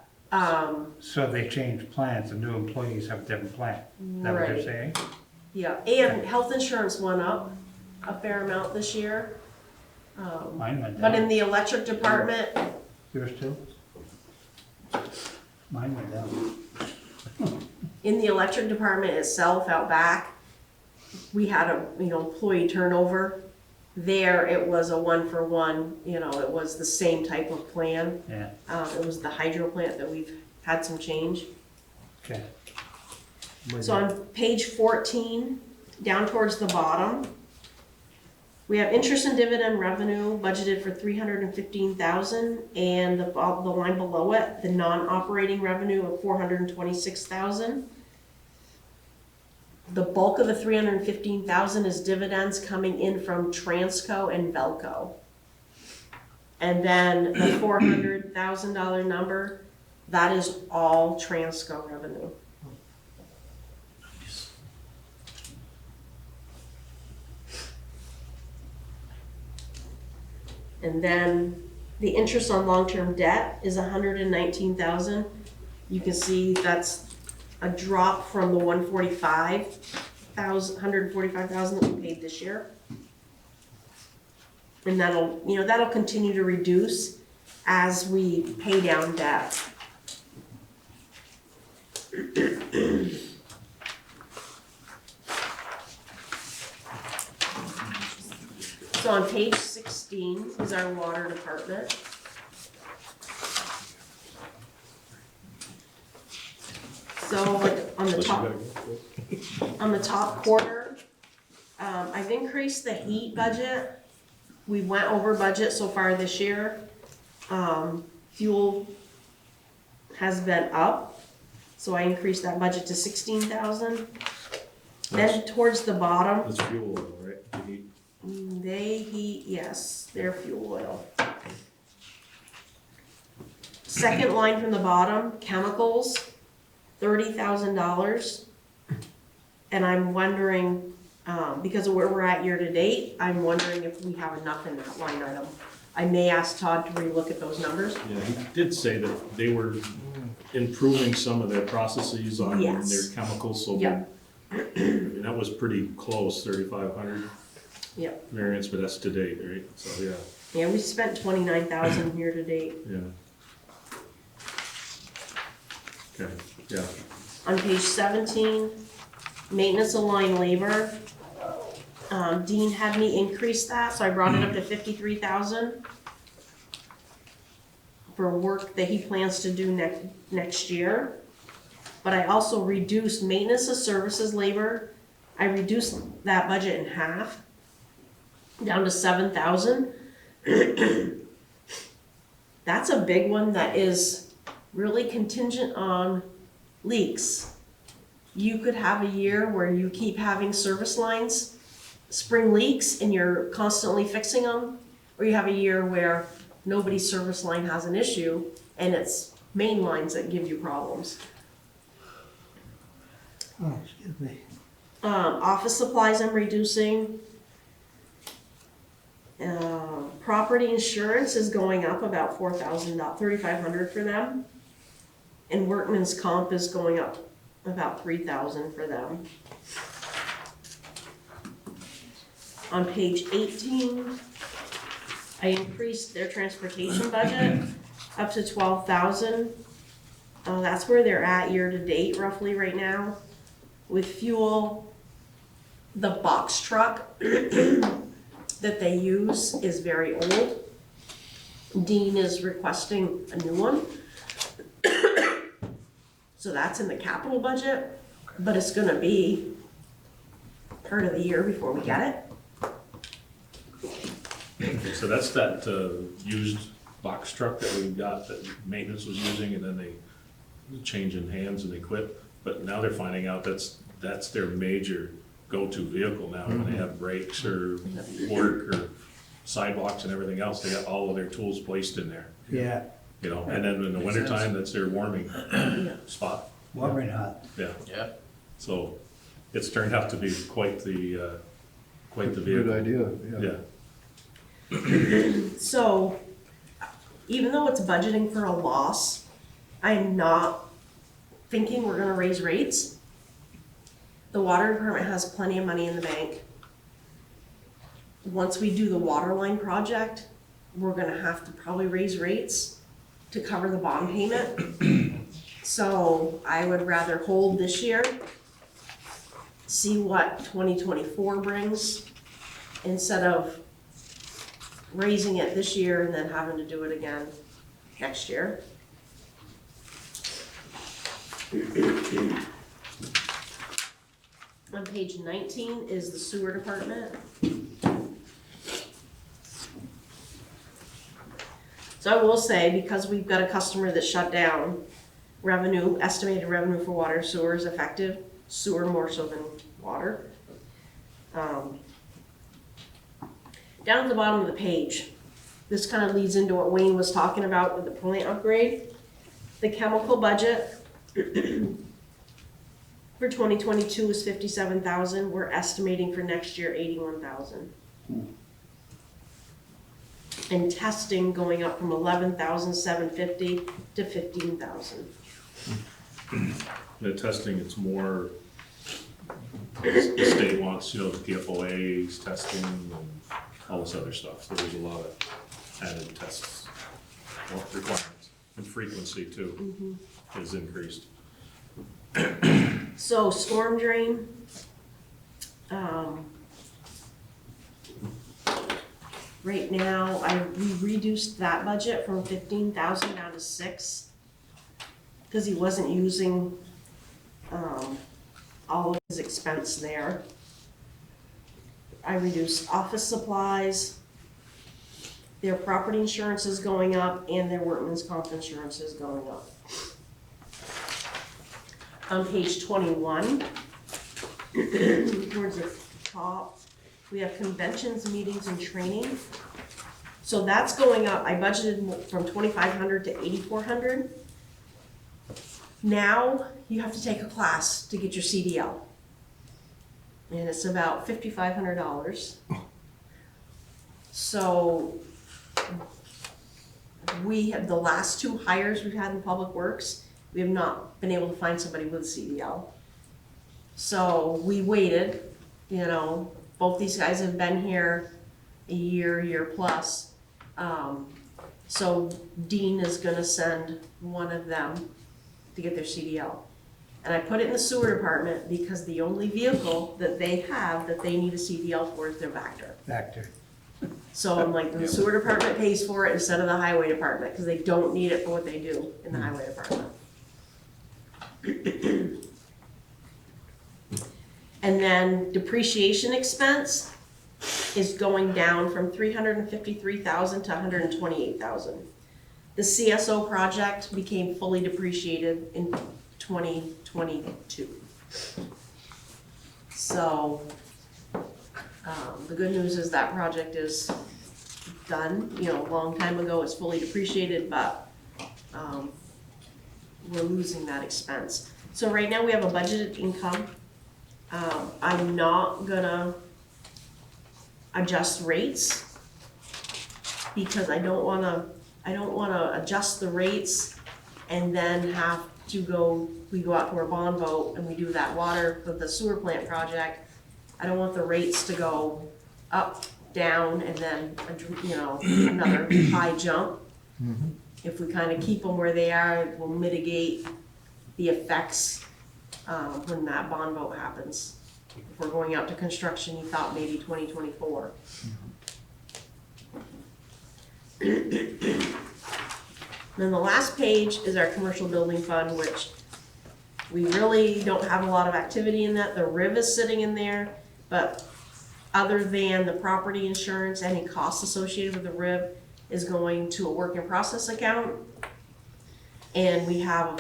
So they changed plans, the new employees have a different plan, is that what Right. you're saying? yeah, and health insurance went up a fair amount this year. Mine went But in down. the electric department, Yours too? Mine went down. in the electric department itself out back, we had a, employee turnover. There, it was a 1-for-1, it was the same type of plan. Yeah, It was the hydro plant that we've had some change. okay. So on page 14, down towards the bottom, we have interest and dividend revenue budgeted for 315,000, and the line below it, the non-operating revenue of 426,000. The bulk of the 315,000 is dividends coming in from Transco and Velco. And then the $400,000 number, that is all Transco revenue. And then the interest on long-term debt is 119,000. You can see that's a drop from the 145,000 that we paid this year. And that'll continue to reduce as we pay down debt. So on page 16 is our water department. So on the top quarter, I've increased the heat budget. We went over budget so far this year. Fuel has been up, so I increased that budget to 16,000. Then towards the bottom, That's fuel oil, right? The heat. they heat, yes, they're fuel oil. Second line from the bottom, chemicals, $30,000. And I'm wondering, because of where we're at year to date, I'm wondering if we have enough in that line item. I may ask Todd to relook at those numbers. Yeah, he did say that they were improving some of their processes on their Yes. chemicals, so Yep. and that was pretty close, 3,500 Yep. variance, but that's to date, right? So, yeah, Yeah, we spent 29,000 year to date. yeah. Okay, yeah. On page 17, maintenance of line labor. Dean had me increase that, so I brought it up to 53,000 for work that he plans to do next year. But I also reduced maintenance of services labor. I reduced that budget in half, down to 7,000. That's a big one that is really contingent on leaks. You could have a year where you keep having service lines spring leaks and you're constantly fixing them, or you have a year where nobody's service line has an issue and it's main lines that give you problems. Oh, excuse me. Office supplies I'm reducing. Property insurance is going up about $3,500 for them. And workman's comp is going up about 3,000 for them. On page 18, I increased their transportation budget up to 12,000. That's where they're at year to date roughly right now. With fuel, the box truck that they use is very old. Dean is requesting a new one. So that's in the capital budget, but it's gonna be part of the year before we get it. Okay, so that's that used box truck that we got that maintenance was using, and then they changing hands and they quit. But now they're finding out that's their major go-to vehicle now when they have breaks or work or sidewalks and everything else. They got all of their tools placed in there. Yeah, You know, and then in the wintertime, that's their warming spot. warm and hot. Yeah. Yeah. So it's turned out to be quite the vehicle. Good idea, Yeah. So, even though it's budgeting for a loss, I'm not thinking we're gonna raise rates. The water department has plenty of money in the bank. Once we do the water line project, we're gonna have to probably raise rates to cover the bond payment. So I would rather hold this year, see what 2024 brings, instead of raising it this year and then having to do it again next year. On page 19 is the sewer department. So I will say, because we've got a customer that shut down, estimated revenue for water sewer is effective, sewer more so than water. Down at the bottom of the page, this kind of leads into what Wayne was talking about with the plant upgrade. The chemical budget for 2022 is 57,000. We're estimating for next year 81,000. And testing going up from 11,750 to 15,000. The testing, it's more, the state wants, the PFOAs, testing, and all this other stuff. So there's a lot of added tests, requirements, and frequency too is increased. So storm drain, right now, we reduced that budget from 15,000 down to 6, because he wasn't using, all of his expense there. I reduced office supplies, their property insurance is going up, and their workman's comp insurance is going up. On page 21, towards the top, we have conventions, meetings, and training. So that's going up. I budgeted from 2,500 to 8,400. Now you have to take a class to get your CDL, and it's about $5,500. So we have the last 2 hires we've had in Public Works. We have not been able to find somebody with a CDL. So we waited, both these guys have been here a year plus. So Dean is gonna send one of them to get their CDL. And I put it in the sewer department because the only vehicle that they have that they need a CDL for is their Vector. Factor. So I'm like, the sewer department pays for it instead of the highway department, because they don't need it for what they do in the highway department. And then depreciation expense is going down from 353,000 to 128,000. The CSO project became fully depreciated in 2022. So the good news is that project is done. A long time ago it's fully depreciated, but we're losing that expense. So right now we have a budgeted income. I'm not gonna adjust rates because I don't wanna adjust the rates and then have to we go out to our bond vote and we do that water for the sewer plant project. I don't want the rates to go up, down, and then, another high jump. If we kind of keep them where they are, it will mitigate the effects when that bond vote happens. If we're going out to construction, you thought maybe 2024. Then the last page is our commercial building fund, which we really don't have a lot of activity in that. The RIV is sitting in there, but other than the property insurance, any costs associated with the RIV is going to a work in process account. And we have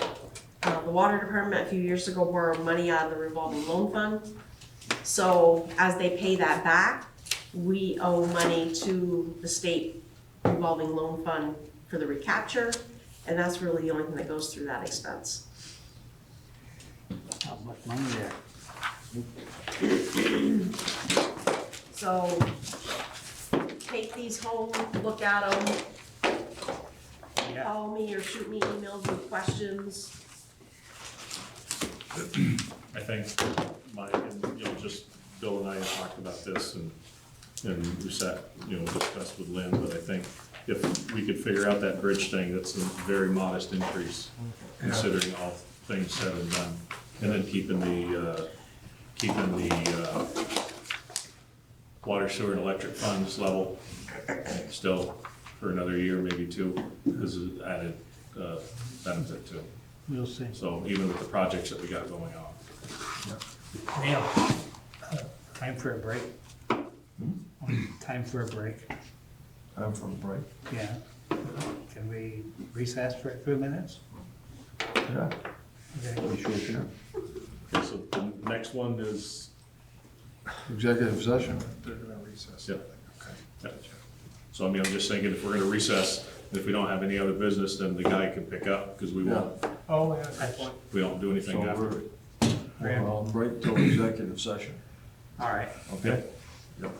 the water department a few years ago borrowed money out of the revolving loan fund. So as they pay that back, we owe money to the state revolving loan fund for the recapture, and that's really the only thing that goes through that expense. Not much money there. So take these home, look at them, call me or shoot me emails with questions. I think just Bill and I have talked about this and we sat, discussed with Lynn, but I think if we could figure out that bridge thing, that's a very modest increase considering all things said and done. And then keeping the water, sewer, and electric funds level still for another year, maybe two, is an added benefit too. We'll see. So even with the projects that we got going on. Neil, time for a break. Time for a break. Time for a break? Yeah. Can we recess for a few minutes? Yeah. Okay. We sure can. Okay, so the next one is. Executive session. They're gonna recess. Yep. Okay. So I'm just thinking if we're gonna recess, if we don't have any other business, then the guy can pick up, because we won't, Oh, yeah, good point. we don't do anything So after. we're on break till executive session. All right. Okay? Yep.